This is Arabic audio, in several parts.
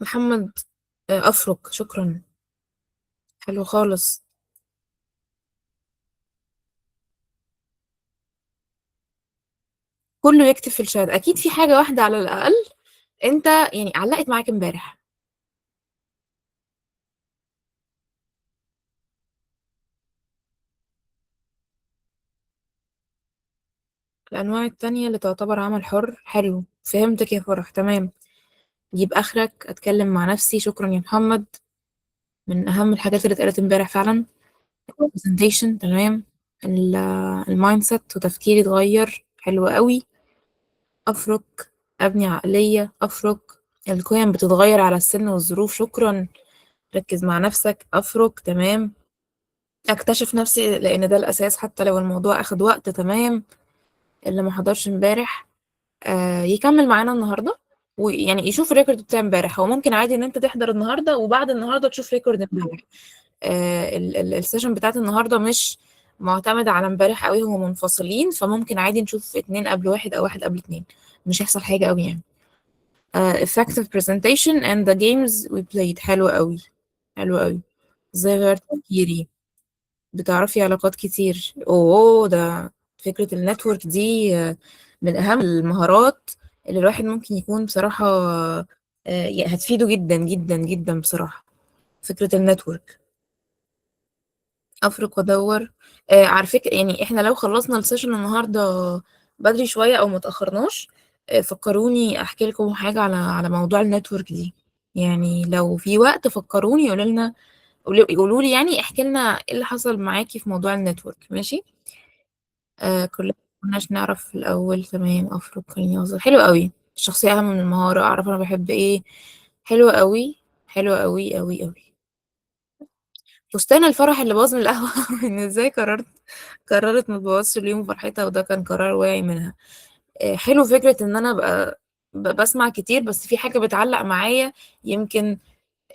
محمد. أفرج شكرا. حلو خالص. كله يكتب في الشات، أكيد في حاجة واحدة على الأقل أنت يعني علقت معاك امبارح. الأنواع التانية اللي تعتبر عمل حر، حلو، فهمتك يا فرح، تمام. جيب آخرك، أتكلم مع نفسي، شكرا يا محمد. من أهم الحاجات اللي اتقالت امبارح فعلا. presentation، تمام. ال- المايند سيت وتفكيري اتغير، حلو قوي. أفرك. أبني عقلية، أفرك. القيم بتتغير على السن والظروف، شكرا. ركز مع نفسك، أفرك، تمام. أكتشف نفسي لأن ده الأساس حتى لو الموضوع أخد وقت، تمام. اللي ما حضرش امبارح يكمل معانا النهاردة، ويعني يشوف الريكورد بتاع امبارح. هو ممكن عادي ان انت تحضر النهارده وبعد النهارده تشوف ريكورد امبارح. السيشن بتاعت النهارده مش معتمدة على امبارح قوي، هم منفصلين، فممكن عادي نشوف اتنين قبل واحد او واحد قبل اتنين. مش هيحصل حاجة قوي يعني. effective presentation and the games we played، حلو قوي. حلو قوي. ازاي غيرت تفكيري. بتعرفي علاقات كتير، اوه ده. فكرة النتورك دي من اهم المهارات اللي الواحد ممكن يكون بصراحة هتفيده جدا جدا جدا بصراحة. فكرة النتورك. افرك وادور. على فكرة يعني احنا لو خلصنا السيشن النهاردة بدري شوية او متأخرناش، فكروني احكي لكم حاجة على موضوع النتورك دي. يعني لو في وقت فكروني، قولوا لنا، قولوا لي يعني، احكي لنا ايه اللي حصل معاكي في موضوع النتورك، ماشي. كلنا كناش نعرف في الأول، تمام. أفرق، خليني أوصل، حلو قوي. الشخصية أهم من المهارة، أعرف أنا بحب إيه. حلو قوي. حلو قوي قوي قوي. فستان الفرح اللي باظ من القهوة إن إزاي قررت ما تبوظش اليوم فرحتها، وده كان قرار واعي منها. حلو فكرة إن أنا أبقى بسمع كتير بس في حاجة بتعلق معايا. يمكن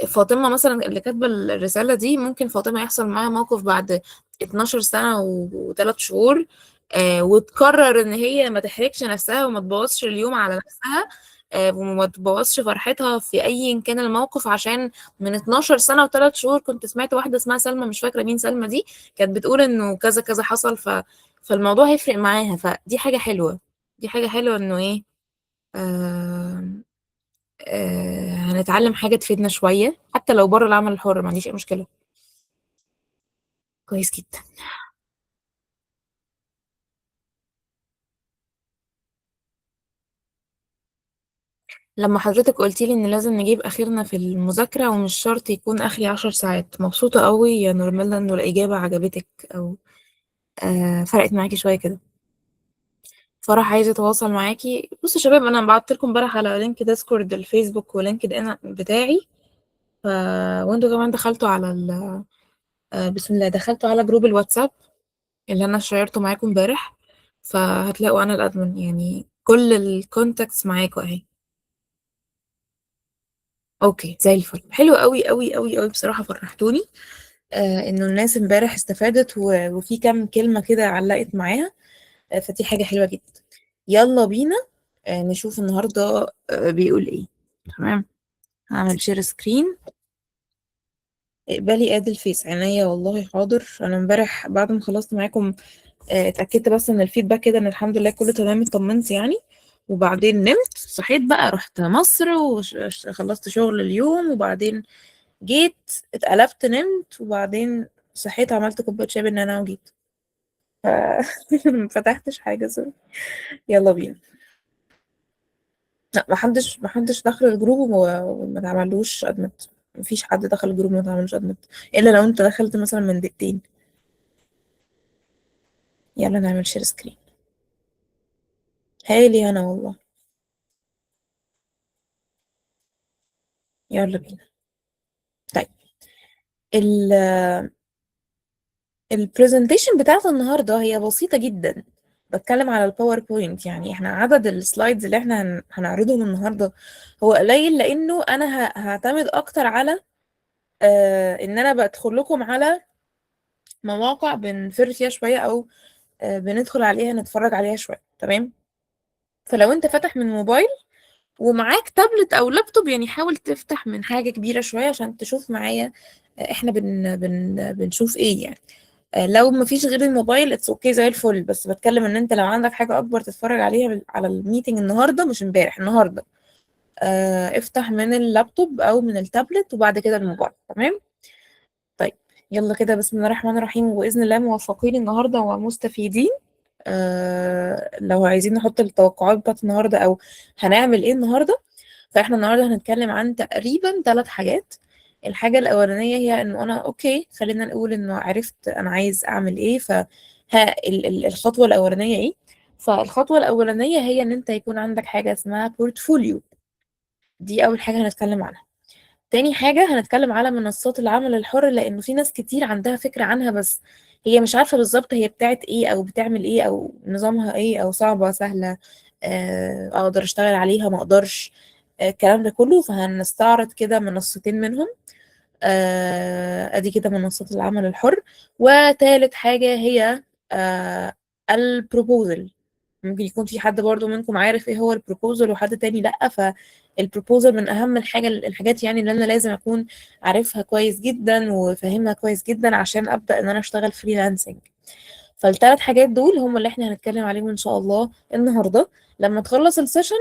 فاطمة مثلا اللي كاتبة الرسالة دي، ممكن فاطمة يحصل معاها موقف بعد 12 سنة وثلاث شهور، وتقرر ان هي ما تحرجش نفسها وما تبوظش اليوم على نفسها، وما تبوظش فرحتها في اي كان الموقف، عشان من 12 سنة وثلاث شهور كنت سمعت واحدة اسمها سلمى، مش فاكرة مين سلمى دي، كانت بتقول انه كذا كذا حصل، فالموضوع هيفرق معاها، فدي حاجة حلوة. دي حاجة حلوة انه ايه. آه... هنتعلم حاجة تفيدنا شوية حتى لو بره العمل الحر، ما عنديش أي مشكلة. كويس جدا. لما حضرتك قلتي لي إن لازم نجيب آخرنا في المذاكرة ومش شرط يكون آخري 10 ساعات، مبسوطة قوي يا نورميلا إنه الإجابة عجبتك، أو فرقت معاكي شوية كده. فرح عايزة أتواصل معاكي. بصوا يا شباب، أنا بعت لكم امبارح على لينك ديسكورد الفيسبوك ولينكد إن بتاعي. ف... وانتوا كمان دخلتوا على بسم الله، دخلتوا على جروب الواتساب اللي انا شيرته معاكم امبارح، فهتلاقوا انا الادمن، يعني كل الكونتاكتس معاكم اهي. اوكي زي الفل، حلو قوي قوي قوي قوي بصراحة، فرحتوني. انه الناس امبارح استفادت وفي كام كلمة كده علقت معاها. فدي حاجة حلوة جدا. يلا بينا. نشوف النهاردة بيقول ايه. تمام. هعمل شير سكرين. اقبلي اد الفيس عينيا والله، حاضر. انا امبارح بعد ما خلصت معاكم اتأكدت بس ان الفيدباك كده ان الحمد لله كله تمام، اطمنت يعني. وبعدين نمت، صحيت بقى، رحت مصر وخلصت شغل اليوم، وبعدين جيت اتقلبت نمت، وبعدين صحيت عملت كوباية شاي بالنعناع وجيت. ف... ما فتحتش حاجة سوري. يلا بينا. لا، ما حدش دخل الجروب وما تعملوش ادمت. مفيش حد دخل الجروب وما تعملوش ادمت، الا لو انت دخلت مثلا من دقيقتين. يلا نعمل شير سكرين. هايلي انا والله. يلا بينا. طيب. ال البرزنتيشن بتاعت النهارده هي بسيطة جدا. بتكلم على الباوربوينت، يعني احنا عدد السلايدز اللي احنا هنعرضهم النهارده هو قليل، لانه انا هعتمد اكتر على ان انا بدخل لكم على مواقع بنفر فيها شوية، او بندخل عليها نتفرج عليها شوية، تمام. فلو انت فاتح من موبايل ومعاك تابلت او لابتوب، يعني حاول تفتح من حاجة كبيرة شوية عشان تشوف معايا احنا بنشوف ايه يعني. لو مفيش غير الموبايل اتس اوكي زي الفل، بس بتكلم ان انت لو عندك حاجة اكبر تتفرج عليها على الميتنج النهاردة، مش امبارح، النهاردة، افتح من اللابتوب او من التابلت وبعد كده الموبايل. تمام؟ طيب، يلا كده، بسم الله الرحمن الرحيم، وبإذن الله موفقين النهاردة ومستفيدين. لو عايزين نحط التوقعات بتاعت النهاردة أو هنعمل إيه النهاردة، فإحنا النهاردة هنتكلم عن تقريبا 3 حاجات. الحاجة الأولانية هي إنه أنا أوكي، خلينا نقول إنه عرفت أنا عايز أعمل إيه، الخطوة الأولانية إيه؟ فالخطوة الأولانية هي إن أنت يكون عندك حاجة اسمها بورتفوليو. دي أول حاجة هنتكلم عنها. تاني حاجة هنتكلم على منصات العمل الحر، لأنه في ناس كتير عندها فكرة عنها، بس هي مش عارفة بالظبط هي بتاعت ايه أو بتعمل ايه أو نظامها ايه أو صعبة سهلة، أقدر أشتغل عليها ما أقدرش، الكلام ده كله. فهنستعرض كده منصتين منهم. ادي كده منصات العمل الحر. وتالت حاجة هي البروبوزل. ممكن يكون في حد برضو منكم عارف ايه هو البروبوزل وحد تاني لأ. فالبروبوزل من اهم الحاجات يعني اللي انا لازم اكون عارفها كويس جدا وفاهمها كويس جدا عشان ابدأ ان انا اشتغل فريلانسنج. فال3 حاجات دول هم اللي احنا هنتكلم عليهم ان شاء الله النهارده. لما تخلص السيشن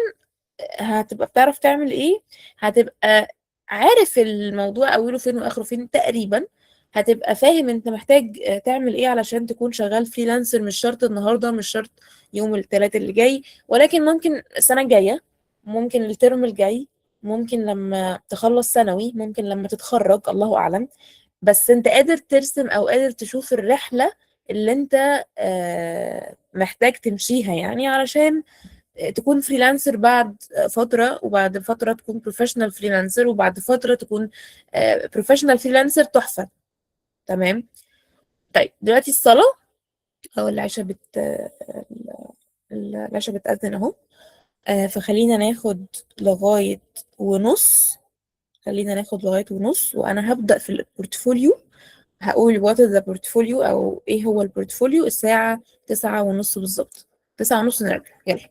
هتبقى بتعرف تعمل ايه، هتبقى عارف الموضوع اوله فين واخره فين تقريبا. هتبقى فاهم انت محتاج تعمل ايه علشان تكون شغال فريلانسر. مش شرط النهارده، مش شرط يوم الثلاث اللي جاي، ولكن ممكن السنة الجاية، ممكن الترم الجاي، ممكن لما تخلص ثانوي، ممكن لما تتخرج، الله اعلم. بس انت قادر ترسم او قادر تشوف الرحلة اللي انت محتاج تمشيها يعني علشان تكون فريلانسر بعد فترة، وبعد فترة تكون بروفيشنال فريلانسر، وبعد فترة تكون بروفيشنال فريلانسر تحفة. تمام؟ طيب دلوقتي الصلاة أو العشاء العشاء بتأذن أهو. فخلينا ناخد لغاية ونص. خلينا ناخد لغاية ونص وأنا هبدأ في البورتفوليو. هقول what is the portfolio أو إيه هو البورتفوليو الساعة 9:30 بالظبط. 9:30 نرجع، يلا.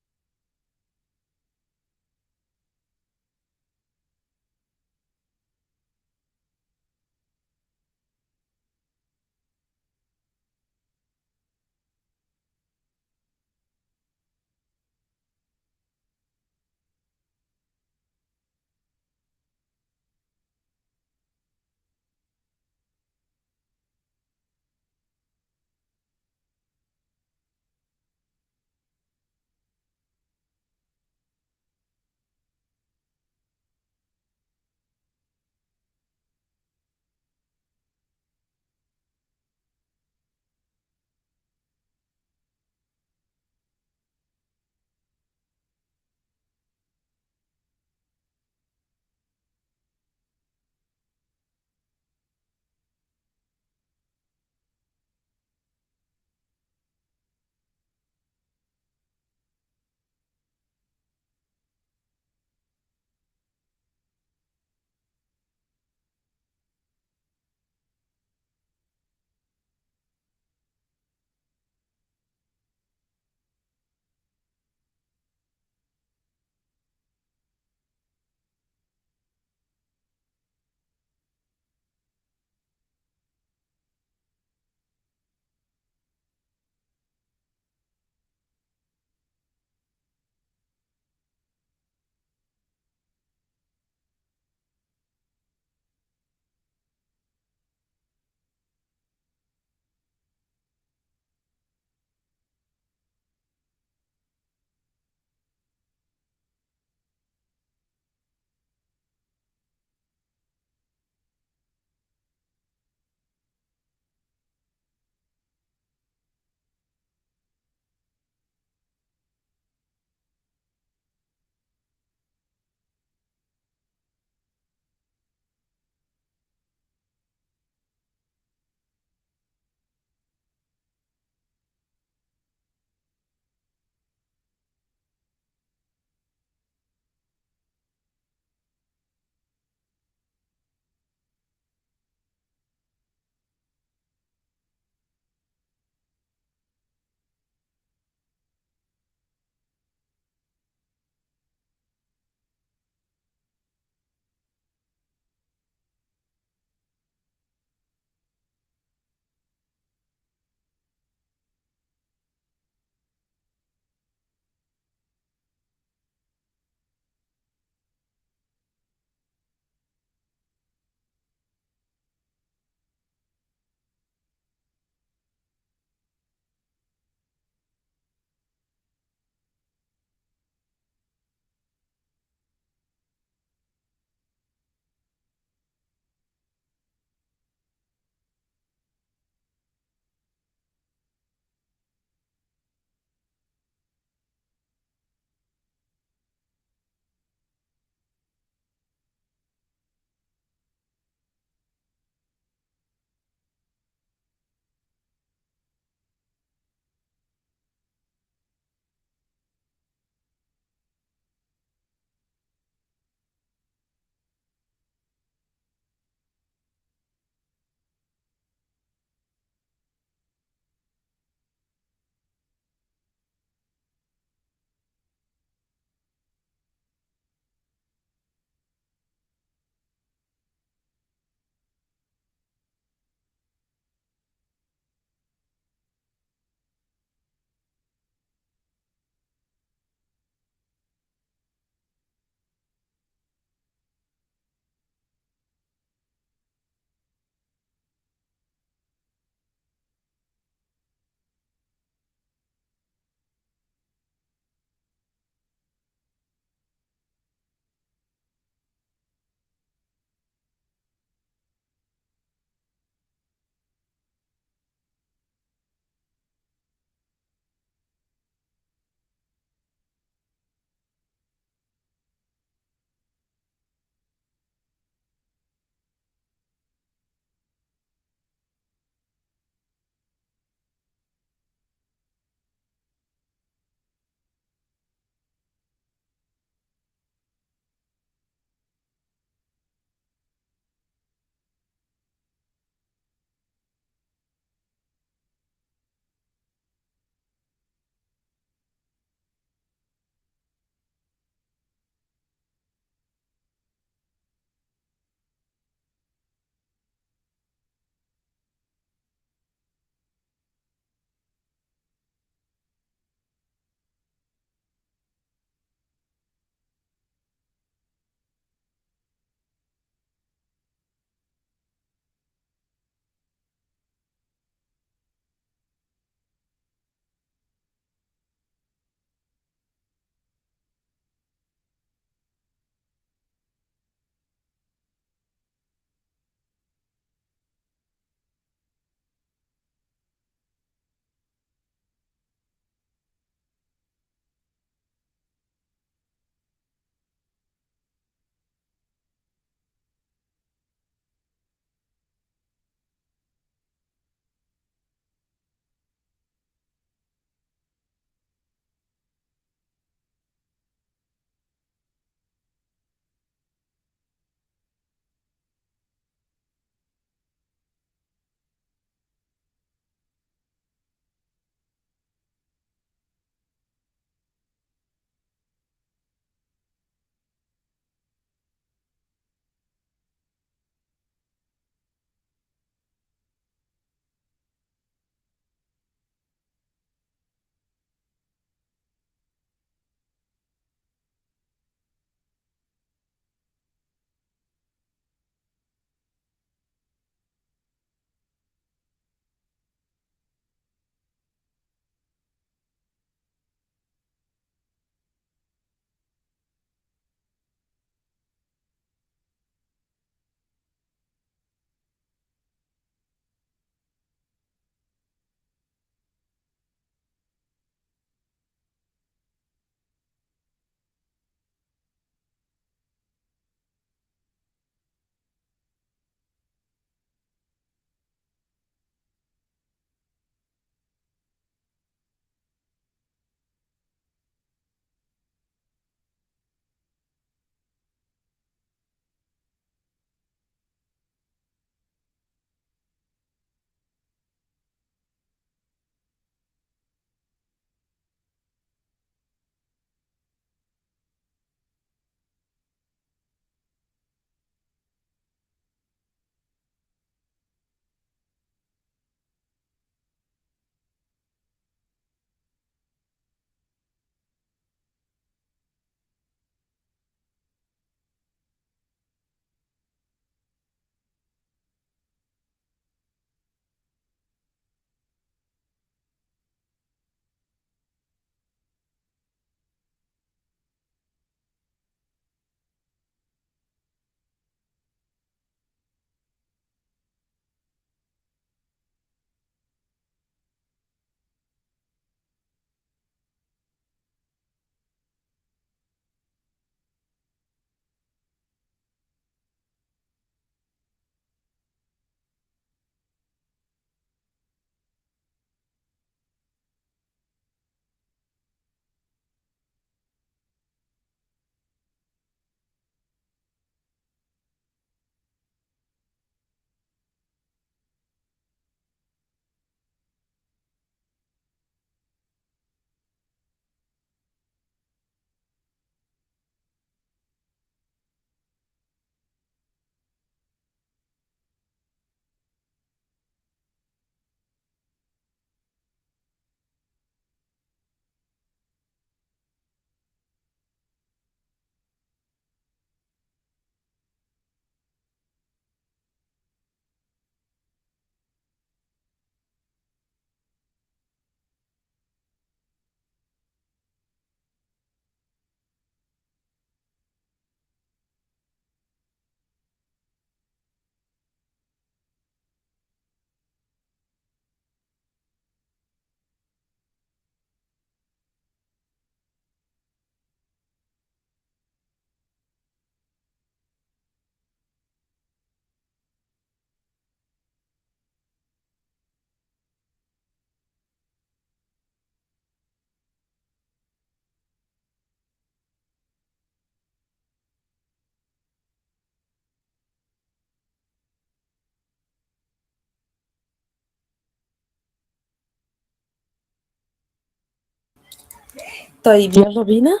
طيب يلا بينا.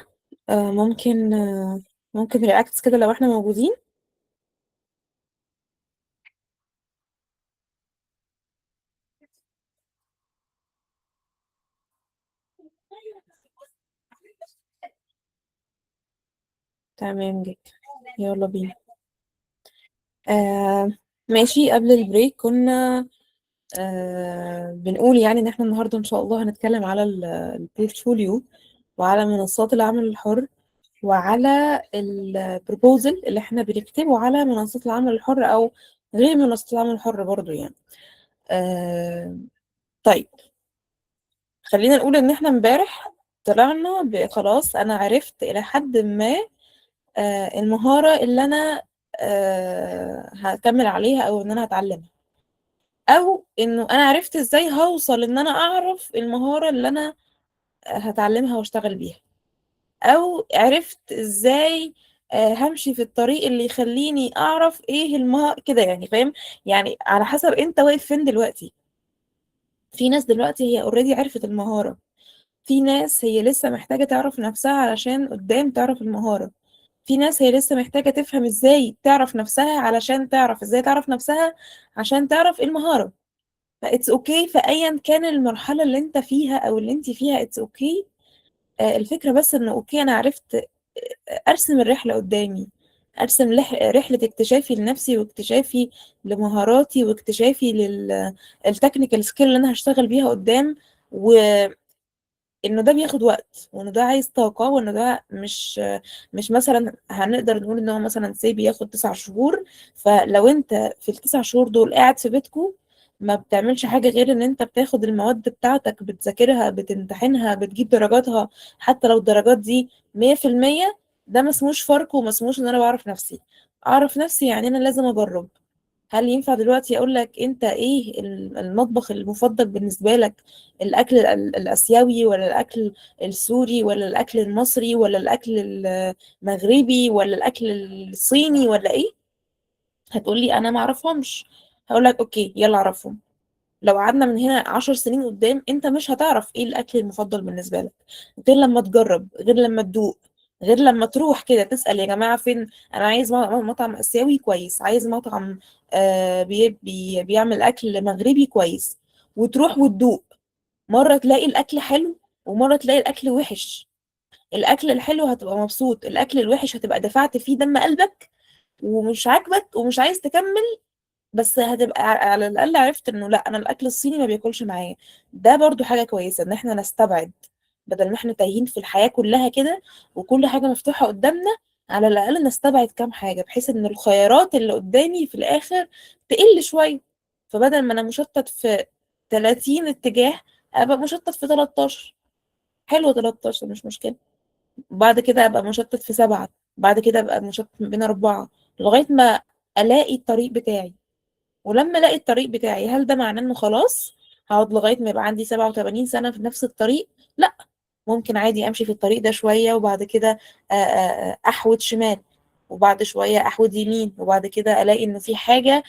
ممكن رياكتس كده لو احنا موجودين. تمام جدا، يلا بينا. آه ماشي. قبل البريك كنا بنقول يعني ان احنا النهارده ان شاء الله هنتكلم على البورتفوليو، وعلى منصات العمل الحر، وعلى البروبوزل اللي احنا بنكتبه على منصات العمل الحر او غير منصات العمل الحر برضو يعني. آه طيب، خلينا نقول ان احنا امبارح طلعنا خلاص انا عرفت الى حد ما المهارة اللي انا هكمل عليها او ان انا هتعلمها، او انه انا عرفت ازاي هوصل ان انا اعرف المهارة اللي انا هتعلمها واشتغل بيها، او عرفت ازاي همشي في الطريق اللي يخليني اعرف ايه كده يعني، فاهم؟ يعني على حسب انت واقف فين دلوقتي. في ناس دلوقتي هي اوريدي عرفت المهارة، في ناس هي لسه محتاجة تعرف نفسها علشان قدام تعرف المهارة، في ناس هي لسه محتاجة تفهم ازاي تعرف نفسها علشان تعرف ازاي تعرف نفسها عشان تعرف المهارة. فإتس اوكي، فأيا كان المرحلة اللي انت فيها او اللي انت فيها اتس اوكي. الفكرة بس انه اوكي انا عرفت ارسم الرحلة قدامي، ارسم رحلة اكتشافي لنفسي واكتشافي لمهاراتي واكتشافي للتكنيكال سكيل اللي انا هشتغل بيها قدام، انه ده بياخد وقت، وانه ده عايز طاقة، وانه ده مش مثلا هنقدر نقول ان هو مثلا سي بياخد 9 شهور. فلو انت في ال9 شهور دول قاعد في بيتكو ما بتعملش حاجة غير ان انت بتاخد المواد بتاعتك، بتذاكرها، بتمتحنها، بتجيب درجاتها، حتى لو الدرجات دي 100%، ده ما اسموش فرق وما اسموش ان انا بعرف نفسي. اعرف نفسي يعني انا لازم اجرب. هل ينفع دلوقتي اقول لك انت ايه المطبخ المفضل بالنسبة لك؟ الاكل الاسيوي، ولا الاكل السوري، ولا الاكل المصري، ولا الاكل المغربي، ولا الاكل الصيني، ولا ايه؟ هتقولي انا ما اعرفهمش. هقول لك اوكي يلا اعرفهم. لو قعدنا من هنا 10 سنين قدام انت مش هتعرف ايه الاكل المفضل بالنسبه لك غير لما تجرب، غير لما تدوق، غير لما تروح كده تسأل يا جماعه فين. انا عايز مطعم اسيوي كويس، عايز مطعم بيعمل اكل مغربي كويس، وتروح وتدوق. مره تلاقي الاكل حلو، ومره تلاقي الاكل وحش. الاكل الحلو هتبقى مبسوط، الاكل الوحش هتبقى دفعت فيه دم قلبك ومش عاجبك ومش عايز تكمل. بس هتبقى على الاقل عرفت انه لا، انا الاكل الصيني ما بياكلش معايا. ده برضو حاجه كويسه ان احنا نستبعد، بدل ما احنا تايهين في الحياه كلها كده وكل حاجه مفتوحه قدامنا. على الاقل نستبعد كام حاجه بحيث ان الخيارات اللي قدامي في الاخر تقل شويه. فبدل ما انا مشتت في 30 اتجاه ابقى مشتت في 13. حلو 13 مش مشكله. بعد كده ابقى مشتت في 7، بعد كده ابقى مشتت ما بين 4، لغايه ما الاقي الطريق بتاعي. ولما الاقي الطريق بتاعي هل ده معناه انه خلاص هقعد لغايه ما يبقى عندي 87 سنه في نفس الطريق؟ لا، ممكن عادي امشي في الطريق ده شويه وبعد كده احود شمال، وبعد شويه احود يمين، وبعد كده الاقي انه في حاجه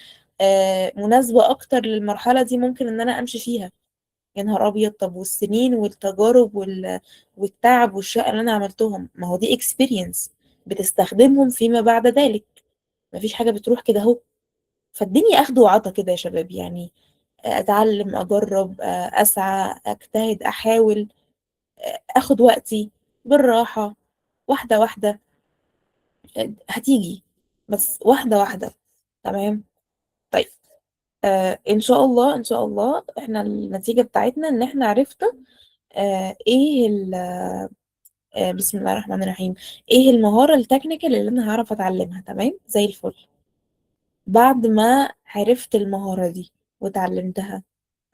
مناسبه اكتر للمرحله دي ممكن ان انا امشي فيها. يا نهار ابيض! طب والسنين والتجارب والتعب والشقه اللي انا عملتهم، ما هو دي اكسبيرينس بتستخدمهم فيما بعد ذلك. مفيش حاجه بتروح كده اهو. فالدنيا اخد وعطا كده يا شباب يعني. اتعلم، اجرب، اسعى، اجتهد، احاول، اخد وقتي بالراحة، واحدة واحدة. هتيجي، بس واحدة واحدة. تمام. طيب، ان شاء الله ان شاء الله احنا النتيجة بتاعتنا ان احنا عرفنا ايه بسم الله الرحمن الرحيم، ايه المهارة التكنيكال اللي انا هعرف اتعلمها. تمام زي الفل. بعد ما عرفت المهارة دي وتعلمتها،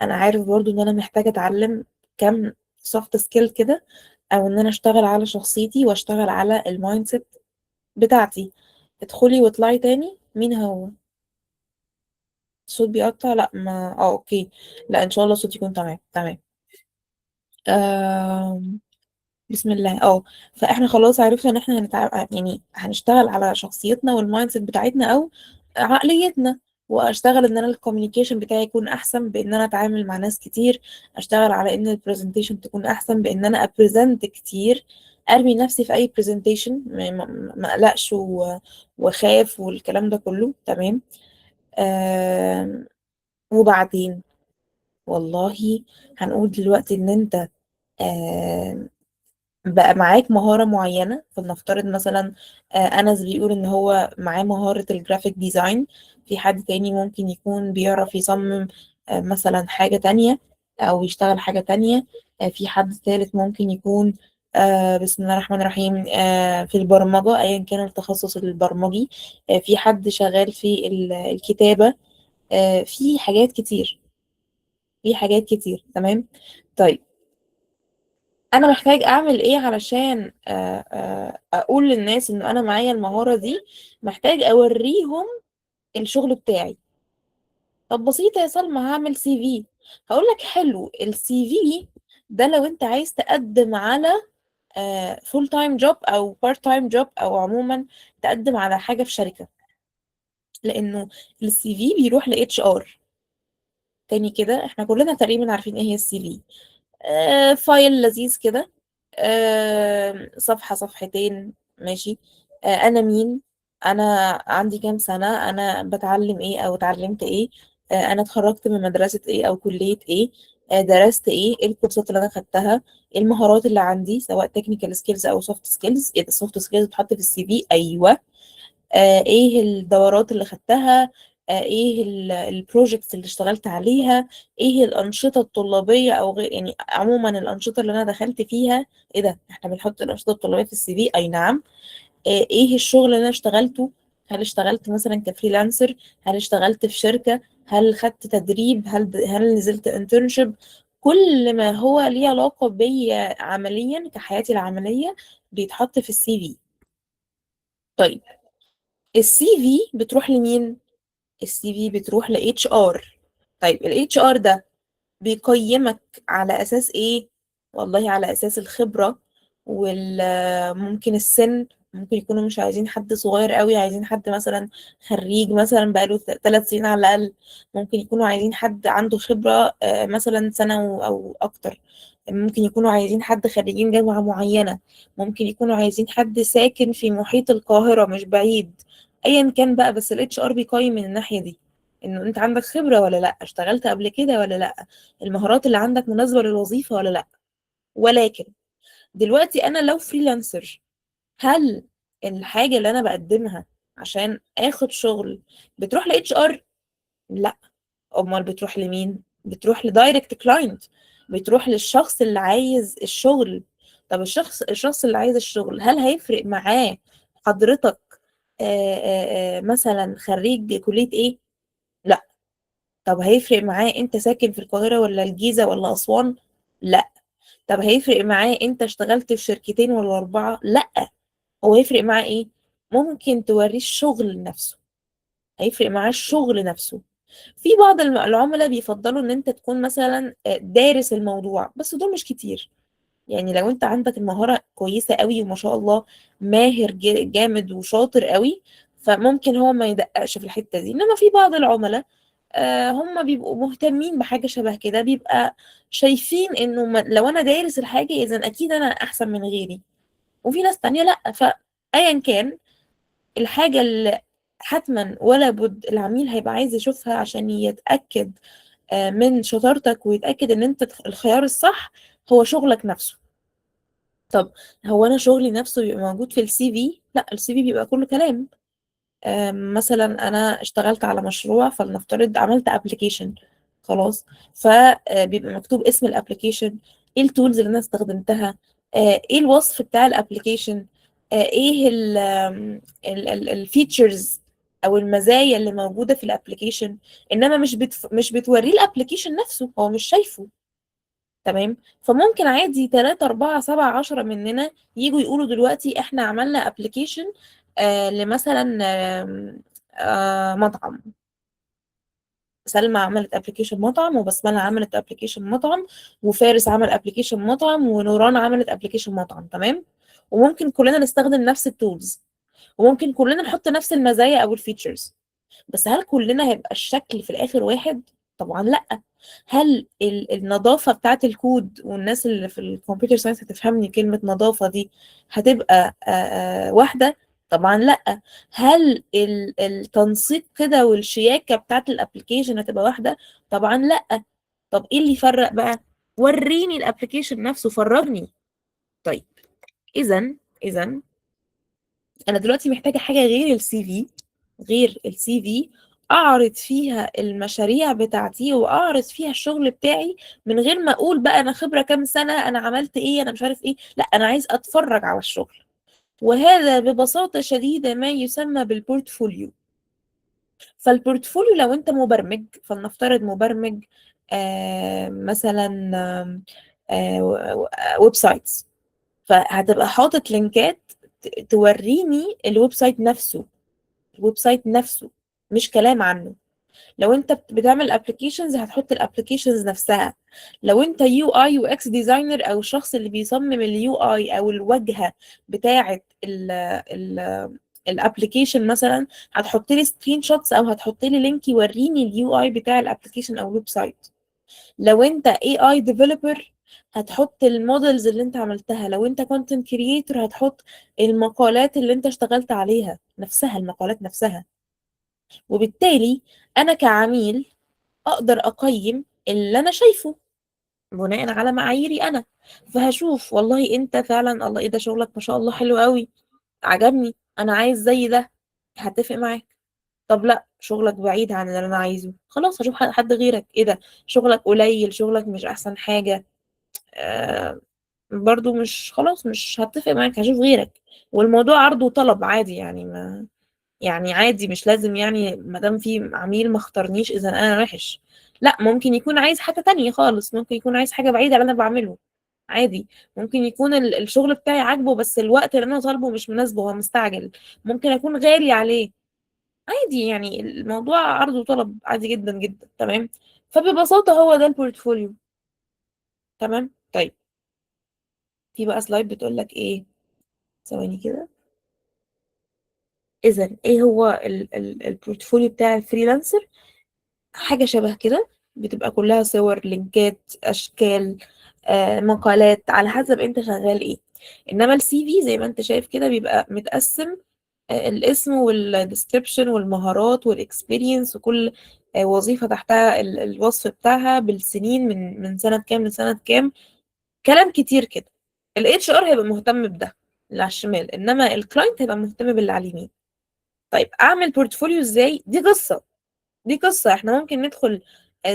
انا عارف برضو ان انا محتاجة اتعلم كم سوفت سكيل كده، او ان انا اشتغل على شخصيتي واشتغل على المايند سيت بتاعتي. ادخلي واطلعي تاني. مين هو؟ الصوت بيقطع؟ لا ما اوكي. لا ان شاء الله صوتي يكون تمام تمام. آم... بسم الله. فاحنا خلاص عرفنا ان احنا يعني هنشتغل على شخصيتنا والمايند سيت بتاعتنا او عقليتنا، واشتغل ان انا الكوميونيكيشن بتاعي يكون احسن بان انا اتعامل مع ناس كتير، اشتغل على ان البرزنتيشن تكون احسن بان انا ابريزنت كتير، ارمي نفسي في اي برزنتيشن، ما اقلقش واخاف والكلام ده كله. تمام. وبعدين والله هنقول دلوقتي ان انت آم، بقى معاك مهارة معينة، فلنفترض مثلا أنس بيقول إن هو معاه مهارة الجرافيك ديزاين، في حد تاني ممكن يكون بيعرف يصمم مثلا حاجة تانية أو يشتغل حاجة تانية، في حد ثالث ممكن يكون بسم الله الرحمن الرحيم في البرمجة أيا كان التخصص البرمجي، في حد شغال في الكتابة، في حاجات كتير، في حاجات كتير. تمام. طيب انا محتاج اعمل ايه علشان اقول للناس ان انا معايا المهارة دي؟ محتاج اوريهم الشغل بتاعي. طب بسيطة يا سلمى، هعمل سي في. هقول لك حلو السي في ده لو انت عايز تقدم على فول تايم جوب او بارت تايم جوب، او عموما تقدم على حاجة في شركة، لانه السي في بيروح ل اتش ار. تاني كده احنا كلنا تقريبا عارفين ايه هي السي في. فايل لذيذ كده، صفحة صفحتين، ماشي. أنا مين، أنا عندي كام سنة، أنا بتعلم إيه أو اتعلمت إيه، أنا اتخرجت من مدرسة إيه أو كلية إيه، درست إيه الكورسات اللي أنا خدتها، إيه المهارات اللي عندي سواء تكنيكال سكيلز أو سوفت سكيلز. إيه السوفت سكيلز بتحط في السي في؟ أيوه. ايه الدورات اللي خدتها، ايه البروجكتس اللي اشتغلت عليها، ايه الانشطه الطلابيه او غير، يعني عموما الانشطه اللي انا دخلت فيها. ايه ده، احنا بنحط الانشطه الطلابيه في السي في؟ اي نعم. ايه الشغل اللي انا اشتغلته؟ هل اشتغلت مثلا كفريلانسر؟ هل اشتغلت في شركه؟ هل خدت تدريب؟ هل نزلت انترنشيب؟ كل ما هو ليه علاقه بي عمليا كحياتي العمليه بيتحط في السي في. طيب السي في بتروح لمين؟ السي في بتروح ل HR. طيب ال HR ده بيقيمك على أساس إيه؟ والله على أساس الخبرة، وممكن السن، ممكن يكونوا مش عايزين حد صغير قوي، عايزين حد مثلا خريج مثلا بقاله 3 سنين على الأقل، ممكن يكونوا عايزين حد عنده خبرة مثلا سنة أو أكتر، ممكن يكونوا عايزين حد خريجين جامعة معينة، ممكن يكونوا عايزين حد ساكن في محيط القاهرة مش بعيد. أيا كان بقى، بس ال HR بيقيم من الناحية دي انه انت عندك خبرة ولا لا، اشتغلت قبل كده ولا لا، المهارات اللي عندك مناسبة للوظيفة ولا لا. ولكن دلوقتي انا لو فريلانسر، هل الحاجة اللي انا بقدمها عشان اخد شغل بتروح ل HR؟ لا. امال بتروح لمين؟ بتروح لدايركت كلاينت، بتروح للشخص اللي عايز الشغل. طب الشخص اللي عايز الشغل، هل هيفرق معاه حضرتك مثلا خريج كلية ايه؟ لا. طب هيفرق معاه انت ساكن في القاهرة ولا الجيزة ولا أسوان؟ لا. طب هيفرق معاه انت اشتغلت في شركتين ولا 4؟ لا. هو هيفرق معاه ايه؟ ممكن توريه الشغل نفسه، هيفرق معاه الشغل نفسه. في بعض العملاء بيفضلوا ان انت تكون مثلا دارس الموضوع، بس دول مش كتير. يعني لو انت عندك المهارة كويسة قوي وما شاء الله ماهر جامد وشاطر قوي، فممكن هو ما يدققش في الحتة دي. انما في بعض العملاء هم بيبقوا مهتمين بحاجة شبه كده، بيبقى شايفين انه لو انا دارس الحاجة اذا اكيد انا احسن من غيري. وفي ناس تانية لا. فايا كان الحاجة اللي حتما ولا بد العميل هيبقى عايز يشوفها عشان يتأكد من شطارتك ويتأكد ان انت الخيار الصح، هو شغلك نفسه. طب هو انا شغلي نفسه بيبقى موجود في السي في؟ لا، السي في بيبقى كله كلام. مثلا انا اشتغلت على مشروع، فلنفترض عملت ابلكيشن، خلاص، فبيبقى مكتوب اسم الابلكيشن، ايه التولز اللي انا استخدمتها، ايه الوصف بتاع الابلكيشن، ايه الفيتشرز او المزايا اللي موجوده في الابلكيشن. انما مش بتوريه الابلكيشن نفسه، هو مش شايفه. تمام. فممكن عادي 3 4 7 10 مننا يجوا يقولوا دلوقتي احنا عملنا ابلكيشن لمثلا مطعم. سلمى عملت ابلكيشن مطعم، وبسملة عملت ابلكيشن مطعم، وفارس عمل ابلكيشن مطعم، ونوران عملت ابلكيشن مطعم. تمام. وممكن كلنا نستخدم نفس التولز، وممكن كلنا نحط نفس المزايا او الفيتشرز. بس هل كلنا هيبقى الشكل في الآخر واحد؟ طبعا لأ. هل النظافة بتاعت الكود، والناس اللي في الكمبيوتر ساينس هتفهمني كلمة نظافة دي، هتبقى واحدة؟ طبعا لأ. هل التنسيق كده والشياكة بتاعت الابليكيشن هتبقى واحدة؟ طبعا لأ. طب ايه اللي يفرق بقى؟ وريني الابليكيشن نفسه، فرجني. طيب، اذا انا دلوقتي محتاجه حاجه غير السي في اعرض فيها المشاريع بتاعتي، واعرض فيها الشغل بتاعي، من غير ما اقول بقى انا خبره كام سنه، انا عملت ايه، انا مش عارف ايه. لا، انا عايز اتفرج على الشغل. وهذا ببساطه شديده ما يسمى بالبورتفوليو. فالبورتفوليو لو انت مبرمج، فلنفترض مبرمج مثلا ويب سايتس، فهتبقى حاطط لينكات توريني الويب سايت نفسه، مش كلام عنه. لو انت بتعمل ابلكيشنز هتحط الابلكيشنز نفسها. لو انت يو اي يو اكس ديزاينر، او الشخص اللي بيصمم اليو اي او الواجهه بتاعه الابلكيشن مثلا، هتحط لي سكرين شوتس او هتحط لي لينك يوريني اليو اي بتاع الابلكيشن او الويب سايت. لو انت اي اي ديفلوبر، هتحط المودلز اللي انت عملتها. لو انت كونتنت كرييتور، هتحط المقالات اللي انت اشتغلت عليها نفسها، المقالات نفسها. وبالتالي انا كعميل اقدر اقيم اللي انا شايفه بناء على معاييري انا. فهشوف والله انت فعلا، الله ايه ده، شغلك ما شاء الله حلو قوي، عجبني، انا عايز زي ده، هتفق معاك. طب لا، شغلك بعيد عن اللي انا عايزه، خلاص هشوف حد غيرك. ايه ده، شغلك قليل، شغلك مش احسن حاجة، آه برضو مش، خلاص مش هتفق معاك، هشوف غيرك. والموضوع عرض وطلب عادي يعني، ما يعني عادي، مش لازم يعني ما دام في عميل ما اختارنيش اذا انا وحش. لا، ممكن يكون عايز حاجة تانية خالص، ممكن يكون عايز حاجة بعيدة عن اللي انا بعمله، عادي. ممكن يكون الشغل بتاعي عاجبه، بس الوقت اللي انا طالبه مش مناسبه، هو مستعجل. ممكن اكون غالي عليه، عادي يعني. الموضوع عرض وطلب عادي جدا جدا، تمام. فببساطة هو ده البورتفوليو. تمام. طيب، في بقى سلايد بتقول لك ايه، ثواني كده. اذا ايه هو البورتفوليو بتاع الفريلانسر؟ حاجة شبه كده، بتبقى كلها صور، لينكات، أشكال، مقالات، على حسب أنت شغال إيه. إنما السي في زي ما أنت شايف كده بيبقى متقسم، الاسم والديسكريبشن والمهارات والاكسبيرينس، وكل وظيفة تحتها الوصف بتاعها بالسنين، من سنة كام لسنة كام، كلام كتير كده. الاتش ار هيبقى مهتم بده اللي على الشمال، انما الكلاينت هيبقى مهتم باللي على اليمين. طيب، اعمل بورتفوليو ازاي؟ دي قصة احنا ممكن ندخل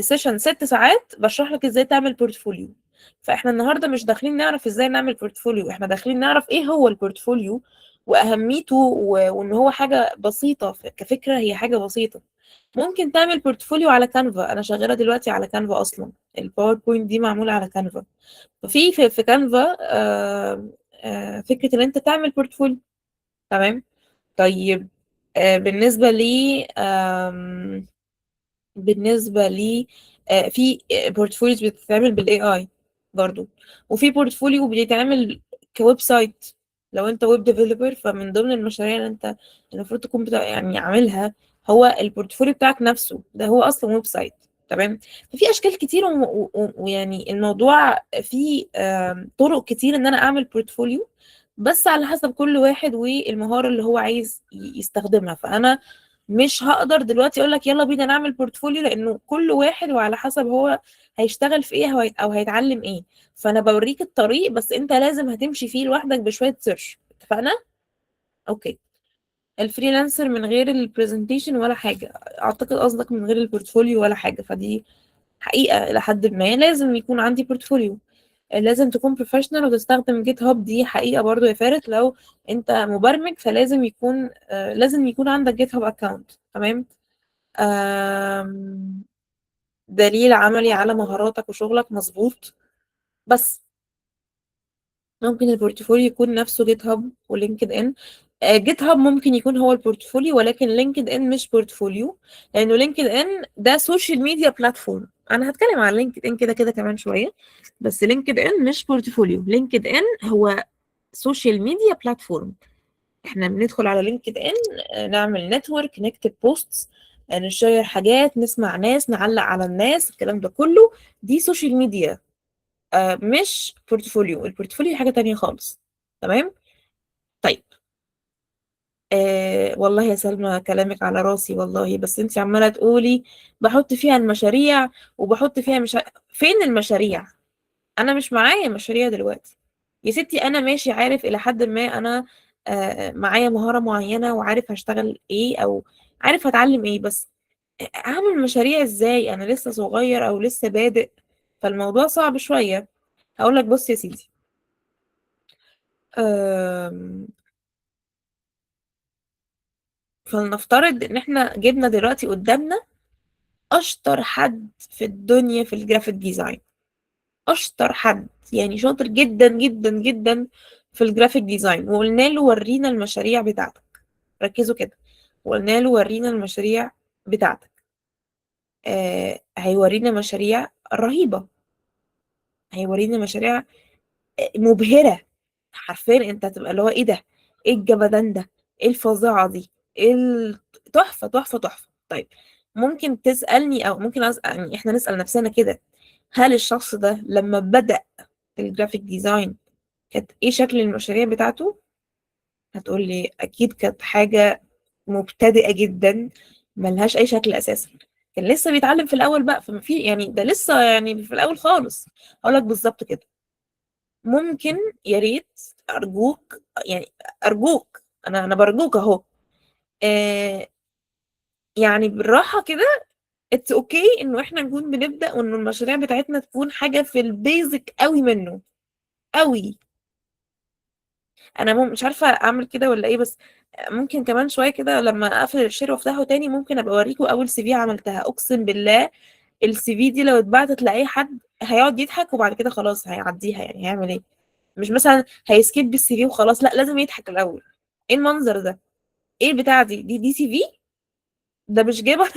سيشن 6 ساعات بشرح لك ازاي تعمل بورتفوليو. فاحنا النهاردة مش داخلين نعرف ازاي نعمل بورتفوليو، احنا داخلين نعرف ايه هو البورتفوليو واهميته، وان هو حاجة بسيطة، كفكرة هي حاجة بسيطة. ممكن تعمل بورتفوليو على كانفا، انا شغالة دلوقتي على كانفا اصلا، الباوربوينت دي معمولة على كانفا. ففي كانفا فكرة ان انت تعمل بورتفوليو. تمام. طيب، بالنسبة لي في بورتفوليوز بتتعمل بالاي اي برضو، وفي بورتفوليو بيتعمل كويب سايت. لو انت ويب ديفلوبر، فمن ضمن المشاريع اللي انت المفروض تكون يعني عاملها، هو البورتفوليو بتاعك نفسه ده هو اصلا ويب سايت. تمام. ففي اشكال كتير، ويعني الموضوع فيه طرق كتير ان انا اعمل بورتفوليو، بس على حسب كل واحد والمهارة اللي هو عايز يستخدمها. فانا مش هقدر دلوقتي اقول لك يلا بينا نعمل بورتفوليو، لانه كل واحد وعلى حسب هو هيشتغل في ايه او هيتعلم ايه. فانا بوريك الطريق، بس انت لازم هتمشي فيه لوحدك بشوية سيرش. اتفقنا؟ اوكي. الفريلانسر من غير البرزنتيشن ولا حاجة، اعتقد قصدك من غير البورتفوليو ولا حاجة، فدي حقيقة لحد ما لازم يكون عندي بورتفوليو. لازم تكون بروفيشنال وتستخدم جيت هاب، دي حقيقة برضو يا فارس. لو انت مبرمج فلازم يكون لازم يكون عندك جيت هاب اكاونت. تمام. آم، دليل عملي على مهاراتك وشغلك مظبوط. بس ممكن البورتفوليو يكون نفسه جيت هاب ولينكد ان. جيت هاب ممكن يكون هو البورتفوليو، ولكن لينكد ان مش بورتفوليو، لانه لينكد ان ده سوشيال ميديا بلاتفورم. انا هتكلم عن لينكد ان كده كده كمان شويه، بس لينكد ان مش بورتفوليو. لينكد ان هو سوشيال ميديا بلاتفورم. احنا بندخل على لينكد ان، نعمل نتورك، نكتب بوستس، نشير حاجات، نسمع ناس، نعلق على الناس، الكلام ده كله دي سوشيال ميديا، مش بورتفوليو. البورتفوليو حاجة تانية خالص. تمام. طيب، والله يا سلمى كلامك على راسي والله، بس انت عمالة تقولي بحط فيها المشاريع وبحط فيها مش فين المشاريع؟ انا مش معايا مشاريع دلوقتي يا ستي. انا ماشي عارف الى حد ما، انا معايا مهارة معينة وعارف هشتغل ايه او عارف هتعلم ايه، بس اعمل مشاريع ازاي؟ انا لسه صغير او لسه بادئ، فالموضوع صعب شوية. هقول لك بص يا سيدي، آم، فلنفترض ان احنا جبنا دلوقتي قدامنا اشطر حد في الدنيا في الجرافيك ديزاين، اشطر حد يعني شاطر جدا جدا جدا في الجرافيك ديزاين، وقلنا له ورينا المشاريع بتاعتك. ركزوا كده، وقلنا له ورينا المشاريع بتاعتك. هيورينا مشاريع رهيبة، هيورينا مشاريع مبهرة. حرفيا انت هتبقى اللي هو ايه ده، ايه الجمدان ده، ايه الفظاعة دي، ايه تحفة تحفة تحفة. طيب، ممكن تسألني او ممكن يعني احنا نسأل نفسنا كده، هل الشخص ده لما بدأ في الجرافيك ديزاين كانت ايه شكل المشاريع بتاعته؟ هتقول لي اكيد كانت حاجة مبتدئة جدا، ملهاش اي شكل اساسا. كان لسه بيتعلم في الاول بقى، فما في يعني ده لسه يعني في الاول خالص. اقول لك بالظبط كده. ممكن، يا ريت، ارجوك يعني، ارجوك، انا برجوك اهو، آه يعني بالراحة كده. اتس اوكي انه احنا نكون بنبدأ، وانه المشاريع بتاعتنا تكون حاجة في البيزك قوي منه، قوي. انا مش عارفه اعمل كده ولا ايه، بس ممكن كمان شويه كده لما اقفل الشير وافتحه تاني ممكن ابقى اوريكم اول سي في عملتها. اقسم بالله السي في دي لو اتبعتت لاي حد هيقعد يضحك، وبعد كده خلاص هيعديها. يعني هيعمل ايه؟ مش مثلا هيسكيب بالسي في وخلاص، لا لازم يضحك الاول. ايه المنظر ده؟ ايه البتاعه دي سي في؟ ده مش جايبه.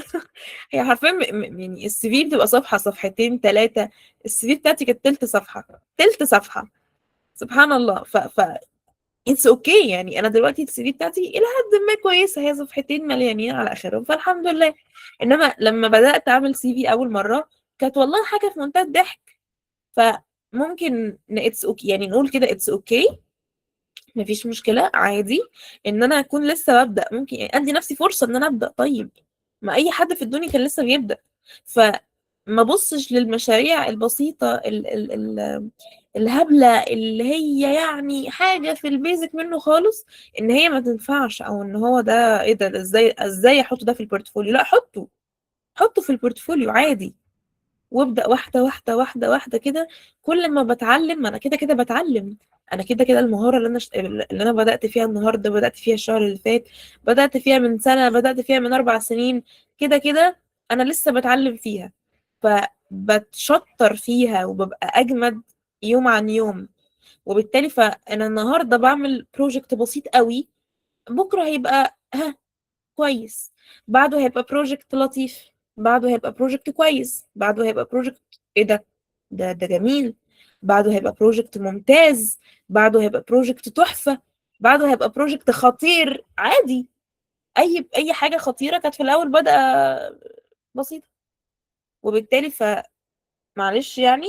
هي حرفيا يعني السي في بتبقى صفحه صفحتين ثلاثه. السي في بتاعتي كانت تلت صفحه، تلت صفحه. سبحان الله. اتس اوكي يعني. انا دلوقتي السي في بتاعتي الى حد ما كويسه، هي صفحتين مليانين على اخرهم، فالحمد لله. انما لما بدات اعمل سي في اول مره كانت والله حاجه في منتهى الضحك. فممكن اتس اوكي يعني، نقول كده اتس اوكي، مفيش مشكله عادي ان انا اكون لسه ببدا. ممكن يعني ادي نفسي فرصه ان انا ابدا. طيب، ما اي حد في الدنيا كان لسه بيبدا. فما بصش للمشاريع البسيطه الهبلة اللي هي يعني حاجة في البيزك منه خالص، ان هي ما تنفعش، او ان هو ده ايه ده ازاي احطه ده في البورتفوليو. لا، حطه في البورتفوليو عادي، وابدأ واحدة واحدة واحدة واحدة كده. كل ما بتعلم، ما انا كده كده بتعلم. انا كده كده المهارة اللي انا بدأت فيها النهاردة، بدأت فيها الشهر اللي فات، بدأت فيها من سنة، بدأت فيها من 4 سنين، كده كده انا لسه بتعلم فيها. فبتشطر فيها وببقى اجمد يوم عن يوم. وبالتالي فانا النهارده بعمل بروجكت بسيط قوي، بكره هيبقى كويس، بعده هيبقى بروجكت لطيف، بعده هيبقى بروجكت كويس، بعده هيبقى بروجكت ايه ده، ده جميل، بعده هيبقى بروجكت ممتاز، بعده هيبقى بروجكت تحفة، بعده هيبقى بروجكت خطير عادي. اي حاجة خطيرة كانت في الاول بدأ بسيطة. وبالتالي فمعلش يعني،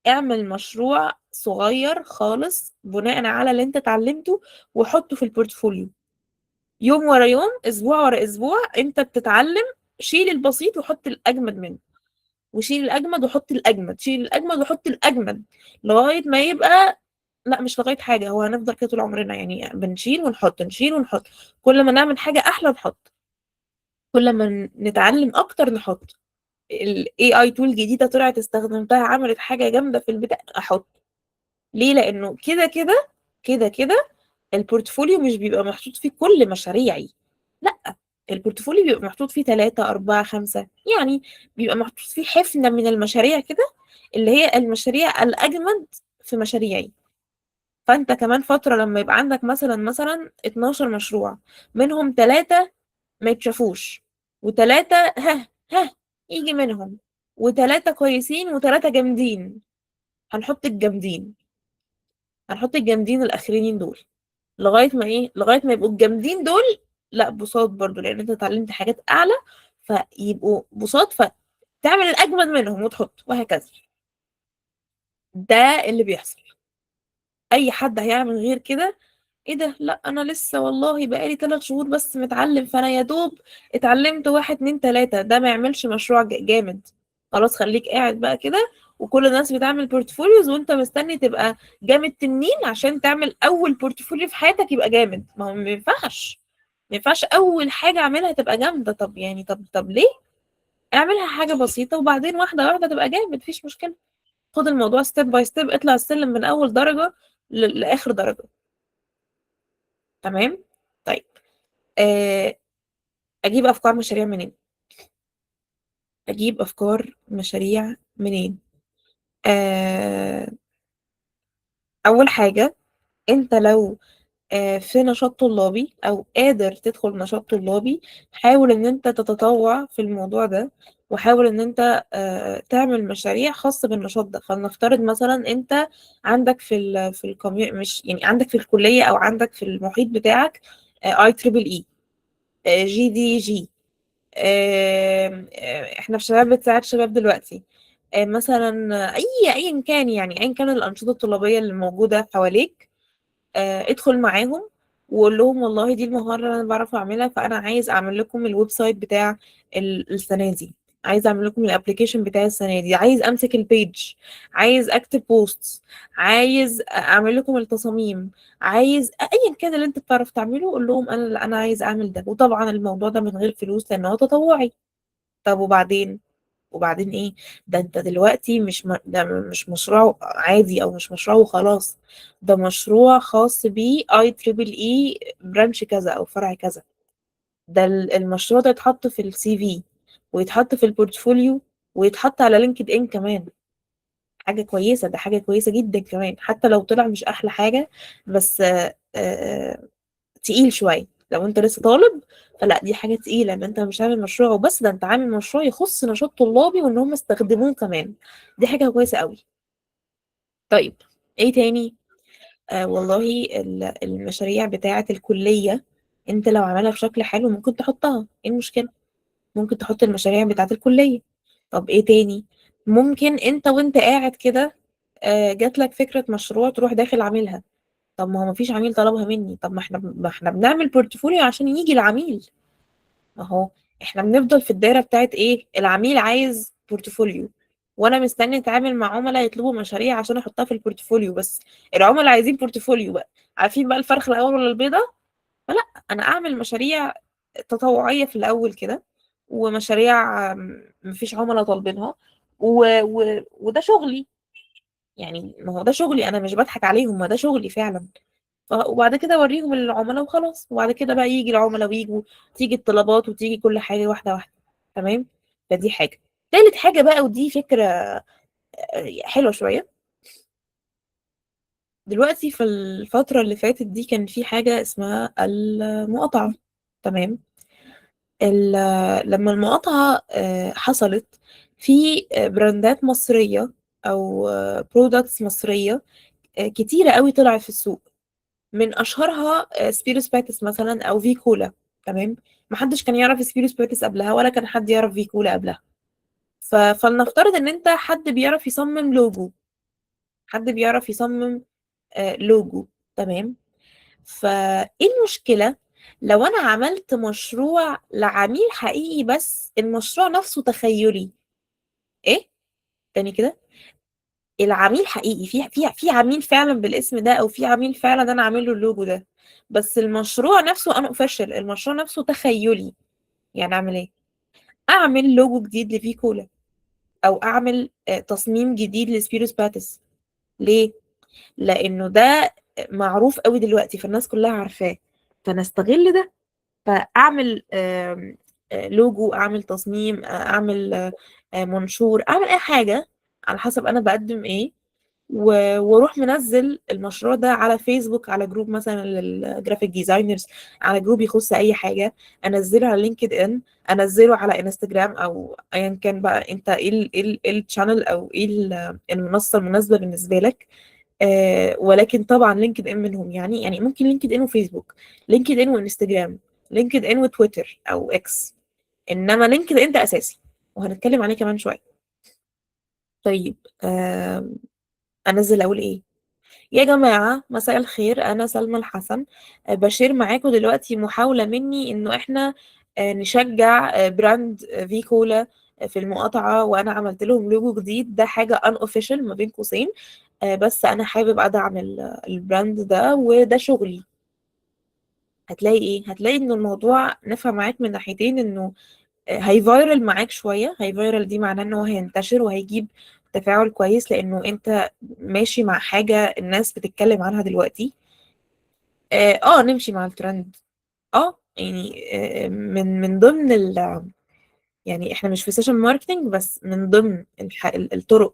اعمل مشروع صغير خالص بناء على اللي انت اتعلمته وحطه في البورتفوليو. يوم ورا يوم، اسبوع ورا اسبوع، انت بتتعلم. شيل البسيط وحط الاجمد منه، وشيل الاجمد وحط الاجمد، شيل الاجمد وحط الاجمد، لغايه ما يبقى، لا مش لغايه حاجه، هو هنفضل كده طول عمرنا يعني، بنشيل ونحط نشيل ونحط. كل ما نعمل حاجه احلى نحط، كل ما نتعلم اكتر نحط. الاي اي تول جديده طلعت استخدمتها عملت حاجه جامده في البتاع، احط. ليه؟ لانه كده كده، كده كده البورتفوليو مش بيبقى محطوط فيه كل مشاريعي، لا. البورتفوليو بيبقى محطوط فيه 3 4 5 يعني، بيبقى محطوط فيه حفنة من المشاريع كده، اللي هي المشاريع الأجمد في مشاريعي. فأنت كمان فترة لما يبقى عندك مثلا 12 مشروع، منهم 3 ما يتشافوش، و3 ها يجي منهم، و3 كويسين، و3 جامدين. هنحط الجامدين، هنحط الجامدين الأخرين دول. لغايه ما ايه، لغايه ما يبقوا الجامدين دول لا بساط برضو، لان انت اتعلمت حاجات اعلى فيبقوا بساط، فتعمل الاجمد منهم وتحط، وهكذا. ده اللي بيحصل. اي حد هيعمل غير كده، ايه ده، لا انا لسه والله بقالي 3 شهور بس متعلم، فانا يا دوب اتعلمت 1 2 3، ده ما يعملش مشروع جامد. خلاص خليك قاعد بقى كده، وكل الناس بتعمل بورتفوليوز وانت مستني تبقى جامد تنين عشان تعمل اول بورتفوليو في حياتك يبقى جامد. ما هو ما ينفعش، ما ينفعش اول حاجة اعملها تبقى جامدة. طب يعني طب ليه؟ اعملها حاجة بسيطة وبعدين واحدة واحدة تبقى جامد، مفيش مشكلة. خد الموضوع ستيب باي ستيب، اطلع السلم من اول درجة لاخر درجة. تمام. طيب، آه، اجيب افكار مشاريع منين؟ اجيب افكار مشاريع منين؟ آه، اول حاجة، انت لو في نشاط طلابي او قادر تدخل نشاط طلابي، حاول ان انت تتطوع في الموضوع ده، وحاول ان انت تعمل مشاريع خاصة بالنشاط ده. فلنفترض مثلا انت عندك في الكوميو، مش يعني عندك في الكلية او عندك في المحيط بتاعك اي تريبل اي، جي دي جي، احنا في شباب بتساعد شباب دلوقتي، مثلا ايا كان، يعني ايا كان الانشطه الطلابيه اللي موجوده حواليك، ادخل معاهم وقول لهم والله دي المهاره اللي انا بعرف اعملها، فانا عايز اعمل لكم الويب سايت بتاع السنه دي، عايز اعمل لكم الابلكيشن بتاع السنه دي، عايز امسك البيج، عايز اكتب بوست، عايز اعمل لكم التصاميم، عايز ايا كان اللي انت بتعرف تعمله، قول لهم انا عايز اعمل ده. وطبعا الموضوع ده من غير فلوس لانه تطوعي. طب وبعدين؟ وبعدين ايه؟ ده انت دلوقتي ده مش مشروع عادي او مش مشروع وخلاص، ده مشروع خاص بيه اي تريبل اي برانش كذا او فرع كذا. ده المشروع ده يتحط في السي في، ويتحط في البورتفوليو، ويتحط على لينكد ان كمان. حاجة كويسة، ده حاجة كويسة جدا كمان، حتى لو طلع مش احلى حاجة، بس تقيل شوية لو انت لسه طالب. فلا دي حاجة تقيلة ان انت مش عامل مشروع وبس، ده انت عامل مشروع يخص نشاط طلابي وان هم استخدموه كمان. دي حاجة كويسة قوي. طيب، ايه تاني؟ والله المشاريع بتاعة الكلية، انت لو عملها بشكل حلو ممكن تحطها، ايه المشكلة؟ ممكن تحط المشاريع بتاعة الكلية. طب ايه تاني؟ ممكن وانت قاعد كده جات لك فكرة مشروع تروح داخل عاملها. طب ما هو مفيش عميل طلبها مني، طب ما احنا بنعمل بورتفوليو عشان يجي العميل. اهو، احنا بنفضل في الدايره بتاعت ايه، العميل عايز بورتفوليو، وانا مستني اتعامل مع عملاء يطلبوا مشاريع عشان احطها في البورتفوليو بس. العملاء عايزين بورتفوليو بقى، عارفين بقى الفرخ الاول ولا البيضه؟ فلا، انا اعمل مشاريع تطوعيه في الاول كده، ومشاريع مفيش عملاء طالبينها، وده شغلي. يعني ما هو ده شغلي، انا مش بضحك عليهم، ما ده شغلي فعلا. وبعد كده اوريهم العملاء وخلاص، وبعد كده بقى يجي العملاء ويجوا، تيجي الطلبات وتيجي كل حاجة واحدة واحدة. تمام. فدي حاجة. تالت حاجة بقى، ودي فكرة حلوة شوية. دلوقتي في الفترة اللي فاتت دي كان في حاجة اسمها المقاطعة. تمام. لما المقاطعة حصلت، في براندات مصرية أو برودكتس مصرية كتيرة قوي طلعت في السوق. من اشهرها سبيروس باتس مثلا او في كولا. تمام. محدش كان يعرف سبيروس باتس قبلها، ولا كان حد يعرف في كولا قبلها. فلنفترض ان انت حد بيعرف يصمم لوجو، حد بيعرف يصمم لوجو. تمام. فايه المشكلة لو انا عملت مشروع لعميل حقيقي بس المشروع نفسه تخيلي؟ ايه تاني كده؟ العميل حقيقي، في عميل فعلا بالاسم ده، او في عميل فعلا انا عامل له اللوجو ده، بس المشروع نفسه انا اوفيشال، المشروع نفسه تخيلي. يعني اعمل ايه؟ اعمل لوجو جديد لفي كولا، او اعمل تصميم جديد لسبيروس باتس. ليه؟ لانه ده معروف قوي دلوقتي، فالناس كلها عارفاه، فانا استغل ده، فاعمل لوجو، اعمل تصميم، اعمل منشور، اعمل اي حاجه على حسب انا بقدم ايه، واروح منزل المشروع ده على فيسبوك، على جروب مثلا للجرافيك ديزاينرز، على جروب يخص اي حاجه، انزله على لينكد ان، انزله على انستجرام، او ايا كان بقى انت ايه الشانل او ايه المنصه المناسبه بالنسبه لك. ولكن طبعا لينكد ان منهم، يعني ممكن لينكد ان وفيسبوك، لينكد ان وانستجرام، لينكد ان وتويتر او اكس، انما لينكد ان ده اساسي، وهنتكلم عليه كمان شويه. طيب، انزل اقول ايه؟ يا جماعة مساء الخير، أنا سلمى الحسن، بشير معاكم دلوقتي محاولة مني إنه إحنا نشجع براند في كولا في المقاطعة، وأنا عملت لهم لوجو جديد، ده حاجة unofficial ما بين قوسين، بس أنا حابب أدعم البراند ده وده شغلي. هتلاقي إيه؟ هتلاقي إن الموضوع نفع معاك من ناحيتين، إنه هيفايرل معاك شوية، هيفايرل دي معناه إن هو هينتشر وهيجيب تفاعل كويس، لأنه أنت ماشي مع حاجة الناس بتتكلم عنها دلوقتي. نمشي مع الترند. يعني من ضمن يعني احنا مش في سيشن ماركتنج، بس من ضمن الطرق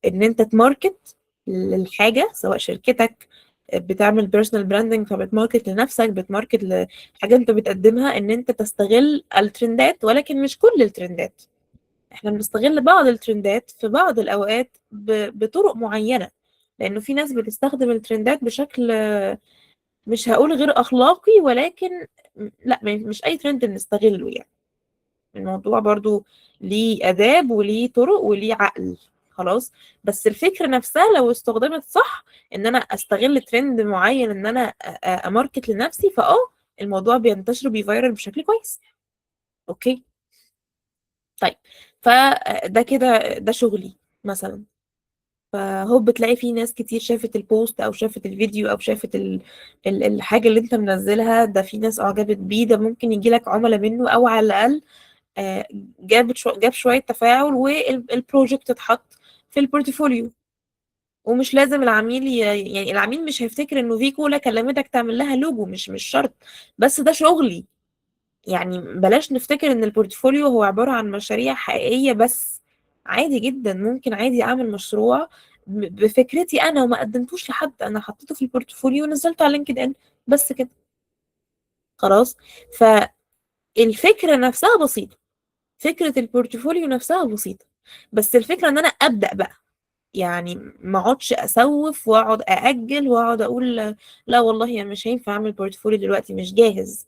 ان انت تماركت للحاجة، سواء شركتك بتعمل بيرسونال براندنج فبتماركت لنفسك، بتماركت لحاجة انت بتقدمها، ان انت تستغل الترندات، ولكن مش كل الترندات. احنا بنستغل بعض الترندات في بعض الاوقات بطرق معينة، لانه في ناس بتستخدم الترندات بشكل مش هقول غير اخلاقي، ولكن لا، مش اي ترند بنستغله يعني. الموضوع برضو ليه اداب وليه طرق وليه عقل. خلاص. بس الفكرة نفسها لو استخدمت صح، ان انا استغل ترند معين، ان انا اماركت لنفسي، الموضوع بينتشر بيفيرال بشكل كويس. اوكي. طيب، فده كده ده شغلي مثلا. فهو بتلاقي في ناس كتير شافت البوست او شافت الفيديو او شافت الحاجة اللي انت منزلها، ده في ناس اعجبت بيه، ده ممكن يجي لك عملاء منه، او على الاقل جاب شوية تفاعل، والبروجكت اتحط في البورتفوليو. ومش لازم العميل يعني العميل مش هيفتكر انه في كولا كلمتك تعمل لها لوجو، مش شرط. بس ده شغلي. يعني بلاش نفتكر ان البورتفوليو هو عبارة عن مشاريع حقيقية بس. عادي جدا، ممكن عادي اعمل مشروع بفكرتي انا، وما قدمتوش لحد، انا حطيته في البورتفوليو ونزلته على لينكد ان، بس كده. خلاص. فالفكرة نفسها بسيطة، فكرة البورتفوليو نفسها بسيطة، بس الفكرة ان انا ابدأ بقى. يعني ما اقعدش اسوف واقعد ااجل واقعد اقول لا والله انا مش هينفع اعمل بورتفوليو دلوقتي، مش جاهز،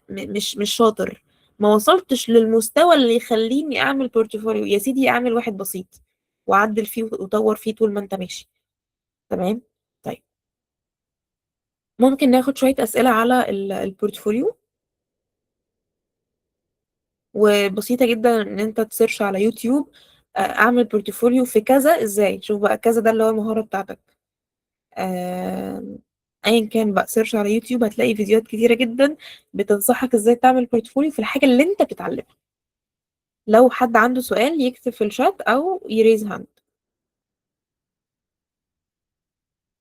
مش شاطر، ما وصلتش للمستوى اللي يخليني اعمل بورتفوليو. يا سيدي اعمل واحد بسيط وعدل فيه وطور فيه طول ما انت ماشي. تمام. طيب، ممكن ناخد شوية أسئلة على البورتفوليو، وبسيطة جدا ان انت تسيرش على يوتيوب اعمل بورتفوليو في كذا ازاي. شوف بقى كذا ده اللي هو المهارة بتاعتك. آه، ايا كان بقى، سيرش على يوتيوب هتلاقي فيديوهات كتيرة جدا بتنصحك ازاي تعمل بورتفوليو في الحاجة اللي انت بتتعلمها. لو حد عنده سؤال يكتب في الشات او يريز هاند.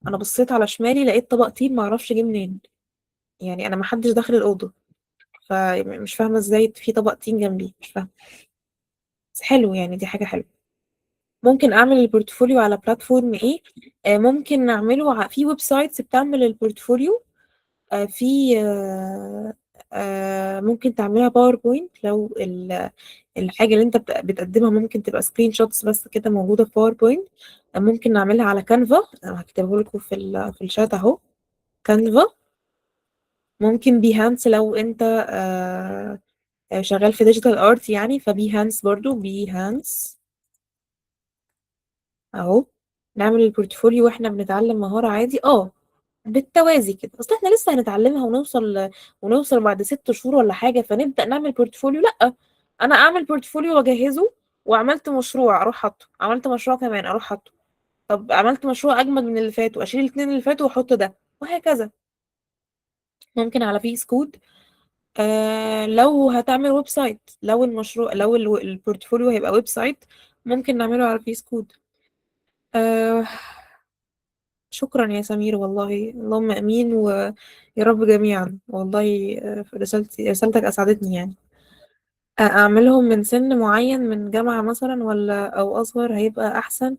انا بصيت على شمالي لقيت طبق تين معرفش جه منين. يعني انا محدش داخل الأوضة، فمش فاهمة ازاي في طبق تين جنبي، مش فاهمة. بس حلو يعني، دي حاجة حلوة. ممكن اعمل البورتفوليو على بلاتفورم ايه؟ ممكن نعمله في ويب سايتس بتعمل البورتفوليو. في ممكن تعملها باوربوينت، لو الحاجة اللي انت بتقدمها ممكن تبقى سكرين شوتس بس كده موجودة في باوربوينت. ممكن نعملها على كانفا، انا هكتبه لكم في الشات اهو. كانفا. ممكن بيهانس لو انت شغال في ديجيتال ارت يعني، فبيهانس برضو بيهانس اهو. نعمل البورتفوليو واحنا بنتعلم مهارة عادي، بالتوازي كده، اصل احنا لسه هنتعلمها ونوصل بعد 6 شهور ولا حاجة فنبدأ نعمل بورتفوليو، لا. انا اعمل بورتفوليو واجهزه، وعملت مشروع اروح حاطه، عملت مشروع كمان اروح حاطه، طب عملت مشروع اجمد من اللي فات واشيل الاتنين اللي فاتوا واحط ده، وهكذا. ممكن على فيس كود. لو هتعمل ويب سايت، لو المشروع لو البورتفوليو هيبقى ويب سايت، ممكن نعمله على فيس كود. آه شكرا يا سمير، والله اللهم امين ويا رب جميعا، والله رسالتك اسعدتني يعني. اعملهم من سن معين، من جامعة مثلا ولا او اصغر هيبقى احسن؟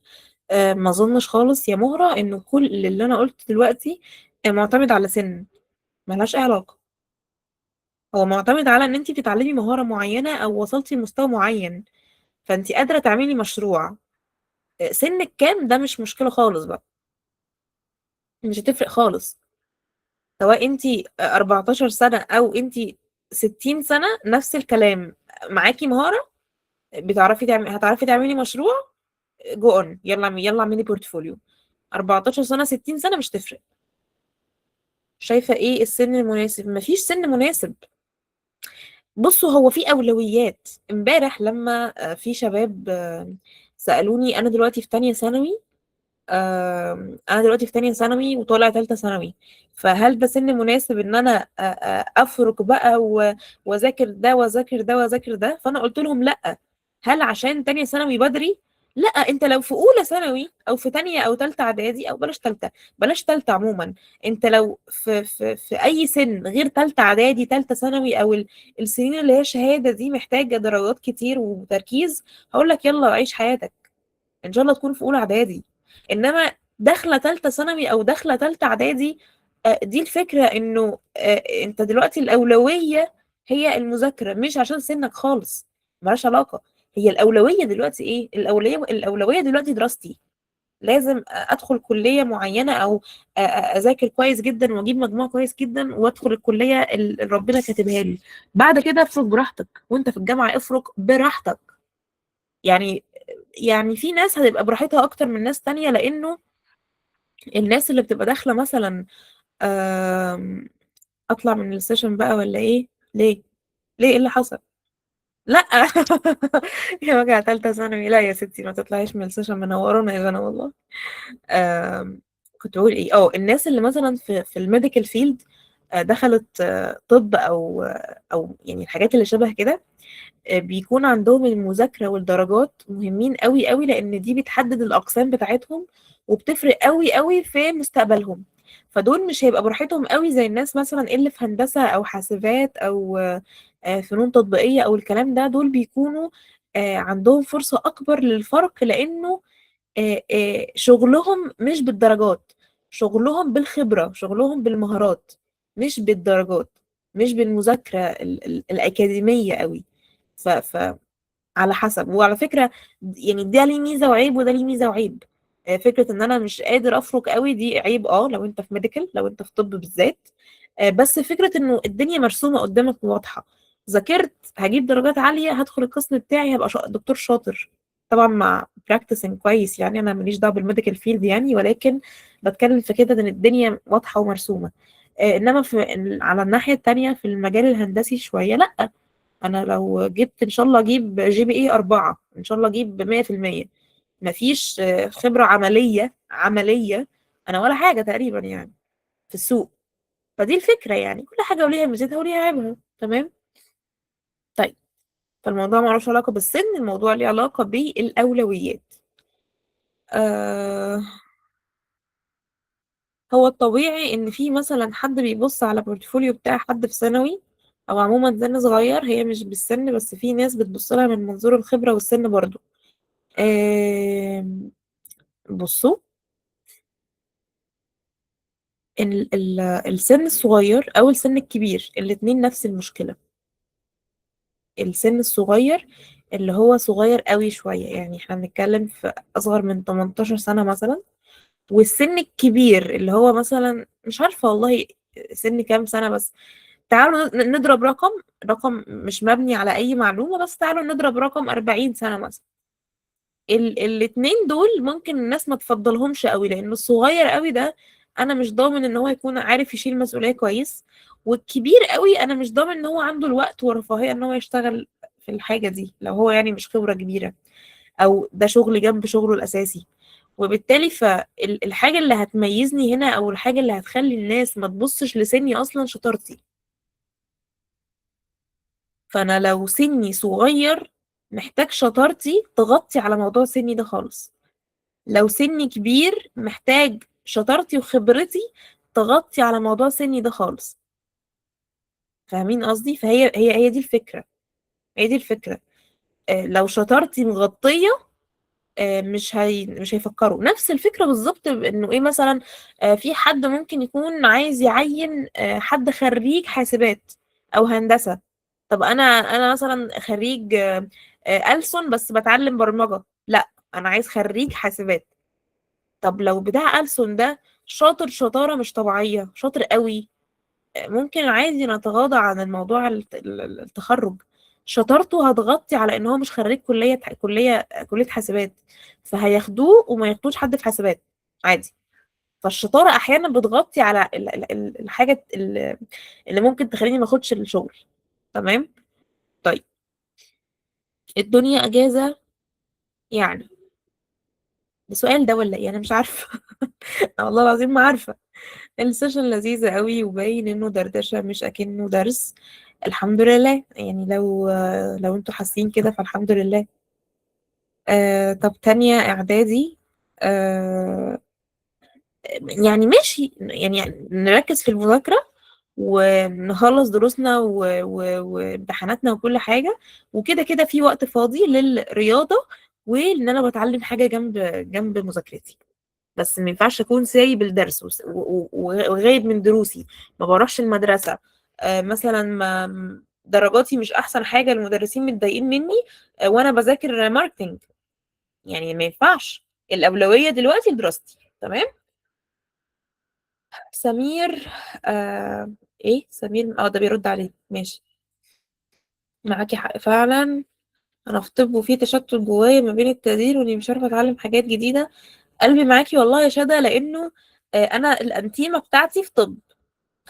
ما اظنش خالص يا مهرة انه كل اللي انا قلت دلوقتي معتمد على سن، ملهاش اي علاقة. هو معتمد على ان انت بتتعلمي مهارة معينة او وصلتي لمستوى معين، فانت قادرة تعملي مشروع. سنك كام ده مش مشكلة خالص بقى. مش هتفرق خالص، سواء انت 14 سنة او انت 60 سنة، نفس الكلام. معاكي مهارة، هتعرفي تعملي مشروع، جو اون، يلا اعملي بورتفوليو. 14 سنة 60 سنة مش تفرق. شايفة ايه السن المناسب؟ مفيش سن مناسب. بصوا، هو في أولويات. امبارح لما في شباب سألوني، أنا دلوقتي في تانية ثانوي، انا دلوقتي في تانية ثانوي وطالع تالتة ثانوي، فهل ده سن مناسب ان انا افرك بقى واذاكر ده واذاكر ده واذاكر ده؟ فانا قلت لهم لا. هل عشان تانية ثانوي بدري؟ لا، انت لو في اولى ثانوي او في تانية او تالتة اعدادي، او بلاش تالتة، بلاش تالتة عموما، انت لو في اي سن غير تالتة اعدادي، تالتة ثانوي، او السنين اللي هي شهادة دي محتاجة درجات كتير وتركيز، هقول لك يلا عيش حياتك، ان شاء الله تكون في اولى اعدادي. انما داخله ثالثه ثانوي او داخله ثالثه اعدادي، دي الفكره، انه انت دلوقتي الاولويه هي المذاكره، مش عشان سنك خالص، ملهاش علاقه. هي الاولويه دلوقتي ايه؟ الاولويه دلوقتي دراستي. لازم ادخل كليه معينه، او اذاكر كويس جدا واجيب مجموع كويس جدا وادخل الكليه اللي ربنا كاتبها لي. بعد كده افرق براحتك، وانت في الجامعه افرق براحتك. يعني في ناس هتبقى براحتها اكتر من ناس تانية، لانه الناس اللي بتبقى داخله مثلا، آم، اطلع من السيشن بقى ولا ايه؟ ليه؟ ايه اللي حصل؟ لا يا وجع تالتة ثانوي، لا يا ستي، ما تطلعيش من السيشن، منورانا يا جنى والله. آم، كنت بقول ايه؟ الناس اللي مثلا في الميديكال فيلد، دخلت طب، او يعني الحاجات اللي شبه كده، بيكون عندهم المذاكرة والدرجات مهمين قوي قوي، لأن دي بتحدد الأقسام بتاعتهم، وبتفرق قوي قوي في مستقبلهم. فدول مش هيبقى براحتهم قوي زي الناس مثلا اللي في هندسة أو حاسبات أو فنون تطبيقية أو الكلام ده. دول بيكونوا عندهم فرصة أكبر للفرق، لأنه شغلهم مش بالدرجات، شغلهم بالخبرة، شغلهم بالمهارات، مش بالدرجات، مش بالمذاكرة الأكاديمية قوي. على حسب. وعلى فكرة، يعني ده ليه ميزة وعيب وده ليه ميزة وعيب. فكرة ان انا مش قادر افرك قوي دي عيب، لو انت في ميديكال، لو انت في طب بالذات. بس فكرة انه الدنيا مرسومة قدامك وواضحة، ذاكرت هجيب درجات عالية، هدخل القسم بتاعي هبقى دكتور شاطر. طبعا مع براكتسنج كويس، يعني انا ماليش دعوة بالميديكال فيلد يعني، ولكن بتكلم في كده ان الدنيا واضحة ومرسومة. انما على الناحية التانية في المجال الهندسي شوية لا. انا لو جبت ان شاء الله اجيب GPA 4، ان شاء الله اجيب 100%، مفيش خبرة عملية، انا ولا حاجة تقريبا يعني في السوق. فدي الفكرة، يعني كل حاجة وليها ميزتها وليها عيبها. تمام. طيب، فالموضوع ملوش علاقة بالسن، الموضوع ليه علاقة بالأولويات. آه هو الطبيعي ان في مثلا حد بيبص على بورتفوليو بتاع حد في ثانوي، او عموما سن صغير، هي مش بالسن بس، في ناس بتبص لها من منظور الخبرة والسن برضو. آم، بصوا، السن الصغير او السن الكبير الاتنين نفس المشكلة. السن الصغير اللي هو صغير قوي شوية، يعني احنا بنتكلم في اصغر من 18 سنة مثلا، والسن الكبير اللي هو مثلا مش عارفة والله سن كام سنة، بس تعالوا نضرب رقم مش مبني على اي معلومة، بس تعالوا نضرب رقم 40 سنة مثلا. الاتنين دول ممكن الناس ما تفضلهمش قوي، لان الصغير قوي ده انا مش ضامن ان هو يكون عارف يشيل مسؤولية كويس، والكبير قوي انا مش ضامن ان هو عنده الوقت والرفاهية ان هو يشتغل في الحاجة دي، لو هو يعني مش خبرة كبيرة، او ده شغل جنب شغله الاساسي. وبالتالي فالحاجة اللي هتميزني هنا، او الحاجة اللي هتخلي الناس ما تبصش لسني اصلا، شطارتي. فانا لو سني صغير محتاج شطارتي تغطي على موضوع سني ده خالص، لو سني كبير محتاج شطارتي وخبرتي تغطي على موضوع سني ده خالص. فاهمين قصدي؟ فهي دي الفكرة، هي دي الفكرة. لو شطارتي مغطية، مش هيفكروا نفس الفكرة بالظبط، انه ايه مثلا، في حد ممكن يكون عايز يعين حد خريج حاسبات او هندسة. طب انا مثلا خريج ألسن بس بتعلم برمجة، لا انا عايز خريج حاسبات. طب لو بتاع ألسن ده شاطر شطارة مش طبيعية، شاطر قوي، ممكن عادي نتغاضى عن الموضوع التخرج. شطارته هتغطي على ان هو مش خريج كلية حاسبات، فهياخدوه وما ياخدوش حد في حاسبات عادي. فالشطارة احيانا بتغطي على الحاجة اللي ممكن تخليني ما اخدش الشغل. تمام. طيب، الدنيا اجازة يعني؟ السؤال ده ولا ايه؟ انا مش عارفة. والله العظيم ما عارفة. السيشن لذيذة قوي وباين انه دردشة مش اكنه درس. الحمد لله، يعني لو انتوا حاسين كده فالحمد لله. طب تانية اعدادي، آه يعني ماشي، يعني نركز في المذاكرة ونخلص دروسنا وامتحاناتنا وكل حاجة، وكده كده في وقت فاضي للرياضة، وان انا بتعلم حاجة جنب مذاكرتي. بس ما ينفعش اكون سايب الدرس وغايب من دروسي، ما بروحش المدرسة. مثلا ما درجاتي مش احسن حاجة، المدرسين متضايقين مني وانا بذاكر ماركتينج. يعني ما ينفعش، الأولوية دلوقتي لدراستي. تمام. سمير، آه ايه سمير؟ ده بيرد عليه، ماشي. معاكي حق فعلا، انا في طب وفي تشتت جوايا ما بين التقدير واني مش عارفه اتعلم حاجات جديده. قلبي معاكي والله يا شدا، لانه انا الانتيمه بتاعتي في طب،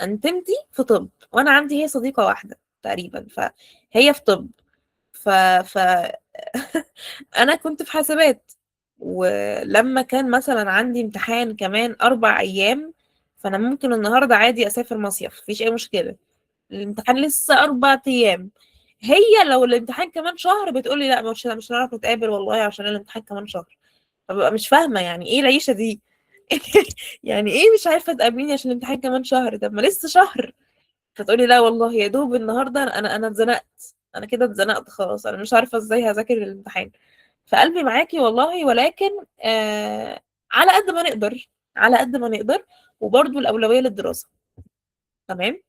انتمتي في طب، وانا عندي هي صديقة واحدة تقريبا، فهي في طب. ف... ف... انا كنت في حاسبات، ولما كان مثلا عندي امتحان كمان 4 ايام، فانا ممكن النهارده عادي اسافر مصيف، مفيش اي مشكلة. الامتحان لسه 4 ايام، هي لو الامتحان كمان شهر بتقولي لا، مش هنعرف نتقابل والله عشان الامتحان كمان شهر. فببقى مش فاهمة يعني ايه العيشة دي. يعني ايه مش عارفة تقابليني عشان الامتحان كمان شهر؟ طب ما لسه شهر. فتقولي لا والله يا دوب النهارده انا اتزنقت، انا كده اتزنقت خلاص، انا مش عارفه ازاي هذاكر الامتحان. فقلبي معاكي والله، ولكن على قد ما نقدر، على قد ما نقدر، وبرضه الاولويه للدراسه. تمام.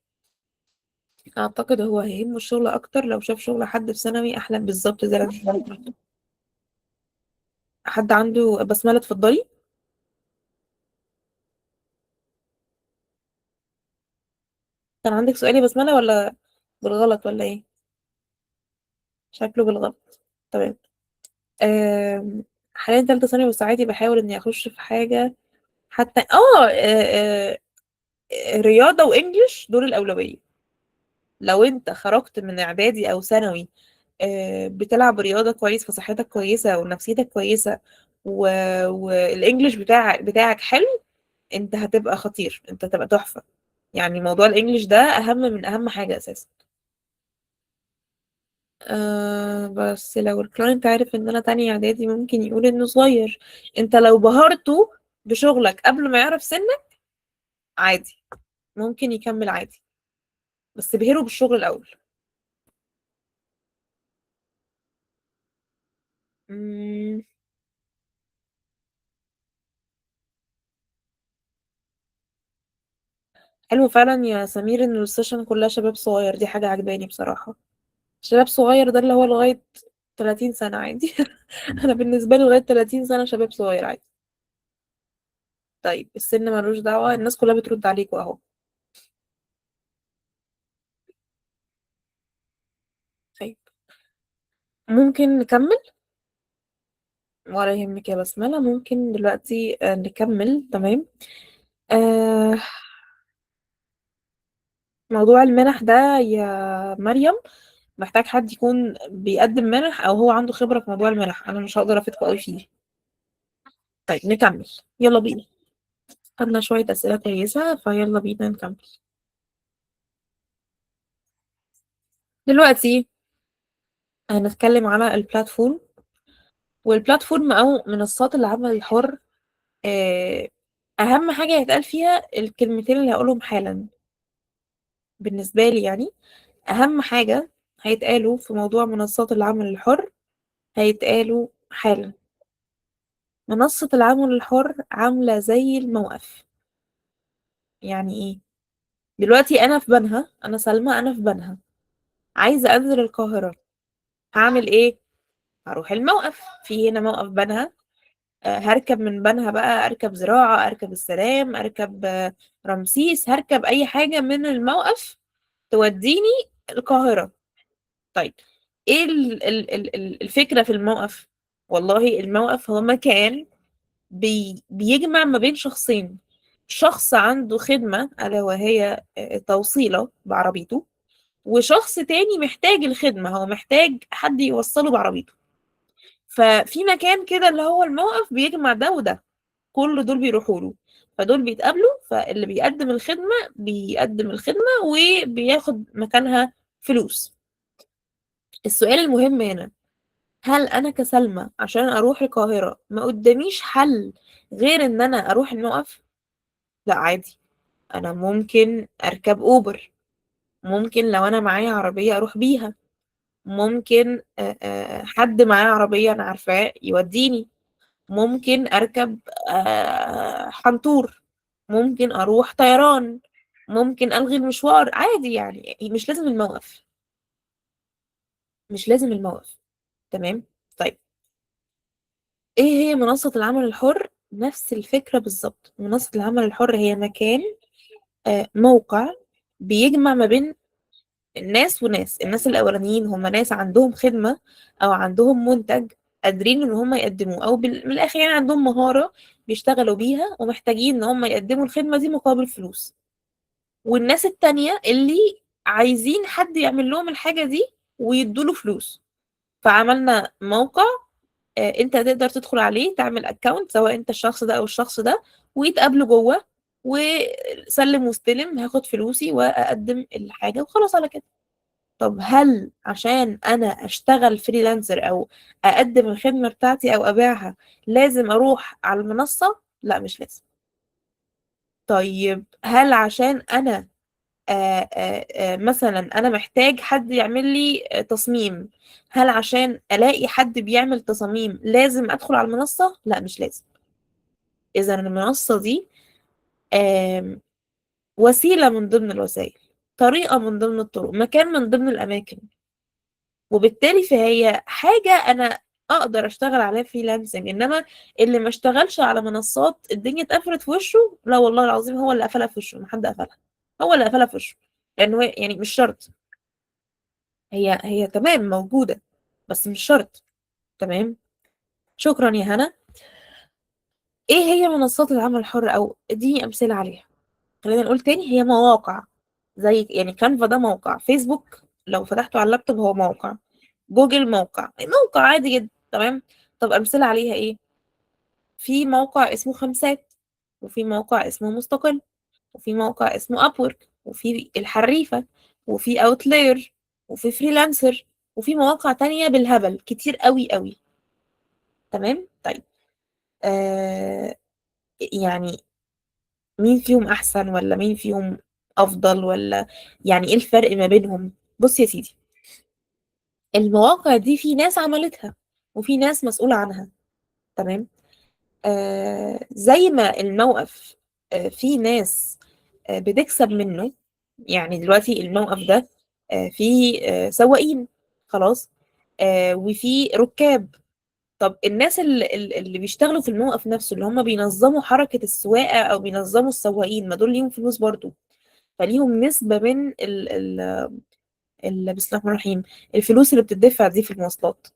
اعتقد هو هيهمه الشغل اكتر لو شاف شغل حد في ثانوي احلى، بالظبط زي ما انت قلت. حد عنده بسمله؟ اتفضلي. كان عندك سؤالي بسمله ولا بالغلط ولا ايه؟ شكله بالغلط. تمام. آم، حاليا تالتة ثانوي، بس عادي بحاول اني اخش في حاجه، حتى رياضة وانجليش دول الأولوية. لو انت خرجت من اعدادي او ثانوي بتلعب رياضة كويس، فصحتك كويسة ونفسيتك كويسة، والانجليش بتاعك حلو، انت هتبقى خطير، انت هتبقى تحفة. يعني موضوع الانجليش ده اهم من اهم حاجة اساسا. بس لو الكلاينت عارف ان انا تانية اعدادي ممكن يقول انه صغير. انت لو بهرته بشغلك قبل ما يعرف سنك عادي، ممكن يكمل عادي، بس بهره بالشغل الاول. مم، حلو فعلا يا سمير ان السيشن كلها شباب صغير، دي حاجة عجباني بصراحة. شباب صغير ده اللي هو لغاية 30 سنة عادي. انا بالنسبة لي لغاية 30 سنة شباب صغير عادي. طيب السن ملوش دعوة، الناس كلها بترد عليكوا اهو. طيب ممكن نكمل؟ ولا يهمك يا بسملة، ممكن دلوقتي نكمل. تمام. آه موضوع المنح ده يا مريم محتاج حد يكون بيقدم منح او هو عنده خبرة في موضوع المنح، انا مش هقدر افيدكوا قوي فيه. طيب نكمل، يلا بينا. خدنا شوية أسئلة كويسة، فيلا بينا نكمل. دلوقتي هنتكلم على البلاتفورم، والبلاتفورم أو منصات العمل الحر. آه، أهم حاجة هيتقال فيها الكلمتين اللي هقولهم حالا بالنسبة لي يعني. أهم حاجة هيتقالوا في موضوع منصات العمل الحر هيتقالوا حالا. منصة العمل الحر عاملة زي الموقف. يعني إيه؟ دلوقتي أنا في بنها، أنا سلمى، أنا في بنها، عايزة أنزل القاهرة، هعمل إيه؟ هروح الموقف، في هنا موقف بنها، هركب من بنها بقى، اركب زراعة، اركب السلام، اركب رمسيس، هركب اي حاجة من الموقف توديني القاهرة. طيب ايه الفكرة في الموقف؟ والله الموقف هو مكان بيجمع ما بين شخصين، شخص عنده خدمة ألا وهي توصيله بعربيته، وشخص تاني محتاج الخدمة، هو محتاج حد يوصله بعربيته. ففي مكان كده اللي هو الموقف بيجمع ده وده، كل دول بيروحوا له، فدول بيتقابلوا، فاللي بيقدم الخدمة بيقدم الخدمة وبياخد مكانها فلوس. السؤال المهم هنا، هل أنا كسلمى عشان أروح القاهرة ما قداميش حل غير إن أنا أروح الموقف؟ لا عادي، أنا ممكن أركب أوبر، ممكن لو أنا معايا عربية أروح بيها، ممكن حد معاه عربية أنا عارفاه يوديني، ممكن أركب حنطور، ممكن أروح طيران، ممكن ألغي المشوار عادي. يعني مش لازم الموقف، مش لازم الموقف. تمام. طيب ايه هي منصة العمل الحر؟ نفس الفكرة بالظبط. منصة العمل الحر هي مكان، موقع بيجمع ما بين الناس وناس. الناس الأولانيين هم ناس عندهم خدمة أو عندهم منتج قادرين إن هم يقدموه، أو من الآخر يعني عندهم مهارة بيشتغلوا بيها ومحتاجين إن هم يقدموا الخدمة دي مقابل فلوس. والناس التانية اللي عايزين حد يعمل لهم الحاجة دي ويدوله فلوس. فعملنا موقع، انت تقدر تدخل عليه تعمل اكونت، سواء انت الشخص ده او الشخص ده، ويتقابلوا جوه، وسلم واستلم، هاخد فلوسي واقدم الحاجة وخلاص على كده. طب هل عشان انا اشتغل فريلانسر او اقدم الخدمة بتاعتي او ابيعها لازم اروح على المنصة؟ لا مش لازم. طيب هل عشان انا مثلا انا محتاج حد يعمل لي تصميم، هل عشان الاقي حد بيعمل تصاميم لازم ادخل على المنصة؟ لا مش لازم. اذا المنصة دي آم، وسيلة من ضمن الوسائل، طريقة من ضمن الطرق، مكان من ضمن الاماكن، وبالتالي فهي حاجة انا اقدر اشتغل عليها فريلانسنج. انما اللي ما اشتغلش على منصات الدنيا اتقفلت في وشه، لا والله العظيم هو اللي قفلها في وشه، ما حد قفلها، هو اللي قفلها في وشه. لانه يعني مش شرط، هي تمام موجودة بس مش شرط. تمام. شكرا يا هنا. ايه هي منصات العمل الحر؟ او اديني امثلة عليها. خلينا نقول تاني، هي مواقع زي يعني كانفا ده موقع، فيسبوك لو فتحته على اللابتوب هو موقع، جوجل موقع عادي جدا. تمام. طب امثلة عليها ايه؟ في موقع اسمه خمسات، وفي موقع اسمه مستقل، وفي موقع اسمه ابورك، وفي الحريفة، وفي اوتلاير، وفي فريلانسر، وفي مواقع تانية بالهبل كتير قوي قوي. تمام. طيب آه يعني مين فيهم احسن ولا مين فيهم افضل، ولا يعني ايه الفرق ما بينهم؟ بص يا سيدي، المواقع دي في ناس عملتها وفي ناس مسؤولة عنها. تمام. زي ما الموقف في ناس بتكسب منه. يعني دلوقتي الموقف ده فيه سواقين، خلاص، وفي ركاب. طب الناس اللي بيشتغلوا في الموقف نفسه، اللي هم بينظموا حركة السواقة أو بينظموا السواقين، ما دول ليهم فلوس برضو، فليهم نسبة من بسم الله الرحمن الرحيم الفلوس اللي بتدفع دي في المواصلات.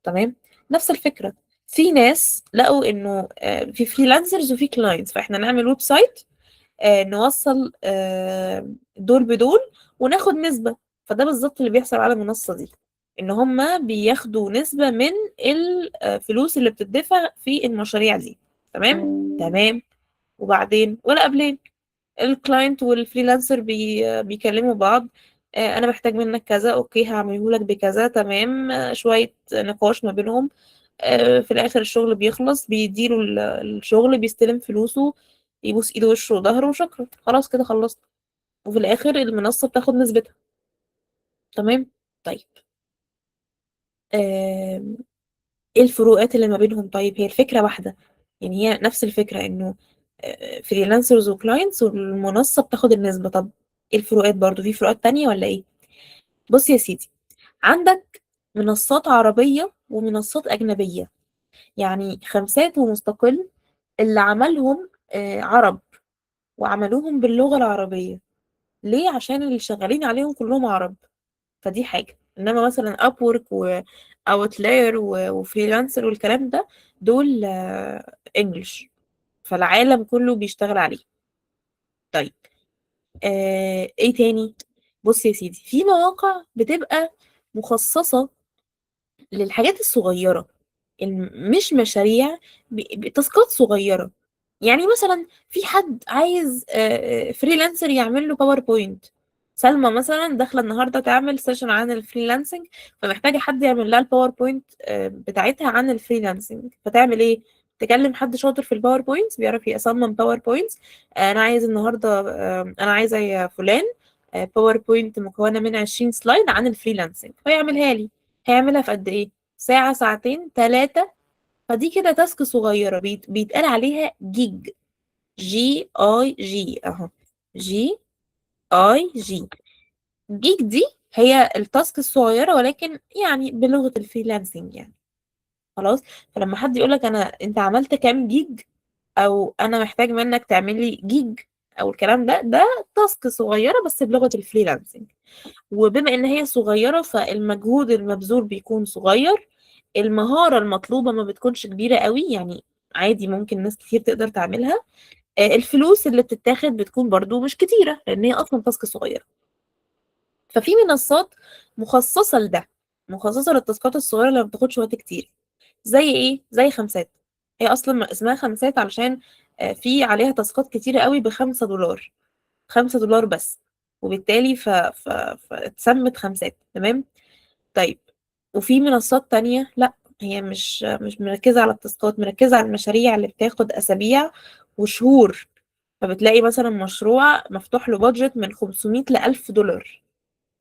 تمام. نفس الفكرة، في ناس لقوا إنه في فريلانسرز وفي كلاينتس، فإحنا نعمل ويب سايت نوصل دول بدول وناخد نسبة. فده بالظبط اللي بيحصل على المنصة دي، ان هما بياخدوا نسبة من الفلوس اللي بتدفع في المشاريع دي. تمام. تمام. وبعدين ولا قبلين الكلاينت والفريلانسر بيكلموا بعض، انا محتاج منك كذا، اوكي هعمله لك بكذا، تمام. شوية نقاش ما بينهم، في الاخر الشغل بيخلص، بيديله الشغل، بيستلم فلوسه، يبوس ايده وشه وظهره وشكرا، خلاص كده خلصت. وفي الاخر المنصة بتاخد نسبتها. تمام. طيب آم، ايه الفروقات اللي ما بينهم؟ طيب هي الفكرة واحدة، يعني هي نفس الفكرة، انه فريلانسرز وكلاينتس والمنصة بتاخد النسبة. طب ايه الفروقات؟ برضو في فروقات تانية ولا ايه؟ بص يا سيدي، عندك منصات عربية ومنصات أجنبية. يعني خمسات ومستقل اللي عملهم عرب، وعملوهم باللغة العربية. ليه؟ عشان اللي شغالين عليهم كلهم عرب. فدي حاجة. انما مثلا ابورك واوتلاير وفريلانسر والكلام ده، دول انجلش، فالعالم كله بيشتغل عليه. طيب، ايه تاني؟ بص يا سيدي، في مواقع بتبقى مخصصة للحاجات الصغيرة، مش مشاريع، تاسكات صغيرة. يعني مثلا في حد عايز فريلانسر يعمل له باوربوينت. سلمى مثلا داخلة النهاردة تعمل سيشن عن الفريلانسنج، فمحتاجة حد يعمل لها الباوربوينت بتاعتها عن الفريلانسنج. فتعمل ايه؟ تكلم حد شاطر في الباوربوينت، بيعرف يصمم باوربوينت. انا عايز النهاردة انا عايزة يا فلان باوربوينت مكونة من 20 سلايد عن الفريلانسنج، فيعملها لي. هيعملها في قد ايه؟ ساعة، ساعتين، ثلاثة. فدي كده تاسك صغيرة بيتقال عليها جيج. جي اي جي اهو. جي اي جي. جيج دي هي التاسك الصغيرة، ولكن يعني بلغة الفريلانسنج يعني. خلاص. فلما حد يقولك انت عملت كام جيج، او انا محتاج منك تعمل لي جيج، او الكلام ده تاسك صغيرة بس بلغة الفريلانسنج. وبما ان هي صغيرة، فالمجهود المبذول بيكون صغير. المهارة المطلوبة ما بتكونش كبيرة قوي يعني، عادي ممكن ناس كتير تقدر تعملها. الفلوس اللي بتتاخد بتكون برضو مش كتيرة، لان هي اصلا تاسك صغيرة. ففي منصات مخصصة لده، مخصصة للتاسكات الصغيرة اللي ما بتاخدش وقت كتير. زي ايه؟ زي خمسات. هي اصلا اسمها خمسات علشان في عليها تاسكات كتيرة قوي ب5 دولار. 5 دولار بس. وبالتالي اتسمت خمسات. تمام. طيب، وفي منصات تانية لا، هي مش مركزة على التاسكات، مركزة على المشاريع اللي بتاخد أسابيع وشهور. فبتلاقي مثلا مشروع مفتوح له بادجت من 500 ل 1000 دولار،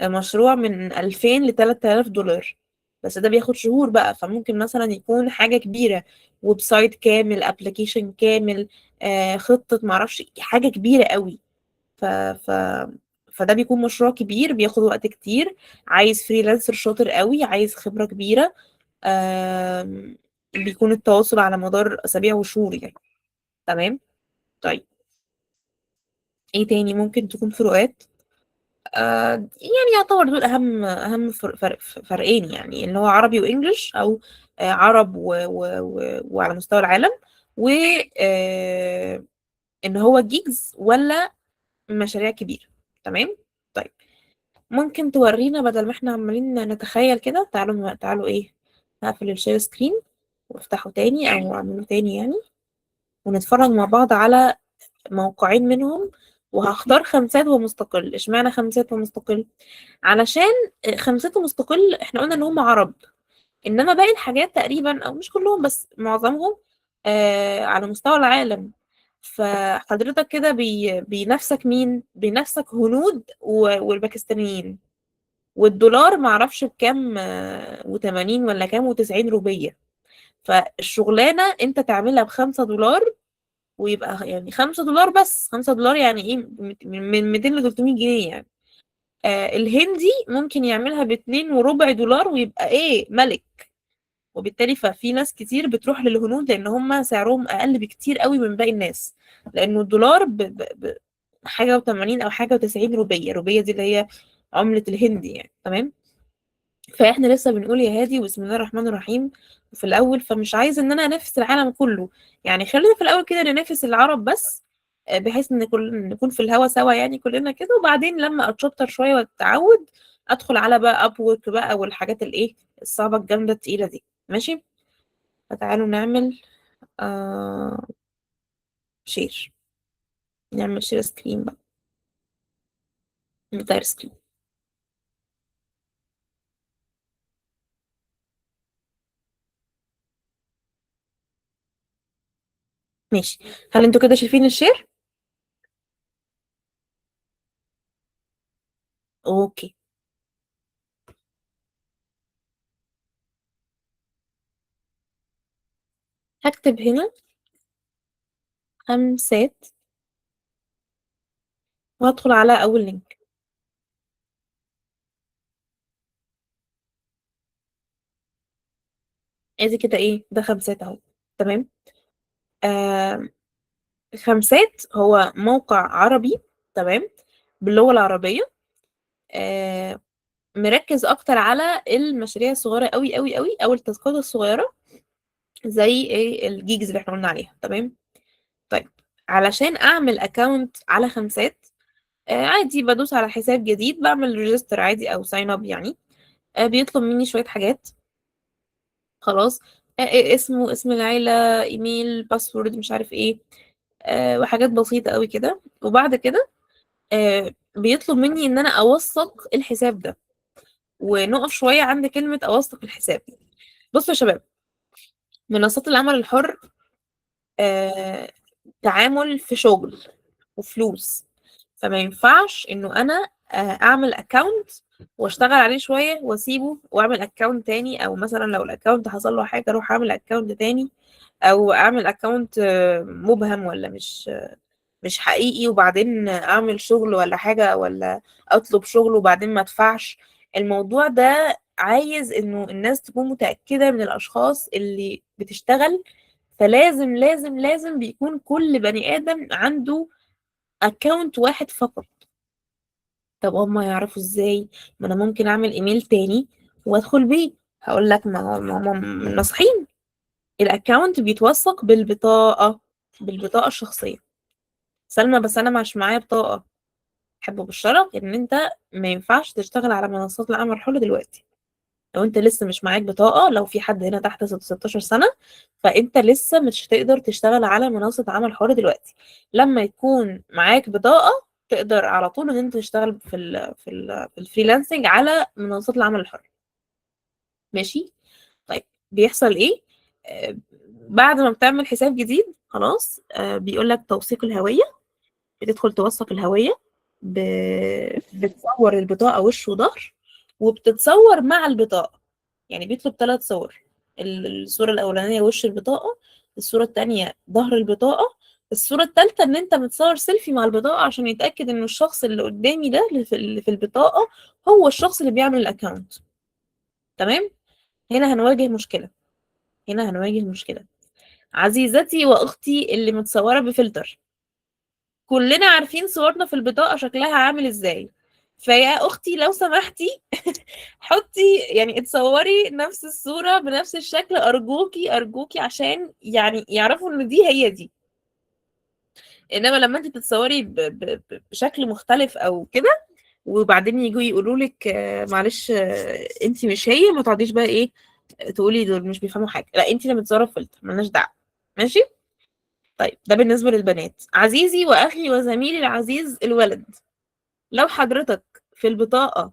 مشروع من 2000 ل 3000 دولار. بس ده بياخد شهور بقى. فممكن مثلا يكون حاجة كبيرة، ويب سايت كامل، ابلكيشن كامل، خطة معرفش، حاجة كبيرة قوي. ف... ف... فده بيكون مشروع كبير بياخد وقت كتير، عايز فريلانسر شاطر قوي، عايز خبرة كبيرة. بيكون التواصل على مدار أسابيع وشهور يعني. تمام. طيب، ايه تاني ممكن تكون فروقات؟ يعني يعتبر دول أهم فرقين، يعني اللي هو عربي وإنجليش، أو عرب وعلى مستوى العالم، و إن هو جيجز ولا مشاريع كبيرة. تمام. طيب، ممكن تورينا بدل ما احنا عمالين نتخيل كده؟ تعالوا ايه، هقفل الشير سكرين وافتحه تاني او اعمله تاني يعني، ونتفرج مع بعض على موقعين منهم. وهختار خمسات ومستقل. اشمعنى خمسات ومستقل؟ علشان خمسات ومستقل احنا قلنا ان هم عرب، انما باقي الحاجات تقريبا، او مش كلهم بس معظمهم على مستوى العالم. فحضرتك كده بينافسك مين؟ بينافسك هنود والباكستانيين. والدولار معرفش بكام، و80 ولا كام و90 روبية. فالشغلانة انت تعملها ب5 دولار، ويبقى يعني 5 دولار بس. 5 دولار يعني ايه؟ من 200 ل 300 جنيه يعني. الهندي ممكن يعملها ب2.25 دولار ويبقى ايه؟ ملك. وبالتالي ففي ناس كتير بتروح للهنود، لان هم سعرهم اقل بكتير قوي من باقي الناس. لانه الدولار حاجة و80 او حاجة و90 روبية. روبية دي اللي هي عملة الهندي يعني. تمام. فاحنا لسه بنقول يا هادي وبسم الله الرحمن الرحيم في الاول، فمش عايز ان انا انافس العالم كله. يعني خلينا في الاول كده ننافس العرب بس، بحيث ان نكون في الهوا سوا يعني كلنا كده. وبعدين لما اتشطر شويه واتعود، ادخل على بقى اب وورك بقى والحاجات الايه الصعبه الجامده التقيله دي. ماشي. فتعالوا نعمل آه شير. نعمل شير سكرين بقى، نغير سكرين. ماشي. هل انتوا كده شايفين الشير؟ اوكي. هكتب هنا خمسات، وهدخل على اول لينك. ادي كده ايه ده خمسات اهو. تمام. آه خمسات هو موقع عربي. تمام. باللغة العربية. آه مركز اكتر على المشاريع الصغيرة قوي قوي قوي، او التاسكات الصغيرة، زي ايه الجيجز اللي احنا قلنا عليها. تمام. طيب، علشان اعمل اكونت على خمسات، عادي بدوس على حساب جديد، بعمل ريجستر عادي او ساين اب يعني. بيطلب مني شوية حاجات. خلاص. اسمه، اسم العيلة، ايميل، باسورد، مش عارف ايه. وحاجات بسيطة قوي كده. وبعد كده بيطلب مني ان انا اوثق الحساب ده. ونقف شوية عند كلمة اوثق الحساب. بصوا يا شباب، منصات العمل الحر آه تعامل في شغل وفلوس. فما ينفعش انه انا اعمل اكونت واشتغل عليه شوية واسيبه واعمل اكونت تاني، او مثلا لو الاكونت حصل له حاجة اروح اعمل اكونت تاني، او اعمل اكونت مبهم ولا مش حقيقي، وبعدين اعمل شغل ولا حاجة، ولا اطلب شغل وبعدين ما ادفعش. الموضوع ده عايز انه الناس تكون متأكدة من الاشخاص اللي بتشتغل. فلازم لازم لازم بيكون كل بني ادم عنده اكونت واحد فقط. طب هما يعرفوا ازاي؟ ما انا ممكن اعمل ايميل تاني وادخل بيه. هقول لك ما ناصحين. الاكونت بيتوثق بالبطاقة، بالبطاقة الشخصية. سلمى، بس انا مش معايا بطاقة. احب ابشرك ان انت ما ينفعش تشتغل على منصات العمل الحر دلوقتي. لو انت لسه مش معاك بطاقة، لو في حد هنا تحت 16 سنة، فانت لسه مش هتقدر تشتغل على منصة عمل حر دلوقتي. لما يكون معاك بطاقة تقدر على طول ان انت تشتغل في الفريلانسنج على منصات العمل الحر. ماشي. طيب، بيحصل ايه؟ آه، بعد ما بتعمل حساب جديد خلاص بيقول لك توثيق الهوية. بتدخل توثق الهوية. ب... بتصور البطاقة وش وظهر، وبتتصور مع البطاقة. يعني بيطلب 3 صور. الصورة الأولانية وش البطاقة، الصورة التانية ظهر البطاقة، الصورة التالتة إن أنت متصور سيلفي مع البطاقة عشان يتأكد إن الشخص اللي قدامي ده اللي في البطاقة هو الشخص اللي بيعمل الأكاونت. تمام. هنا هنواجه مشكلة. هنا هنواجه مشكلة. عزيزتي وأختي اللي متصورة بفلتر، كلنا عارفين صورنا في البطاقة شكلها عامل ازاي. فيا اختي لو سمحتي حطي، يعني اتصوري نفس الصورة بنفس الشكل، ارجوكي ارجوكي، عشان يعني يعرفوا ان دي هي دي. انما لما انت تتصوري بشكل مختلف او كده، وبعدين يجوا يقولوا لك معلش انت مش هي، ما تقعديش بقى ايه تقولي دول مش بيفهموا حاجة. لا، انت اللي متصورة بفلتر، ملناش دعوة. ماشي. طيب، ده بالنسبة للبنات. عزيزي واخي وزميلي العزيز الولد، لو حضرتك في البطاقة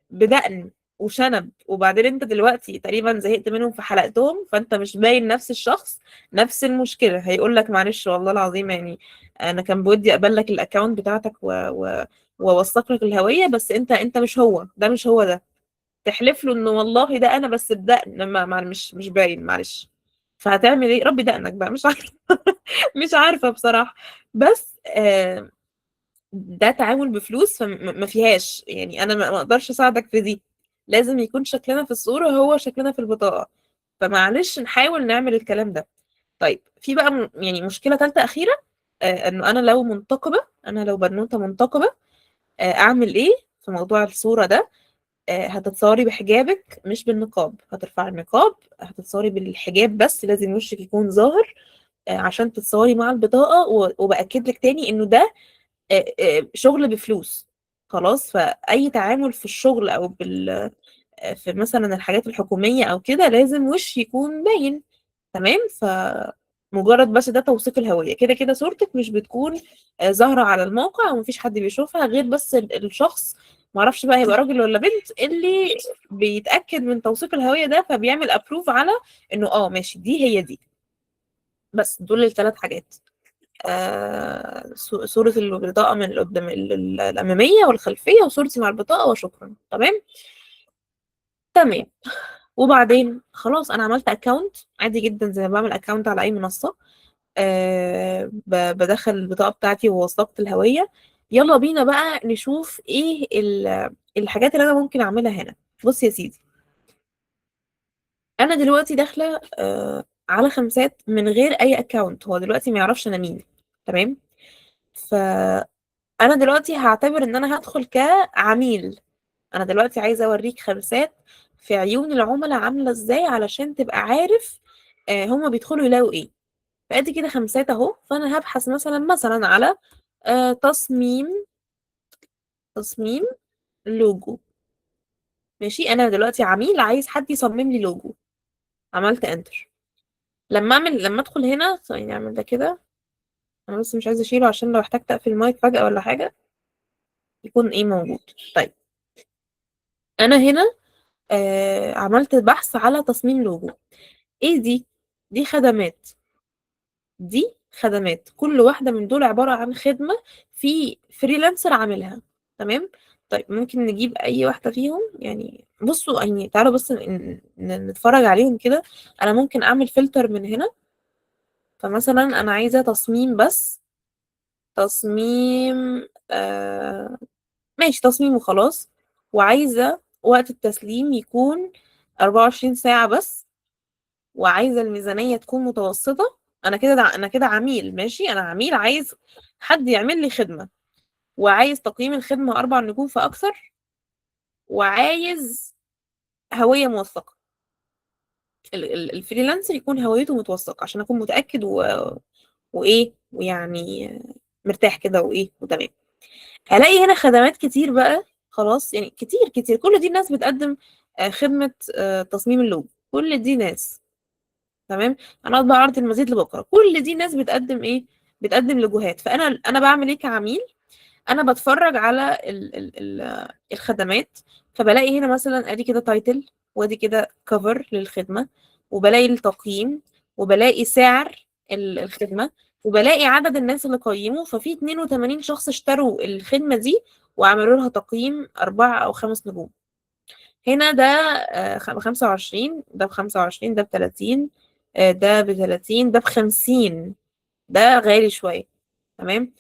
بدقن وشنب، وبعدين انت دلوقتي تقريبا زهقت منهم فحلقتهم، فانت مش باين نفس الشخص، نفس المشكلة. هيقول لك معلش والله العظيم يعني انا كان بودي اقبل لك الاكونت بتاعتك واوثق لك الهوية، بس انت مش هو ده، مش هو ده. تحلف له انه والله ده انا بس بدقن مش باين، معلش. فهتعمل ايه؟ ربي دقنك بقى، مش عارفة. مش عارفة بصراحة. بس ده تعامل بفلوس فما فيهاش، يعني انا ما اقدرش اساعدك في دي. لازم يكون شكلنا في الصورة هو شكلنا في البطاقة. فمعلش نحاول نعمل الكلام ده. طيب، في بقى يعني مشكلة ثالثة أخيرة. انه انا لو منتقبة، انا لو بنوتة منتقبة، اعمل ايه في موضوع الصورة ده؟ هتتصوري بحجابك مش بالنقاب. هترفعي النقاب، هتتصوري بالحجاب بس، لازم وشك يكون ظاهر عشان تتصوري مع البطاقة. وبأكد لك تاني انه ده شغل بفلوس. خلاص. فأي تعامل في الشغل أو في مثلا الحاجات الحكومية أو كده لازم وش يكون باين. تمام. مجرد بس ده توثيق الهوية، كده كده صورتك مش بتكون ظاهرة على الموقع ومفيش حد بيشوفها غير بس الشخص. معرفش بقى هيبقى راجل ولا بنت اللي بيتأكد من توثيق الهوية ده، فبيعمل ابروف على انه ماشي دي هي دي. بس دول ال3 حاجات. صورة البطاقة من قدام الأمامية والخلفية، وصورتي مع البطاقة، وشكرا. تمام. تمام. وبعدين خلاص أنا عملت أكاونت عادي جدا زي ما بعمل أكاونت على أي منصة. بدخل البطاقة بتاعتي ووثقت الهوية. يلا بينا بقى نشوف إيه الحاجات اللي أنا ممكن أعملها هنا. بص يا سيدي، انا دلوقتي داخله على خمسات من غير اي اكونت، هو دلوقتي ما يعرفش انا مين. تمام. فانا دلوقتي هعتبر ان انا هدخل كعميل. انا دلوقتي عايزه اوريك خمسات في عيون العملاء عامله ازاي، علشان تبقى عارف هما بيدخلوا يلاقوا ايه. فادي كده خمسات اهو. فانا هبحث مثلا على تصميم لوجو. ماشي، انا دلوقتي عميل عايز حد يصمم لي لوجو. عملت انتر. لما ادخل هنا ثواني اعمل ده كده. انا بس مش عايزه اشيله عشان لو احتجت اقفل المايك فجأة ولا حاجه يكون ايه موجود. طيب، انا هنا عملت بحث على تصميم لوجو. ايه دي خدمات. دي خدمات، كل واحده من دول عباره عن خدمه في فريلانسر عاملها. تمام. طيب ممكن نجيب اي واحده فيهم، يعني بصوا يعني تعالوا بس نتفرج عليهم كده. انا ممكن اعمل فلتر من هنا. فمثلا انا عايزه تصميم بس. تصميم ماشي تصميم وخلاص. وعايزة وقت التسليم يكون 24 ساعة بس. وعايزة الميزانية تكون متوسطة. أنا كده عميل. ماشي، أنا عميل عايز حد يعمل لي خدمة. وعايز تقييم الخدمة 4 نجوم فأكثر. وعايز هوية موثقة. الفريلانسر يكون هويته موثقة عشان أكون متأكد وإيه ويعني مرتاح كده وإيه وتمام. هلاقي هنا خدمات كتير بقى. خلاص يعني كتير كتير، كل دي ناس بتقدم خدمة تصميم اللوجو. كل دي ناس. تمام. انا اقعد بقى اعرض المزيد لبكره. كل دي ناس بتقدم ايه؟ بتقدم لوجوهات. فانا بعمل ايه كعميل؟ انا بتفرج على الخدمات. فبلاقي هنا مثلا ادي كده تايتل، وادي كده كفر للخدمة، وبلاقي التقييم، وبلاقي سعر الخدمة، وبلاقي عدد الناس اللي قيموا. ففي 82 شخص اشتروا الخدمة دي وعملوا لها تقييم 4 أو 5 نجوم. هنا ده ب25، ده ب25، ده ب30، ده ب30، ده ب50. ده غالي شوية. تمام.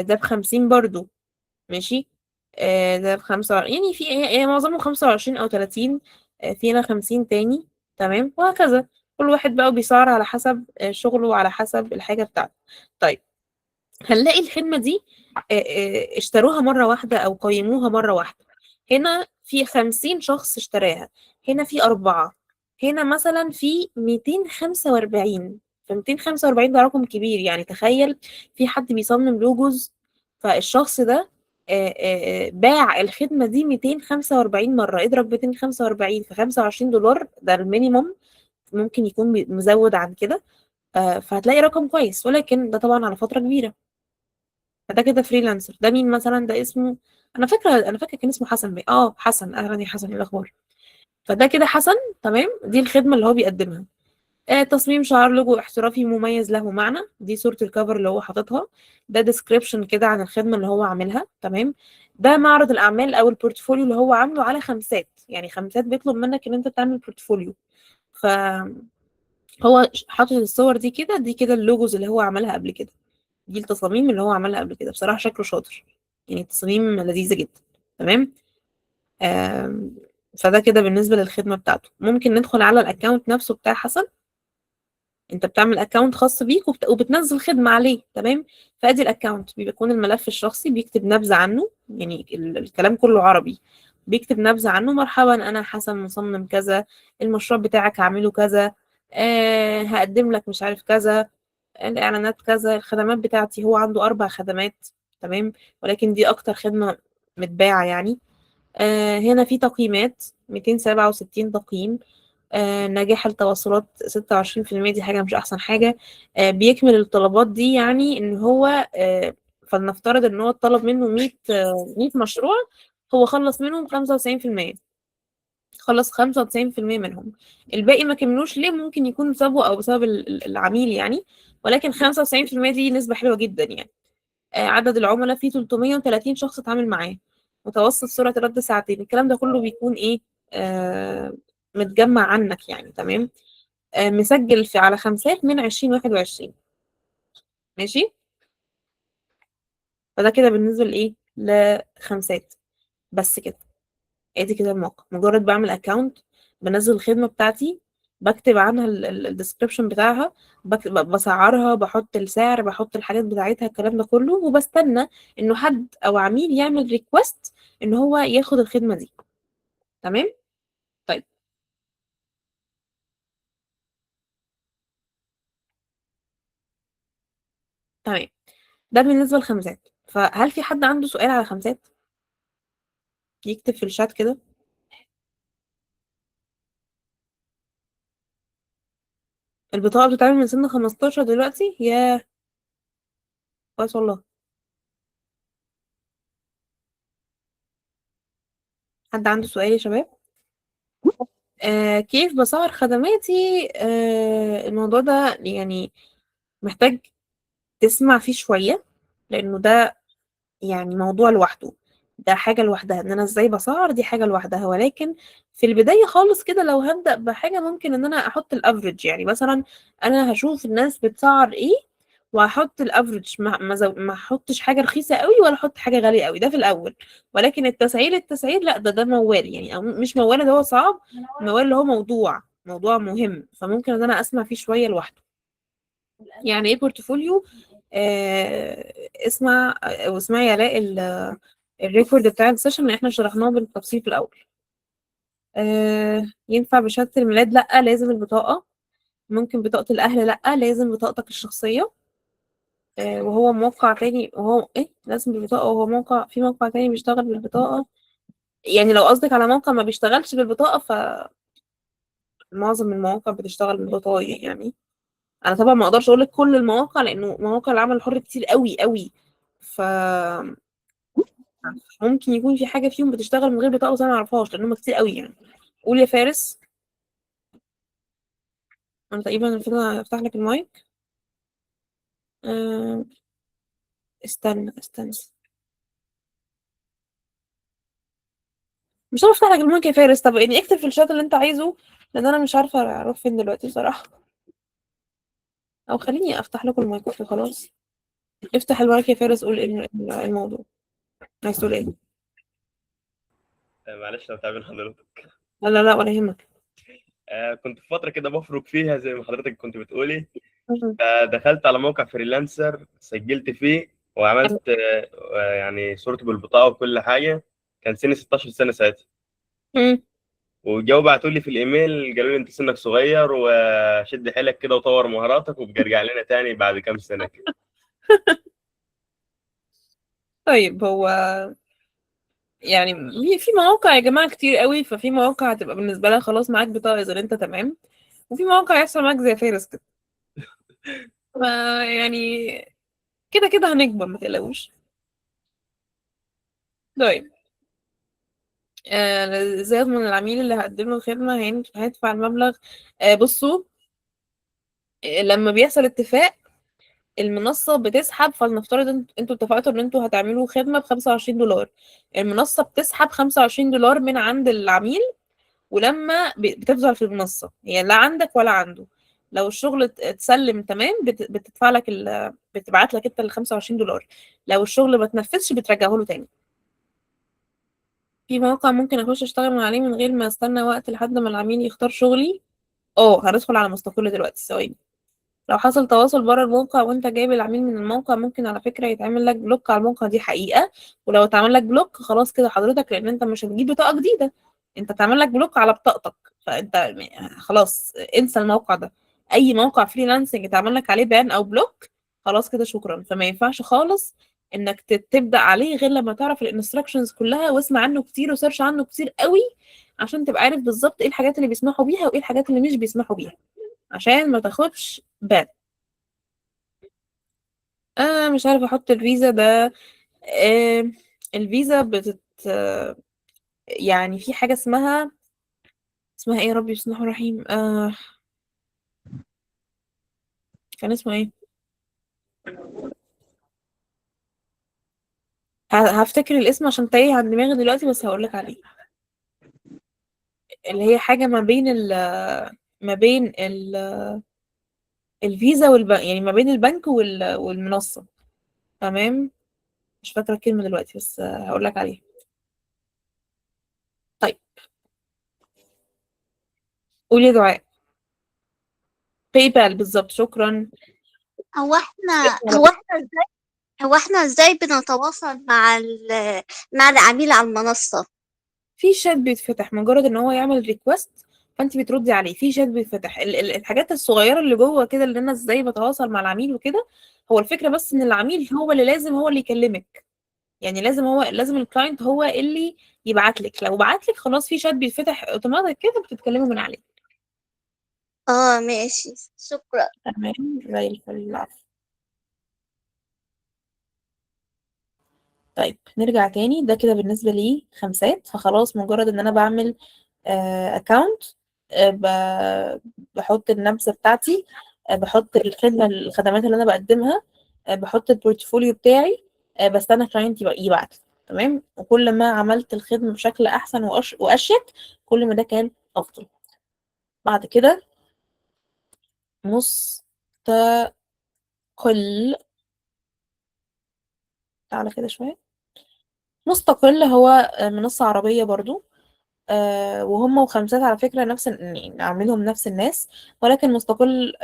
ده ب50 برضو. ماشي. ده يعني في معظمه 25 أو 30. في هنا 50 تاني. تمام، وهكذا. كل واحد بقى بيسعر على حسب شغله وعلى حسب الحاجة بتاعته. طيب، هنلاقي الخدمة دي اشتروها مرة واحدة أو قيموها مرة واحدة. هنا في 50 شخص اشتراها. هنا في 4. هنا مثلا في 245. ف 245 ده رقم كبير. يعني تخيل في حد بيصمم لوجوز، فالشخص ده باع الخدمة دي 245 مرة. اضرب 245 في $25، ده المينيموم. ممكن يكون مزود عن كده. فهتلاقي رقم كويس، ولكن ده طبعا على فترة كبيرة. فده كده فريلانسر. ده مين مثلا؟ ده اسمه، انا فاكره كان اسمه حسن بيه. حسن، اهلا يا حسن، ايه الاخبار؟ فده كده حسن. تمام. دي الخدمه اللي هو بيقدمها. تصميم شعار لوجو احترافي مميز له معنى. دي صوره الكفر اللي هو حاططها. ده ديسكريبشن كده عن الخدمه اللي هو عاملها. تمام. ده معرض الاعمال او البورتفوليو اللي هو عامله على خمسات. يعني خمسات بيطلب منك ان انت تعمل بورتفوليو. فهو حاطط الصور دي كده. دي كده اللوجوز اللي هو عملها قبل كده. دي التصاميم اللي هو عملها قبل كده. بصراحة شكله شاطر. يعني تصاميم لذيذة جدا. تمام. آم، فده كده بالنسبة للخدمة بتاعته. ممكن ندخل على الاكونت نفسه بتاع حسن. انت بتعمل اكونت خاص بيك وبتنزل خدمة عليه. تمام. فادي الاكونت بيكون الملف الشخصي، بيكتب نبذة عنه. يعني الكلام كله عربي. بيكتب نبذة عنه: مرحبا، انا حسن مصمم كذا. المشروع بتاعك هعمله كذا. هقدم لك مش عارف كذا. الإعلانات كذا. الخدمات بتاعتي، هو عنده 4 خدمات. تمام. ولكن دي أكتر خدمة متباعة يعني. هنا في تقييمات 267 تقييم. نجاح التواصلات 26%. دي حاجة مش أحسن حاجة. بيكمل الطلبات دي. يعني إن هو فلنفترض إن هو طلب منه 100 مشروع. هو خلص منهم 95%. خلص 95% منهم. الباقي ما كملوش. ليه؟ ممكن يكون بسببه أو بسبب العميل يعني. ولكن 95% دي نسبة حلوة جدا يعني. عدد العملاء فيه 330 شخص اتعامل معاه. متوسط سرعة الرد ساعتين. الكلام ده كله بيكون ايه؟ متجمع عنك يعني. تمام. مسجل في على خمسات من 2021. ماشي. فده كده بالنسبة لإيه؟ لخمسات. بس كده. ادي كده الموقع. مجرد بعمل اكونت، بنزل الخدمة بتاعتي. بكتب عنها الديسكريبشن بتاعها، بسعرها، بحط السعر، بحط الحاجات بتاعتها، الكلام ده كله، وبستنى انه حد او عميل يعمل ريكوست ان هو ياخد الخدمة دي. تمام. طيب. تمام. ده بالنسبة للخمسات. فهل في حد عنده سؤال على خمسات؟ يكتب في الشات كده. البطاقة بتتعمل من سن 15 دلوقتي؟ ياه، كويس والله. حد عنده سؤال يا شباب؟ كيف بسعر خدماتي؟ الموضوع ده يعني محتاج تسمع فيه شوية، لأنه ده يعني موضوع لوحده. ده حاجة لوحدها، ان انا ازاي بسعر دي حاجة لوحدها. ولكن في البداية خالص كده لو هبدأ بحاجة، ممكن ان انا احط الافريج. يعني مثلا انا هشوف الناس بتسعر ايه وهحط الافريج، ما احطش حاجة رخيصة قوي ولا احط حاجة غالية قوي، ده في الاول. ولكن التسعير لا، ده موال يعني، او مش موال ده هو صعب، موال اللي هو موضوع مهم، فممكن ان انا اسمع فيه شوية لوحده. يعني ايه بورتفوليو؟ اسمع واسمعي يا آلاء الريكورد بتاع السيشن اللي احنا شرحناه بالتفصيل في الأول. ينفع بشهادة الميلاد؟ لأ، لازم البطاقة. ممكن بطاقة الأهل؟ لأ، لازم بطاقتك الشخصية. وهو موقع تاني، وهو ايه لازم بالبطاقة، وهو موقع في موقع تاني بيشتغل بالبطاقة. يعني لو قصدك على موقع ما بيشتغلش بالبطاقة، فمعظم المواقع بتشتغل بالبطايق يعني. انا طبعا ما اقدرش اقول لك كل المواقع، لانه مواقع العمل الحر كتير قوي قوي. فممكن يكون في حاجة فيهم بتشتغل من غير بطاقة بس انا ما اعرفهاش، لانهم كتير قوي يعني. قول يا فارس. انا تقريبا المفروض افتح لك المايك. أه استنى. مش عارفه افتح لك المايك يا فارس. طب يعني اكتب في الشات اللي انت عايزه، لان انا مش عارفه اروح فين دلوقتي بصراحه. او خليني افتح لكم المايك خلاص. افتح المايك يا فارس، قول إيه الموضوع. عايز تقول ايه؟ معلش لو تعبان حضرتك. لا لا لا، ولا يهمك. كنت في فترة كده بفرك فيها زي ما حضرتك كنت بتقولي. مم. دخلت على موقع فريلانسر، سجلت فيه حلو. وعملت يعني صورتي بالبطاقة وكل حاجة. كان سني 16 سنة ساعتها. مم. وجاوا بعتوا لي في الإيميل قالوا لي أنت سنك صغير وشد حيلك كده وطور مهاراتك وبرجع لنا تاني بعد كام سنة كده. طيب، هو يعني في مواقع يا جماعة كتير قوي، ففي مواقع هتبقى بالنسبة لها خلاص معاك بطاقة إذا أنت تمام، وفي مواقع يحصل معاك زي فارس كده. ف يعني كده كده هنكبر، ما تقلقوش. طيب. زياد من العميل اللي هقدم له الخدمة هيدفع المبلغ. بصوا، لما بيحصل اتفاق المنصة بتسحب. فلنفترض انتوا اتفقتوا ان انتوا هتعملوا خدمة ب25 دولار. المنصة بتسحب 25 دولار من عند العميل، ولما بتفضل في المنصة هي لا عندك ولا عنده. لو الشغل اتسلم تمام بتدفع لك بتبعت لك انت ال 25 دولار. لو الشغل ما اتنفذش بترجعه له تاني. في موقع ممكن اخش اشتغل من عليه من غير ما استنى وقت لحد ما العميل يختار شغلي؟ اه، هندخل على مستقل دلوقتي، ثواني. لو حصل تواصل بره الموقع وانت جايب العميل من الموقع، ممكن على فكرة يتعمل لك بلوك على الموقع، دي حقيقة. ولو اتعمل لك بلوك خلاص كده حضرتك، لان انت مش هتجيب بطاقة جديدة، انت تعمل لك بلوك على بطاقتك. فانت خلاص انسى الموقع ده. اي موقع فريلانسنج اتعمل لك عليه بان او بلوك، خلاص كده شكرا. فما ينفعش خالص انك تبدأ عليه غير لما تعرف الانستراكشنز كلها، واسمع عنه كتير وسيرش عنه كتير قوي، عشان تبقى عارف بالظبط ايه الحاجات اللي بيسمحوا بيها وايه الحاجات اللي مش بيسمحوا بيها، عشان ما تاخدش بان. مش عارفة احط الفيزا ده. آه الفيزا يعني في حاجة اسمها ايه يا ربي، بسم الله الرحمن الرحيم. كان اسمه ايه؟ هفتكر الاسم عشان تايه عن دماغي دلوقتي، بس هقولك عليه. اللي هي حاجة ما بين الفيزا والبنك، يعني ما بين البنك والمنصة. تمام. مش فاكرة الكلمة دلوقتي، بس هقولك عليها. طيب. قولي يا دعاء. باي بال بالظبط، شكرا. هو احنا على هو طول. احنا ازاي هو احنا ازاي بنتواصل مع العميل على المنصة؟ في شات بيتفتح مجرد ان هو يعمل ريكوست، فانت بتردي عليه في شات بيتفتح. الحاجات الصغيره اللي جوه كده، اللي انا ازاي بتواصل مع العميل وكده، هو الفكره بس ان العميل هو اللي لازم هو اللي يكلمك. يعني لازم الكلاينت هو اللي يبعت لك. لو بعت لك خلاص في شات بيتفتح اوتوماتيك كده بتتكلموا من عليه. اه ماشي، شكرا. تمام زي الفل، العفو. طيب نرجع تاني، ده كده بالنسبة لي خمسات. فخلاص مجرد ان انا بعمل اكاونت، بحط النبذة بتاعتي، بحط الخدمات اللي انا بقدمها، بحط البورتفوليو بتاعي، بستنى كلاينت يبعت لي. تمام. وكل ما عملت الخدمة بشكل احسن واشيك، كل ما ده كان افضل. بعد كده مستقل، تعالى كده شوية. مستقل هو منصة عربية برضو، وهم وخمسات على فكرة نفس يعني عاملينهم نفس الناس، ولكن مستقل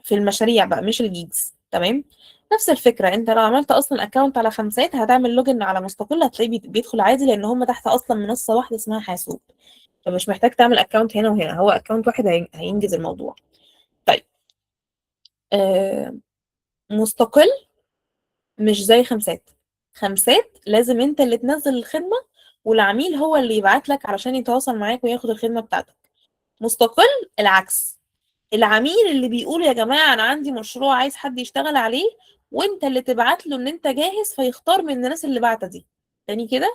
في المشاريع بقى مش الجيجز. تمام. نفس الفكرة، انت لو عملت اصلا اكونت على خمسات هتعمل لوجن على مستقل هتلاقيه بيدخل عادي، لان هم تحت اصلا منصة واحدة اسمها حاسوب. فمش محتاج تعمل اكونت هنا وهنا، هو اكونت واحد هينجز الموضوع. طيب آه، مستقل مش زي خمسات. خمسات لازم انت اللي تنزل الخدمة، والعميل هو اللي يبعت لك علشان يتواصل معاك وياخد الخدمة بتاعتك. مستقل العكس، العميل اللي بيقول يا جماعة أنا عندي مشروع عايز حد يشتغل عليه، وانت اللي تبعت له ان انت جاهز، فيختار من الناس اللي بعتة دي. تاني كده،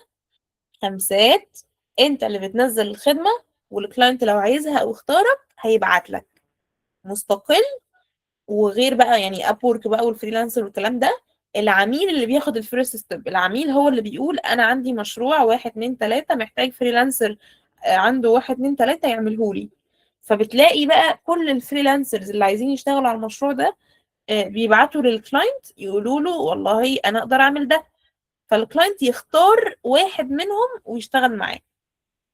خمسات انت اللي بتنزل الخدمة، والكلاينت لو عايزها او اختارك هيبعت لك. مستقل وغير بقى يعني اب وورك بقى والفريلانسر والكلام ده، العميل اللي بياخد الفيرست ستيب، العميل هو اللي بيقول انا عندي مشروع واحد اتنين تلاتة محتاج فريلانسر عنده واحد اتنين تلاتة يعمله لي. فبتلاقي بقى كل الفريلانسرز اللي عايزين يشتغلوا على المشروع ده بيبعتوا للكلاينت يقولوا له والله انا اقدر اعمل ده، فالكلاينت يختار واحد منهم ويشتغل معاه.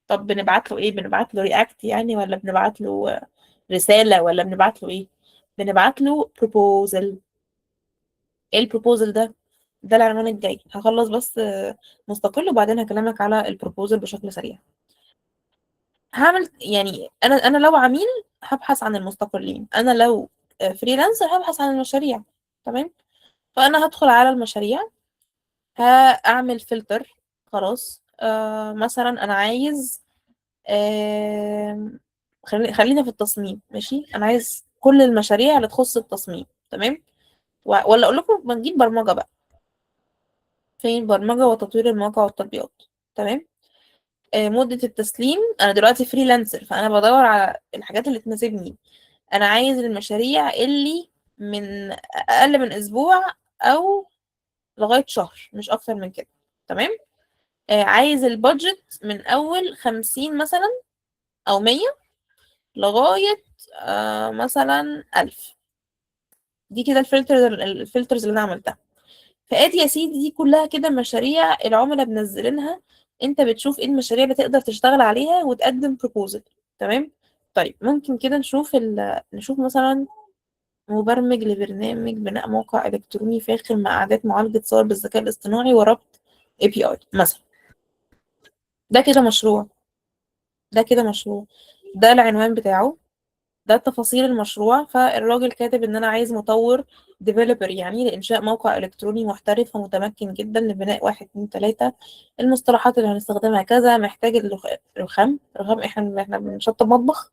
طب بنبعت له ايه؟ بنبعت له رياكت يعني، ولا بنبعت له رسالة، ولا بنبعت له ايه؟ بنبعت له بروبوزل. ايه البروبوزل ده؟ ده العنوان الجاي. هخلص بس مستقل وبعدين هكلمك على البروبوزل بشكل سريع. هعمل يعني انا لو عميل هبحث عن المستقلين، انا لو فريلانسر هبحث عن المشاريع. تمام. فانا هدخل على المشاريع، هعمل فلتر. خلاص مثلا انا عايز خلينا في التصميم. ماشي، انا عايز كل المشاريع اللي تخص التصميم. تمام. ولا اقول لكم بنجيب برمجة بقى، فين برمجة وتطوير المواقع والتطبيقات. تمام. مدة التسليم، أنا دلوقتي فريلانسر فأنا بدور على الحاجات اللي تناسبني. أنا عايز المشاريع اللي من أقل من أسبوع أو لغاية شهر، مش أكتر من كده. تمام. عايز البادجت من أول 50 مثلا أو 100 لغاية مثلا 1000. دي كده الفلترز اللي أنا عملتها. فادي يا سيدي دي كلها كده مشاريع العملاء بنزلينها، انت بتشوف ايه المشاريع اللي تقدر تشتغل عليها وتقدم بروبوزل. تمام. طيب ممكن كده نشوف مثلا مبرمج لبرنامج بناء موقع الكتروني فاخر مع اعداد معالجة صور بالذكاء الاصطناعي وربط اي بي اي مثلا. ده كده مشروع، ده كده مشروع، ده العنوان بتاعه، ده تفاصيل المشروع. فالراجل كاتب ان انا عايز مطور ديفلوبر يعني لإنشاء موقع إلكتروني محترف ومتمكن جدا لبناء واحد اتنين تلاتة. المصطلحات اللي هنستخدمها كذا، محتاج رخام. احنا بنشطب مطبخ.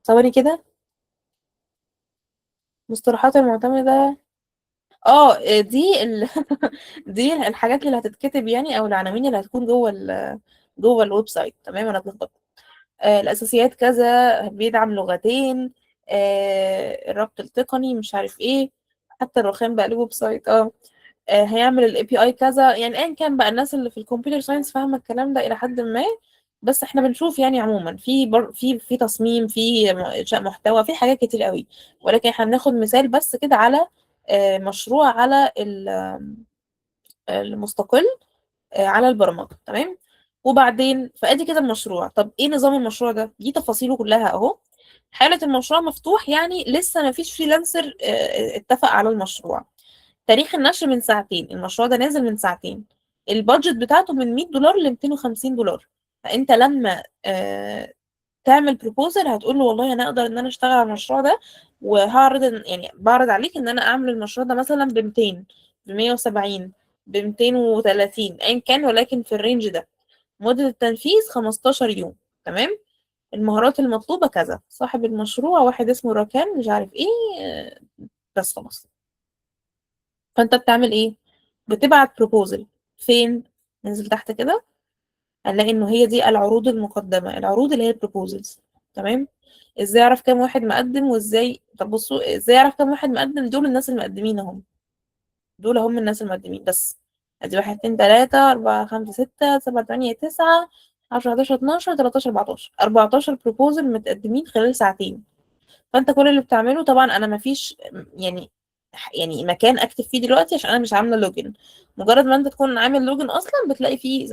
ثواني كده. مصطلحات المعتمدة، دي دي الحاجات اللي هتتكتب يعني، او العناوين اللي هتكون جوه الويب سايت. تمام. انا اتلخبطت. الأساسيات كذا، بيدعم لغتين، الربط التقني مش عارف ايه. حتى الرخام بقى له ويب سايت. هيعمل الاي بي اي كذا. يعني ايا كان بقى الناس اللي في الكمبيوتر ساينس فاهمه الكلام ده الى حد ما. بس احنا بنشوف يعني عموما في تصميم، في انشاء محتوى، في حاجات كتير قوي. ولكن احنا بناخد مثال بس كده على مشروع على المستقل على البرمجة. تمام. وبعدين فادي كده المشروع. طب ايه نظام المشروع ده؟ دي تفاصيله كلها اهو. حالة المشروع مفتوح يعني لسه ما فيش فريلانسر اتفق على المشروع. تاريخ النشر من ساعتين، المشروع ده نازل من ساعتين، البادجت بتاعته من $100 ل $250. فانت لما تعمل بروبوزل هتقول له والله انا اقدر ان انا اشتغل على المشروع ده، وهعرض يعني بعرض عليك ان انا اعمل المشروع ده مثلا ب 200، ب 170، ب 230 ايا كان، ولكن في الرينج ده. مدة التنفيذ 15 يوم. تمام. المهارات المطلوبة كذا، صاحب المشروع واحد اسمه راكان مش عارف ايه، آه، بس خلاص. فانت بتعمل ايه؟ بتبعت بروبوزل. فين؟ ننزل تحت كده هنلاقي انه هي دي العروض المقدمة، العروض اللي هي البروبوزلز. تمام. ازاي اعرف كام واحد مقدم؟ وازاي، طب بصوا ازاي اعرف كام واحد مقدم؟ دول الناس المقدمين اهم، دول هم الناس المقدمين بس. ادي واحد اتنين تلاتة أربعة خمسة ستة سبعة تمانية تسعة 10 11 12 13 14 بروبوزل متقدمين خلال ساعتين. فانت كل اللي بتعمله طبعا، انا مفيش يعني مكان اكتب فيه دلوقتي عشان انا مش عامله لوجن. مجرد ما انت تكون عامل لوجن اصلا بتلاقي فيه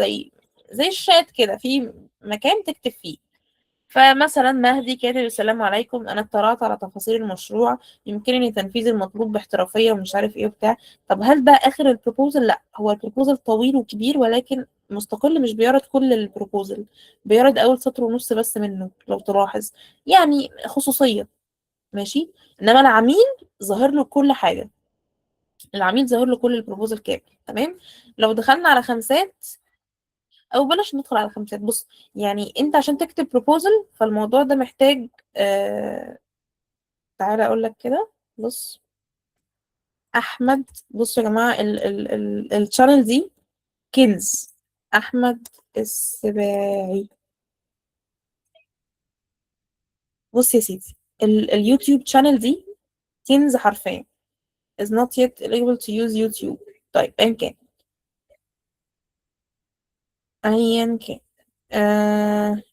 زي الشات كده، في مكان تكتب فيه. فمثلا مهدي كاتب السلام عليكم، انا اطلعت على تفاصيل المشروع، يمكنني تنفيذ المطلوب باحترافيه ومش عارف ايه وبتاع. طب هل ده اخر البروبوزل؟ لا، هو البروبوزل طويل وكبير ولكن مستقل، مش بيعرض كل البروبوزل، بيعرض اول سطر ونص بس منه لو تلاحظ، يعني خصوصيه. ماشي. انما العميل ظاهر له كل حاجه، العميل ظاهر له كل البروبوزل كامل. تمام. لو دخلنا على خمسات، او بلاش ندخل على خمسات. بص، يعني انت عشان تكتب بروبوزل فالموضوع ده محتاج تعالى اقول لك كده. بص احمد، بصوا يا جماعه الشانل دي كنز. احمد السباعي. بص يا سيدي، اليوتيوب شانل دي كنز حرفيا. is not yet able to use YouTube. طيب ايا كان، ايا كان.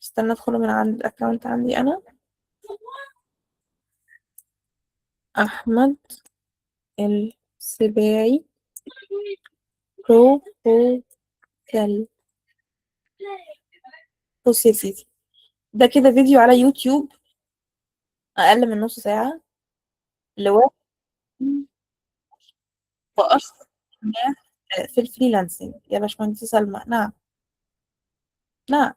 استنى ادخل من عند الاكونت عندي انا. احمد السباعي بروبوزل. بص يا سيدي، ده كده فيديو على يوتيوب اقل من نص ساعه لواحد واشهر ناس في الفريلانسنج. يا باشمهندسة سلمى، نعم. نعم.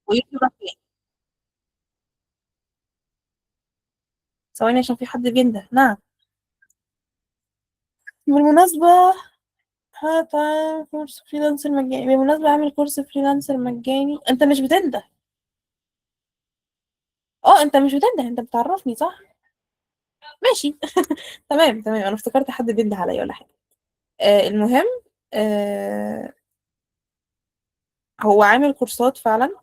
ويوتيوب فين؟ ثواني عشان في حد بينده. نعم. بالمناسبة هتعمل كورس فريلانسر مجاني، بالمناسبة عامل كورس فريلانسر مجاني. انت مش بتنده؟ اه انت مش بتنده، انت بتعرفني صح؟ ماشي. تمام تمام، انا افتكرت حد بينده عليا ولا حاجة. المهم، آه هو عامل كورسات فعلا،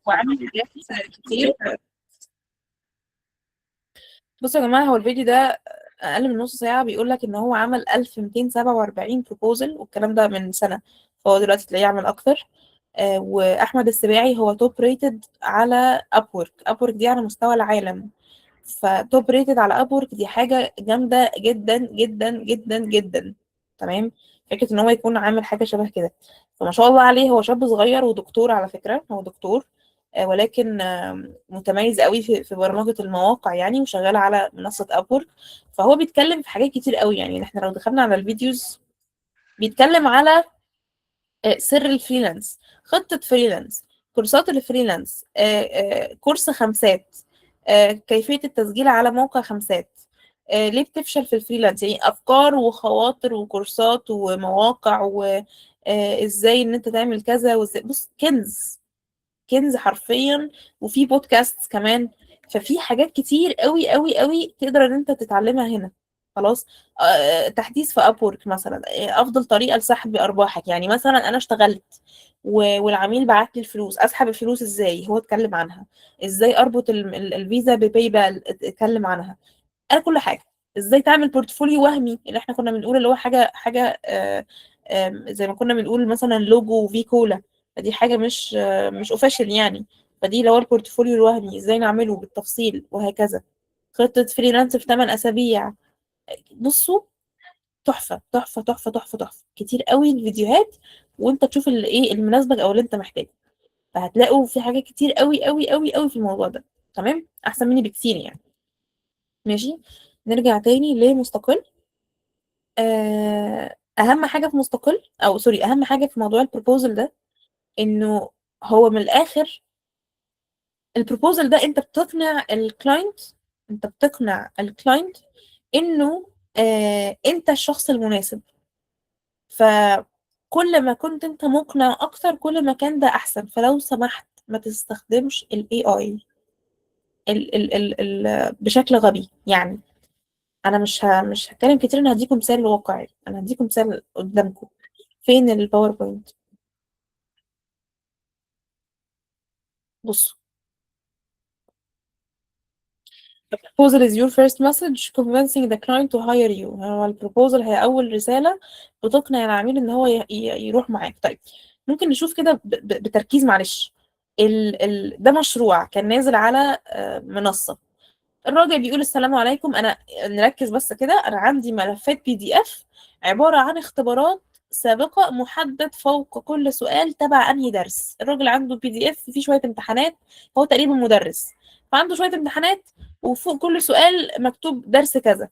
وعامل حاجات كتير. بصوا يا جماعة، هو الفيديو ده أقل من نص ساعة، بيقول لك إن هو عمل 1247 بروبوزل، والكلام ده من سنة، فهو دلوقتي تلاقيه عمل أكتر. وأحمد السباعي هو توب ريتد على أبورك. أبورك دي على مستوى العالم، فتوب ريتد على أبورك دي حاجة جامدة جدا جدا جدا جدا. تمام. فكرة إن هو يكون عامل حاجة شبه كده، فما شاء الله عليه. هو شاب صغير ودكتور على فكرة، هو دكتور، ولكن متميز قوي في برمجة المواقع يعني، وشغال على منصة أبورك. فهو بيتكلم في حاجات كتير قوي، يعني احنا لو دخلنا على الفيديوز بيتكلم على سر الفريلانس، خطة فريلانس، كورسات الفريلانس، كورس خمسات، كيفية التسجيل على موقع خمسات، ليه بتفشل في الفريلانس، يعني أفكار وخواطر وكورسات ومواقع، وإزاي إن أنت تعمل كذا، وإزاي. بص كنز، كنز حرفيا. وفي بودكاست كمان. ففي حاجات كتير قوي قوي قوي تقدر ان انت تتعلمها هنا. خلاص. تحديث في ابورك مثلا، افضل طريقه لسحب ارباحك. يعني مثلا انا اشتغلت والعميل بعت لي الفلوس، اسحب الفلوس ازاي؟ هو اتكلم عنها. ازاي اربط الفيزا بباي بال؟ اتكلم عنها. انا كل حاجه. ازاي تعمل بورتفوليو وهمي اللي احنا كنا بنقول، اللي هو حاجه زي ما كنا بنقول مثلا لوجو في كولا. فدي حاجه مش اوفيشال يعني. فدي اللي هو البورتفوليو الوهمي، ازاي نعمله بالتفصيل وهكذا. خطه فريلانس في 8 اسابيع. بصوا، تحفه تحفه تحفه تحفه تحفه، كتير قوي الفيديوهات. وانت تشوف اللي ايه المناسبك او اللي انت محتاجه. فهتلاقوا في حاجات كتير قوي قوي قوي قوي في الموضوع ده. تمام، احسن مني بكتير يعني. ماشي، نرجع تاني لمستقل. اهم حاجه في مستقل، او سوري، اهم حاجه في موضوع البروبوزل ده، انه هو من الاخر البروبوزل ده انت بتقنع الكلاينت، انت بتقنع الكلاينت انه انت الشخص المناسب. فكل ما كنت انت مقنع اكتر كل ما كان ده احسن. فلو سمحت ما تستخدمش ال AI بشكل غبي يعني. انا مش هتكلم كتير، انا هديكم مثال واقعي، انا هديكم مثال قدامكم. فين الباوربوينت؟ بصوا. The proposal is your first message convincing the client to hire you. هو البروبوزل هي أول رسالة بتقنع العميل إن هو يروح معاك. طيب، ممكن نشوف كده بتركيز معلش. ده مشروع كان نازل على منصة. الراجل بيقول السلام عليكم، أنا نركز بس كده، أنا عندي ملفات PDF عبارة عن اختبارات سابقة محدد فوق كل سؤال تبع أنهي درس. الراجل عنده PDF فيه شوية امتحانات، هو تقريبا مدرس، فعنده شوية امتحانات وفوق كل سؤال مكتوب درس كذا.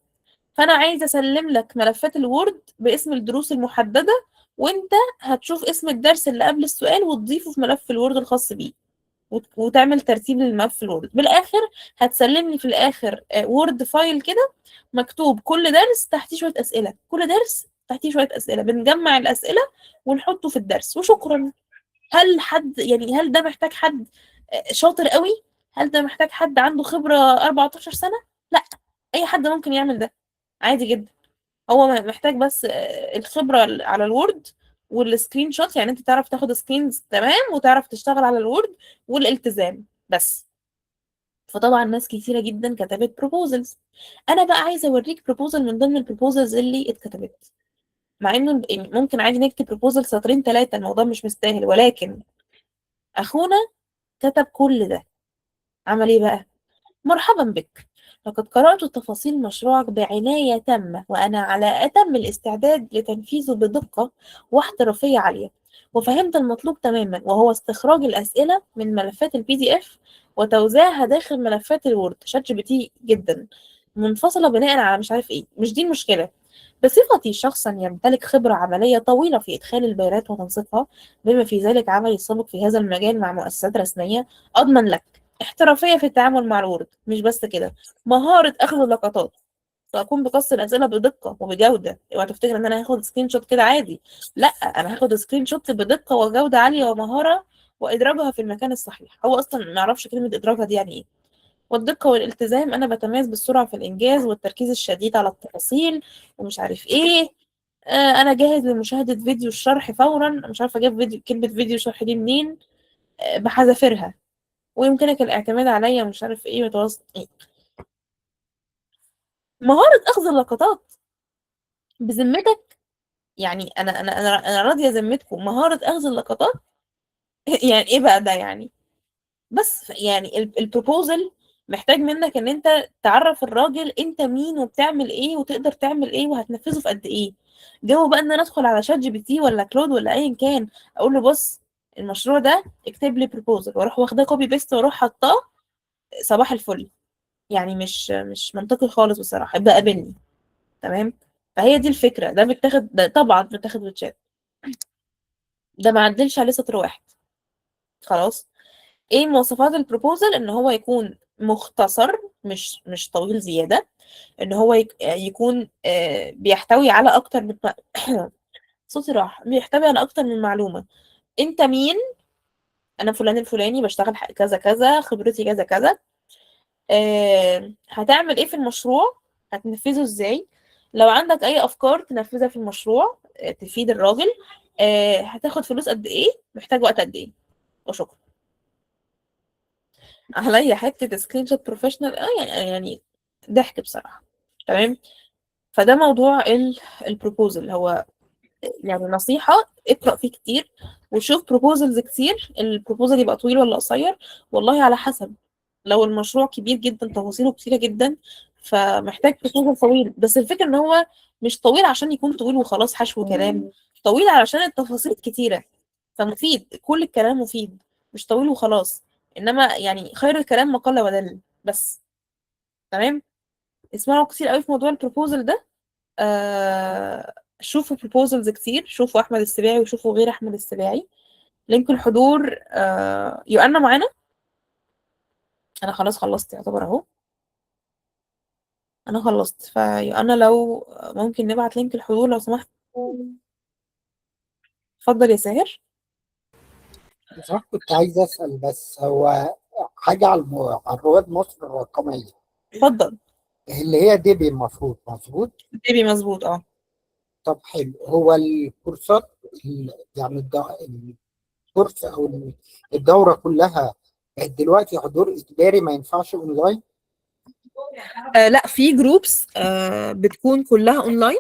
فأنا عايزة أسلم لك ملفات الوورد باسم الدروس المحددة، وأنت هتشوف اسم الدرس اللي قبل السؤال وتضيفه في ملف الوورد الخاص بيه، وتعمل ترتيب للملف الوورد. بالاخر هتسلمني في الاخر وورد فايل كده مكتوب كل درس تحتيه شويه اسئله، كل درس تحتيه شويه اسئله، بنجمع الاسئله ونحطه في الدرس وشكرا. هل حد يعني، هل ده محتاج حد شاطر قوي؟ هل ده محتاج حد عنده خبره 14 سنه؟ لا، اي حد ممكن يعمل ده عادي جدا. هو محتاج بس الخبرة على الوورد والسكرين شوت، يعني انت تعرف تاخد سكرينز تمام وتعرف تشتغل على الوورد، والالتزام بس. فطبعا ناس كتيرة جدا كتبت بروبوزلز. انا بقى عايزة اوريك بروبوزل من ضمن البروبوزلز اللي اتكتبت، مع انه يعني ممكن عادي نكتب بروبوزل سطرين ثلاثة، الموضوع مش مستاهل، ولكن اخونا كتب كل ده. عمل ايه بقى؟ مرحبا بك، لقد قرأت تفاصيل مشروعك بعناية تامة، وأنا على أتم الاستعداد لتنفيذه بدقة واحترافية عالية. وفهمت المطلوب تماما، وهو استخراج الأسئلة من ملفات PDF وتوزيعها داخل ملفات الوورد. شات جي بي تي جدا منفصلة بناء على مش عارف ايه، مش دي المشكلة. بصفتي شخصا يمتلك خبرة عملية طويلة في إدخال البيانات وتنسيقها، بما في ذلك عملي السابق في هذا المجال مع مؤسسات رسمية، أضمن لك احترافية في التعامل مع الورد. مش بس كده، مهارة أخذ اللقطات، فأكون بقص الأسئلة بدقة وبجودة. اوعى تفتكر إن أنا هاخد سكرين شوت كده عادي، لا، أنا هاخد سكرين شوت بدقة وجودة عالية ومهارة، وإدراجها في المكان الصحيح. هو أصلا ما يعرفش كلمة إدراجها دي يعني إيه. والدقة والالتزام، أنا بتميز بالسرعة في الإنجاز والتركيز الشديد على التفاصيل ومش عارف إيه. أنا جاهز لمشاهدة فيديو الشرح فورا. مش عارفة أجيب كلمة فيديو شرح دي منين، بحذافيرها. ويمكنك الاعتماد عليا ومش عارف إيه متواصل إيه. مهارة أخذ اللقطات بذمتك يعني، أنا راضية ذمتكم مهارة أخذ اللقطات. يعني إيه بقى ده يعني؟ بس يعني البروبوزل محتاج منك ان انت تعرف الراجل انت مين وبتعمل ايه وتقدر تعمل ايه وهتنفذه في قد ايه. جو بقى ان انا ادخل على شات جي بي تي ولا كلود ولا ايا كان، اقول له بص المشروع ده اكتب لي بروبوزل، واروح واخداه كوبي بيست واروح حاطاه. صباح الفل يعني، مش منطقي خالص بصراحه. ابدا قابلني. تمام، فهي دي الفكره. ده بيتاخد، ده طبعا بيتاخد بالشات، ده ما عدلش عليه سطر واحد. خلاص. ايه مواصفات البروبوزل؟ ان هو يكون مختصر، مش طويل زيادة. ان هو يكون بيحتوي على اكتر من صوتي راح، بيحتوي على اكتر من معلومة. انت مين؟ انا فلان الفلاني، بشتغل كذا كذا، خبرتي كذا كذا. هتعمل ايه في المشروع؟ هتنفذه ازاي؟ لو عندك اي افكار تنفذها في المشروع تفيد الراجل. هتاخد فلوس قد ايه؟ محتاج وقت قد ايه؟ وشكرا. عليا حته سكرين شوت بروفيشنال يعني ضحك بصراحه. تمام. فده موضوع البروبوزل. هو يعني نصيحه، اقرا فيه كتير وشوف بروبوزلز كتير. البروبوزل يبقى طويل ولا قصير؟ والله على حسب. لو المشروع كبير جدا تفاصيله كتيره جدا فمحتاج بروبوزل طويل، بس الفكره ان هو مش طويل عشان يكون طويل وخلاص حشو كلام. طويل علشان التفاصيل كتيرة، فمفيد، كل الكلام مفيد، مش طويل وخلاص. انما يعني خير الكلام ما قل ودل بس. تمام. اسمعوا كتير قوي في موضوع البروبوزل ده. شوفوا بروبوزلز كتير، شوفوا احمد السباعي وشوفوا غير احمد السباعي. لينك الحضور يؤنا معانا. انا خلاص خلصت يعتبر اهو. انا خلصت، فيؤنا لو ممكن نبعت لينك الحضور لو سمحت. اتفضل يا ساهر. صح، كنت عايز أسأل بس هو حاجة على على رواد مصر الرقمية اتفضل. اللي هي ديبي، المفروض مظبوط. بيبي مظبوط اه. طب حلو، هو الكورسات يعني الكورس أو الدورة كلها بقت دلوقتي حضور إجباري، ما ينفعش أونلاين؟ لا، في جروبس بتكون كلها اونلاين،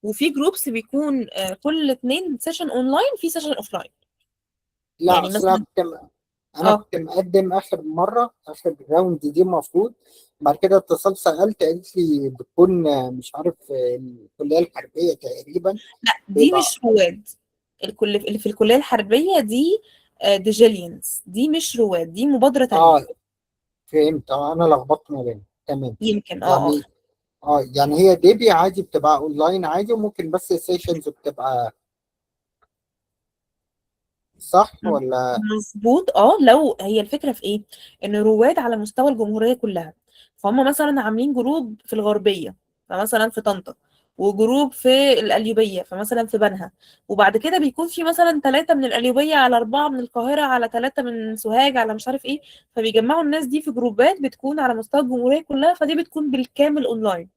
وفي جروبس بيكون كل 2 سيشن اونلاين، في سيشن اوفلاين. لا يعني أصل أنا مثلا كنت اه مقدم آخر مرة، آخر راوند دي المفروض. بعد كده اتصلت سألت، قالت لي بتكون مش عارف الكلية الحربية تقريبا. لا، دي بيبقى مش رواد. اللي في الكلية الحربية دي ديجيليانز، دي مش رواد، دي مبادرة تانية. اه فهمت. انا لخبطت ما بينهم. تمام. يمكن اه. يعني يعني هي ديبي عادي بتبقى اونلاين عادي، وممكن بس السيشنز بتبقى صح ولا؟ مظبوط اه. لو هي الفكره في ايه، ان رواد على مستوى الجمهوريه كلها، فهم مثلا عاملين جروب في الغربيه، فمثلا في طنطا، وجروب في القليوبيه، فمثلا في بنها، وبعد كده بيكون في مثلا 3 من القليوبيه على 4 من القاهره على 3 من سوهاج على مش عارف ايه، فبيجمعوا الناس دي في جروبات بتكون على مستوى الجمهوريه كلها، فدي بتكون بالكامل اونلاين.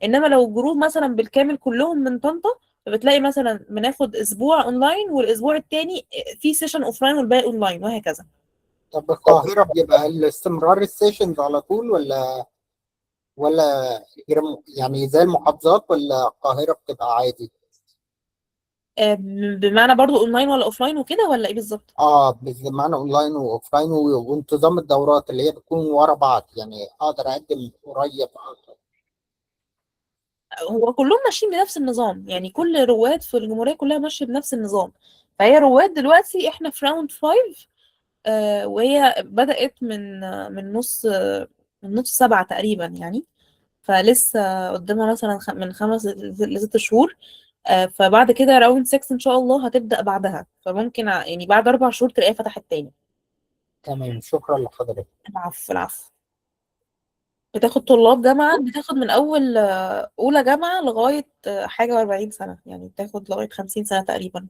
انما لو جروب مثلا بالكامل كلهم من طنطا، فبتلاقي مثلا بناخد اسبوع اونلاين والاسبوع التاني في سيشن اوفلاين والباقي اونلاين وهكذا. طب القاهرة بيبقى الاستمرار السيشنز على طول ولا يعني زي المحافظات، ولا القاهرة بتبقى عادي؟ بمعنى برضو اونلاين ولا اوفلاين وكده ولا ايه بالظبط؟ اه بمعنى اونلاين واوفلاين وانتظام الدورات اللي هي بتكون ورا بعض، يعني اقدر اقدم قريب أكتر. هو كلهم ماشيين بنفس النظام، يعني كل رواد في الجمهوريه كلها ماشيه بنفس النظام. فهي رواد دلوقتي احنا في راوند 5. وهي بدأت من نص 7 تقريبا يعني. فلسه قدامها مثلا من 5 ل6 شهور. فبعد كده راوند 6 ان شاء الله هتبدأ بعدها، فممكن يعني بعد 4 شهور تلاقيها فتحت تاني. تمام، شكرا لحضرتك. العفو العفو. بتاخد طلاب جامعة، بتاخد من أول أولى جامعة لغاية حاجة و40 سنة، يعني بتاخد لغاية 50 سنة تقريبا.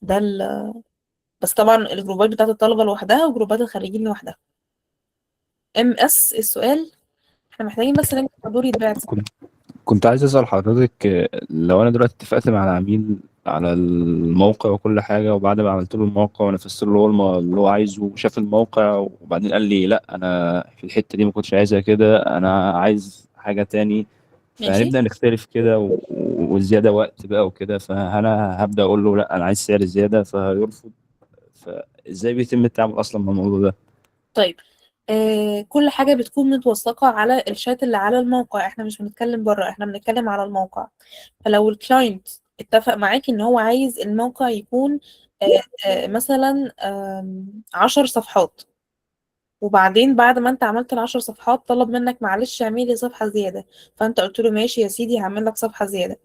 ده بس طبعا الجروبات بتاعت الطلبة لوحدها وجروبات الخريجين لوحدها. السؤال، احنا محتاجين بس لينك الحضور يتبعت. كنت كنت عايز أسأل حضرتك، لو أنا دلوقتي اتفقت مع العميل على الموقع وكل حاجة، وبعد ما عملت له الموقع ونفذت له اللي هو اللي هو عايزه، وشاف الموقع وبعدين قال لي لا أنا في الحتة دي ما كنتش عايزها كده، أنا عايز حاجة تاني، ماشي. فهنبدأ نختلف كده والزيادة وقت بقى وكده، فأنا هبدأ أقول له لا أنا عايز سعر زيادة فيرفض. فإزاي بيتم التعامل أصلا مع الموضوع ده؟ طيب. كل حاجة بتكون متوثقة على الشات اللي على الموقع، احنا مش بنتكلم بره، احنا بنتكلم على الموقع. فلو الكلاينت اتفق معاك ان هو عايز الموقع يكون مثلا 10 صفحات، وبعدين بعد ما انت عملت ال10 صفحات طلب منك معلش اعمل لي صفحة زيادة، فانت قلت له ماشي يا سيدي هعمل لك صفحة زيادة،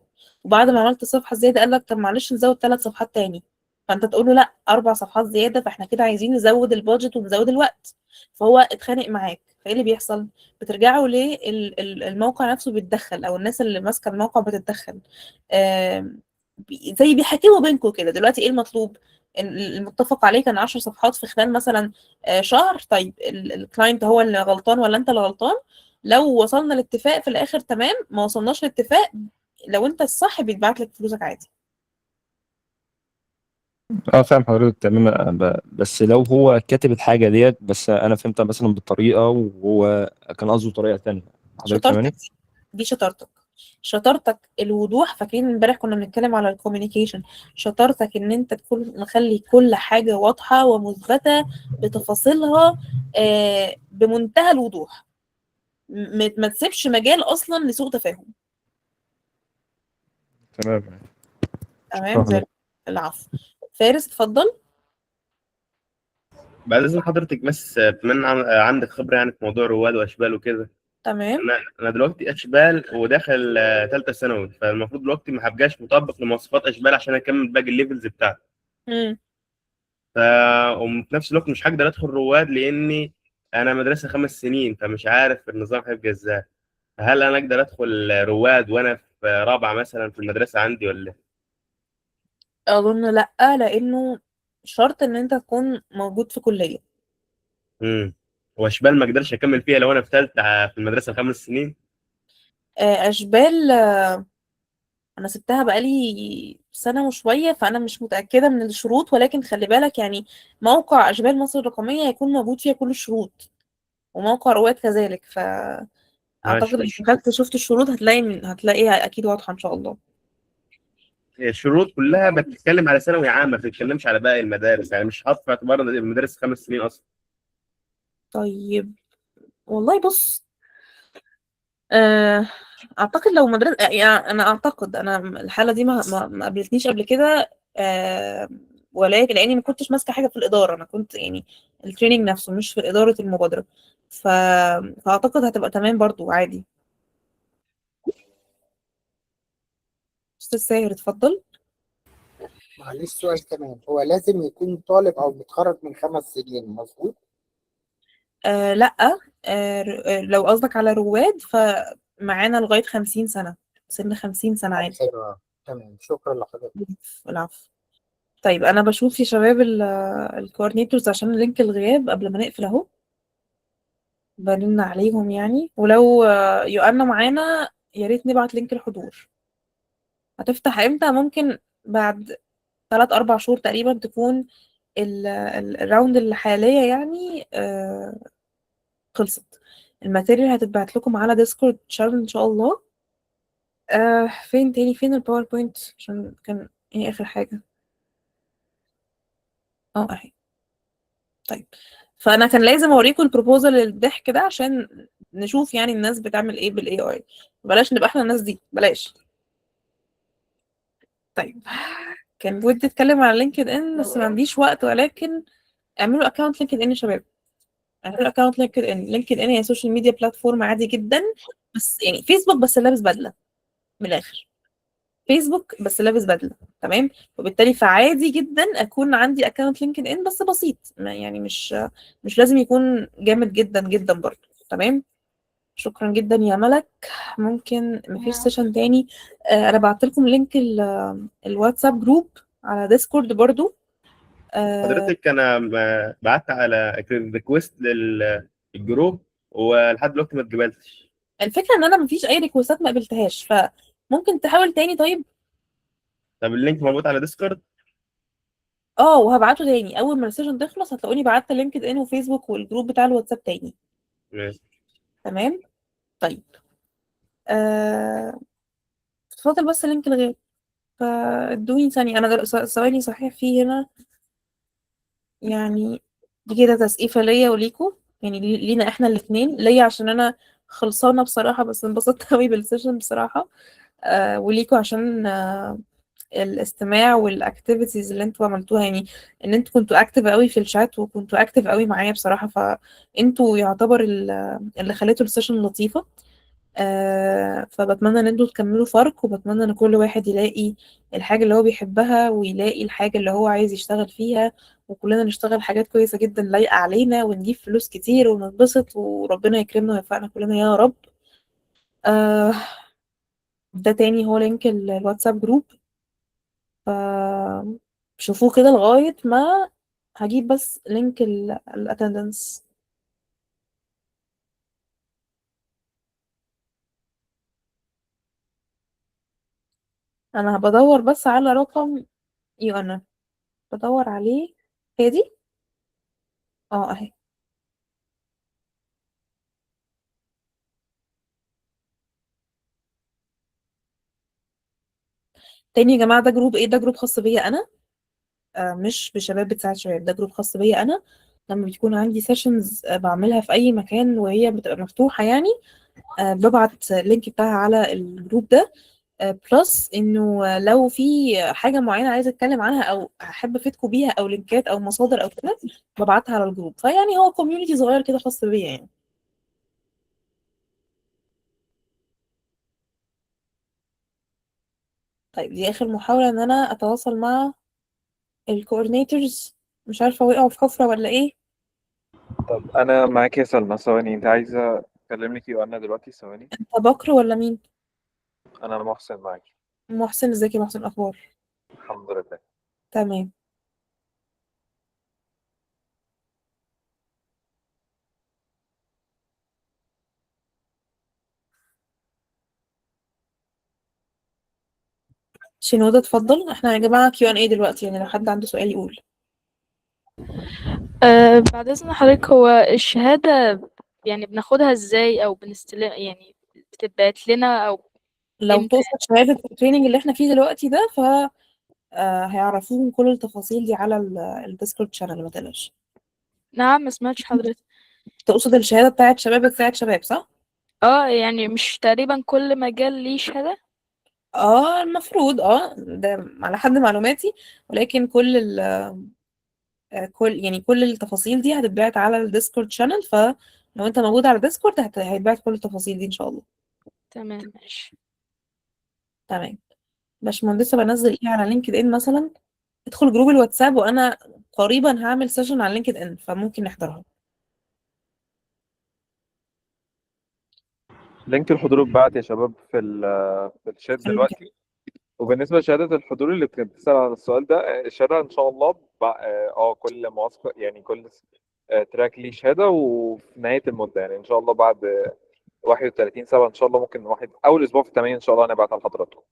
وبعد ما عملت صفحة زيادة قال لك طب معلش نزود 3 صفحات تاني، فانت تقول له لا 4 صفحات زيادة، فاحنا كده عايزين نزود البادجت ونزود الوقت. فهو اتخانق معاك، فايه اللي بيحصل؟ بترجعوا للموقع نفسه بيتدخل، او الناس اللي ماسكة الموقع بتتدخل. زي بيحكموا بينكم كده. دلوقتي ايه المطلوب؟ المتفق عليه كان 10 صفحات في خلال مثلا شهر. طيب الكلاينت هو اللي غلطان ولا انت اللي غلطان؟ لو وصلنا لاتفاق في الاخر تمام، ما وصلناش لاتفاق، لو انت الصح بيتبعت لك فلوسك عادي. اه فاهم حضرتك تمام. بس لو هو كاتب الحاجة ديت، بس أنا فهمتها مثلا بالطريقة وهو كان قصده طريقة تانية، حضرتك شطارتك فاهماني؟ دي شطارتك. شطارتك الوضوح. فاكرين امبارح كنا بنتكلم على الكوميونيكيشن؟ شطارتك ان انت تكون مخلي كل حاجة واضحة ومثبتة بتفاصيلها بمنتهى الوضوح. ما تسيبش مجال اصلا لسوء تفاهم. تمام. تمام شكرا زي حضرتك. العفو. فارس اتفضل. بعد اذن حضرتك، بس بما ان عندك خبره يعني في موضوع رواد واشبال وكده. تمام. انا دلوقتي اشبال وداخل ثالثه ثانوي، فالمفروض دلوقتي ما هبقاش مطبق لمواصفات اشبال عشان اكمل باقي الليفلز بتاعتي. مم. ف وفي نفس الوقت مش هقدر ادخل رواد لاني انا مدرسه 5 سنين، فمش عارف النظام هيبقى ازاي. هل انا اقدر ادخل رواد وانا في رابعه مثلا في المدرسه عندي ولا إيه؟ اظن لا، لانه شرط ان انت تكون موجود في كلية. واشبال ما اقدرش اكمل فيها لو انا في ثالثه في المدرسه ال5 سنين؟ اشبال انا سبتها بقالي سنة وشوية، فانا مش متأكدة من الشروط، ولكن خلي بالك يعني موقع اشبال مصر الرقمية هيكون موجود فيها كل الشروط، وموقع رواد كذلك. فاعتقد لو ماشي. دخلت شفت الشروط هتلاقيها اكيد واضحة ان شاء الله. هي الشروط كلها بتتكلم على ثانوي عام، ما بتتكلمش على باقي المدارس، يعني مش حاطط في اعتبار ان المدارس 5 سنين اصلا. طيب والله بص، آه، اعتقد لو مدرسة، يعني انا اعتقد انا الحالة دي ما قابلتنيش قبل كده. ولكن لاني ما كنتش ماسكة حاجة في الإدارة، انا كنت يعني التريننج نفسه مش في إدارة المبادرة. ف... فاعتقد هتبقى تمام برضو عادي. استاذ ساهر اتفضل. معلش سؤال كمان، هو لازم يكون طالب او متخرج من 5 سنين مظبوط؟ لا. لو قصدك على رواد فمعانا لغاية 50 سنة، سن 50 سنة طب عادي. حلو، تمام، شكرا لحضرتك. العفو. طيب أنا بشوف يا شباب الكوردينيتورز عشان لينك الغياب قبل ما نقفل أهو، برن عليهم يعني. ولو يوأنا معانا يا ريت نبعت لينك الحضور. هتفتح امتى؟ ممكن بعد 3 4 شهور تقريبا تكون الراوند الحالية يعني خلصت. الماتيريال هتتبعت لكم على ديسكورد شانل ان شاء الله. فين تاني؟ فين الباوربوينت؟ عشان كان ايه اخر حاجة؟ اهي. طيب، فانا كان لازم اوريكم البروبوزال الضحك ده عشان نشوف يعني الناس بتعمل ايه بالاي اي. بلاش نبقى احنا الناس دي، بلاش. طيب، كان ودي اتكلم على لينكد ان بس ما عنديش وقت، ولكن اعملوا اكونت لينكد ان يا شباب. اعملوا اكونت لينكد ان. لينكد ان هي سوشيال ميديا بلاتفورم عادي جدا، بس يعني فيسبوك بس لابس بدلة، من الاخر. فيسبوك بس لابس بدله. تمام. وبالتالي فعادي جدا اكون عندي اكونت لينكد ان بس بسيط، يعني مش لازم يكون جامد جدا جدا برضه. تمام. شكرا جدا يا ملك. ممكن مفيش سيشن تاني. انا بعت لكم لينك الواتساب جروب على ديسكورد برضو. آه، حضرتك انا بعت على ريكويست للجروب ولحد دلوقتي ما اتقبلتش. الفكره ان انا مفيش اي ريكوستات ما قبلتهاش، فممكن تحاول تاني طيب. طب اللينك موجود على ديسكورد؟ اه، وهبعته تاني اول ما السيشن تخلص، هتلاقوني بعت لينكد ان وفيسبوك والجروب بتاع الواتساب تاني. ماشي. تمام. طيب. آه، اتفضل بس لينك الغير. فادوني ثانية، أنا ثواني صحيح في هنا يعني. دي كده تسقيفة ليا وليكوا، يعني لينا احنا الاتنين، ليا عشان أنا خلصانة بصراحة بس انبسطت أوي بالسيشن بصراحة. وليكوا عشان الاستماع والاكتيفيتيز اللي انتوا عملتوها، يعني ان انتوا كنتوا اكتف قوي في الشات وكنتوا اكتف قوي معايا بصراحة، فانتوا يعتبر اللي خليتوا السيشن لطيفة. فبتمنى ان انتوا تكملوا فرق، وبتمنى ان كل واحد يلاقي الحاجة اللي هو بيحبها ويلاقي الحاجة اللي هو عايز يشتغل فيها، وكلنا نشتغل حاجات كويسة جدا لايقة علينا ونجيب فلوس كتير ونتبسط وربنا يكرمنا ويوفقنا كلنا يا رب. آه ده تاني هو لينك الواتساب جروب. شوفوه كده لغاية ما هجيب بس لينك الاتندنس. انا بدور بس على رقم انا بدور عليه. هي دي. اهي. تاني يا جماعة، ده جروب ايه؟ ده جروب خاص بيا انا. مش بشباب بتساعد شباب، ده جروب خاص بيا انا. لما بيكون عندي سيشنز بعملها في اي مكان وهي بتبقى مفتوحة يعني، ببعت اللينك بتاعها على الجروب ده. بلس انه لو في حاجه معينه عايزه اتكلم عنها او احب افيدكم بيها او لينكات او مصادر او كده ببعتها على الجروب. فيعني هو كوميونتي صغير كده خاص بيا يعني. طيب دي اخر محاوله ان انا اتواصل مع الكوردينيتورز، مش عارفه وقعوا في حفره ولا ايه. طب انا معاك يا سلمى، ثواني، انت عايزه اكلم لك انا دلوقتي؟ ثواني. انت بكر ولا مين؟ انا محسن معاك. محسن، ازيك يا محسن، اخبار؟ الحمد لله. تمام. شنودة اتفضل. احنا يا جماعه Q&A دلوقتي، يعني لو حد عنده سؤال يقول. بعد إذن حضرتك، هو الشهادة يعني بناخدها ازاي او بنستلم، يعني بتتبعت لنا او لو امتى؟ تقصد شهاده التريننج اللي احنا فيه دلوقتي ده، ف هيعرفوهم كل التفاصيل دي على الديسكورد شانل، ما تقلقش. نعم، ما سمعتش حضرتك. تقصد الشهاده بتاعت شباب صح؟ يعني مش تقريبا كل مجال ليه شهادة؟ المفروض ده على حد معلوماتي، ولكن كل التفاصيل دي هتتبعت على الديسكورد شانل، فلو انت موجود على الديسكورد هيتبعت كل التفاصيل دي ان شاء الله. تمام، ماشي. تمام. باشمهندسة بنزل ايه على لينكد ان مثلا؟ ادخل جروب الواتساب، وانا قريبا هعمل سيشن على لينكد ان فممكن نحضرها. لينك الحضور اتبعت يا شباب في الشات حلو كده. دلوقتي. وبالنسبه لشهاده الحضور اللي بتسال على السؤال ده، الشهاده ان شاء الله كل موافقه، يعني كل تراك ليه شهاده، وفي نهايه المده يعني ان شاء الله بعد 31/7 ان شاء الله، ممكن اول اسبوع في 8 ان شاء الله نبعت على حضراتكم.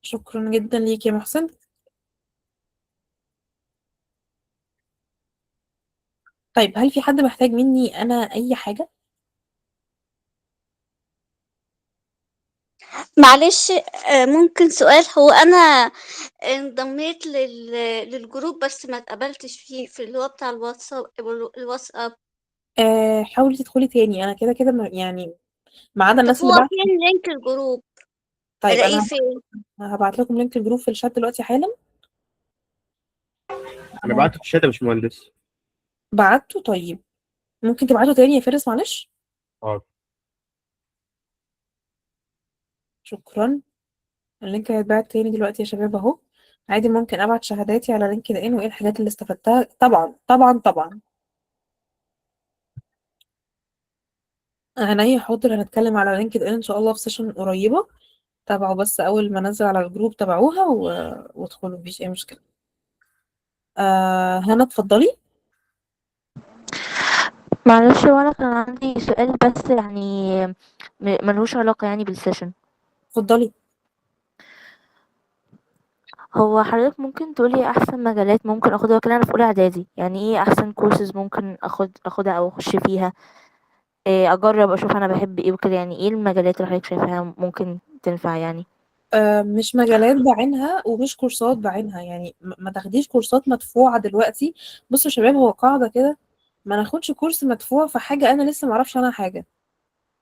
شكرا جدا ليك يا محسن. طيب هل في حد محتاج مني انا اي حاجة؟ معلش، ممكن سؤال؟ هو انا انضميت للجروب بس ما اتقبلتش فيه في اللي هو بتاع الواتساب. حاولي تدخلي تاني، انا كده كده يعني ما عدا طب الناس اللي هو بعت. فين لينك الجروب؟ طيب الاقيه انا فين؟ هبعت لكم لينك الجروب في الشات دلوقتي حالا. انا بعته في الشات يا باشمهندس. بعته؟ طيب ممكن تبعته تاني يا فارس معلش. اه. شكرا. اللينك هيتبعت تاني دلوقتي يا شباب اهو. عادي ممكن ابعت شهاداتي على لينكد ان وايه الحاجات اللي استفدتها، طبعا طبعا طبعا. عينيا حاضر، هنتكلم على لينكد ان شاء الله في سيشن قريبة. تابعوا بس اول ما انزل على الجروب تابعوها وادخلوا، مفيش اي مشكلة. هنا اتفضلي. معلش، هو انا كان عندي سؤال بس يعني ملهوش علاقة يعني بالسيشن. اتفضلي. هو حضرتك ممكن تقولي ايه احسن مجالات ممكن اخدها كده؟ انا في اولى اعدادي، يعني ايه احسن كورسز ممكن اخدها او اخش فيها؟ إيه اجرب اشوف انا بحب ايه وكده؟ يعني ايه المجالات اللي حضرتك شايفاها ممكن تنفع يعني؟ مش مجالات بعينها ومش كورسات بعينها، يعني ما تاخديش كورسات مدفوعة دلوقتي. بصوا يا شباب، هو قاعدة كده، ما ناخدش كورس مدفوع في حاجة انا لسه ما اعرفش عنها حاجة.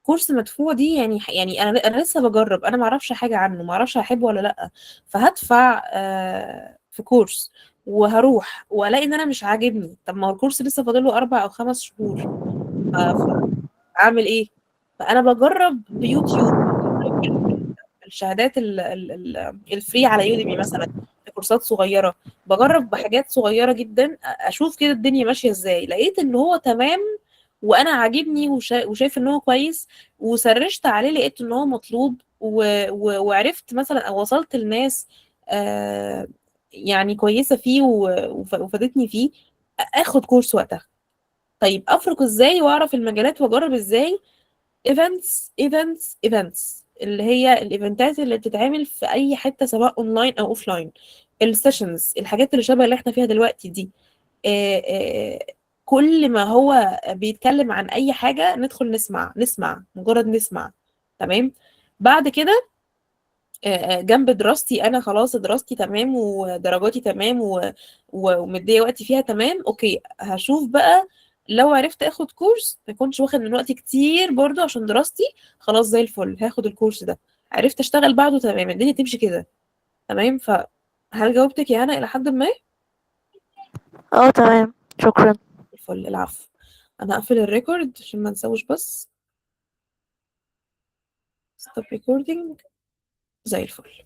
كورس مدفوع دي يعني انا لسه بجرب، انا ما اعرفش حاجة عنه، ما اعرفش هحبه ولا لا. فهدفع في كورس وهروح والاقي ان انا مش عاجبني. طب ما هو الكورس لسه فاضل له 4 أو 5 شهور. فاعمل ايه؟ فانا بجرب بيوتيوب، الشهادات الفري على يوديمي مثلا، كورسات صغيره. بجرب بحاجات صغيره جدا، اشوف كده الدنيا ماشيه ازاي. لقيت ان هو تمام وانا عاجبني وشايف ان هو كويس، وسرشت عليه لقيت ان هو مطلوب وعرفت مثلا او وصلت لناس يعني كويسه فيه وفادتني فيه، اخد كورس وقتها. طيب افرق ازاي واعرف المجالات واجرب ازاي؟ ايفنتس اللي هي الايفنتات اللي بتتعمل في اي حته سواء اونلاين او اوفلاين. السيشنز، الحاجات اللي شبه اللي احنا فيها دلوقتي دي. آه، آه، كل ما هو بيتكلم عن اي حاجه ندخل نسمع مجرد نسمع. تمام. بعد كده جنب دراستي، انا خلاص دراستي تمام ودرجاتي تمام ومديه وقتي فيها تمام، اوكي هشوف بقى لو عرفت اخد كورس ما يكونش واخد من وقتي كتير برضو عشان دراستي، خلاص زي الفل هاخد الكورس ده. عرفت اشتغل بعده تمام، الدنيا تمشي كده. تمام. فهل جاوبتك يا هنا الى حد ما؟ اه تمام، شكرا. الفل، العفو. انا هقفل الريكورد عشان ما نسوش بس. stop recording. زي الفل.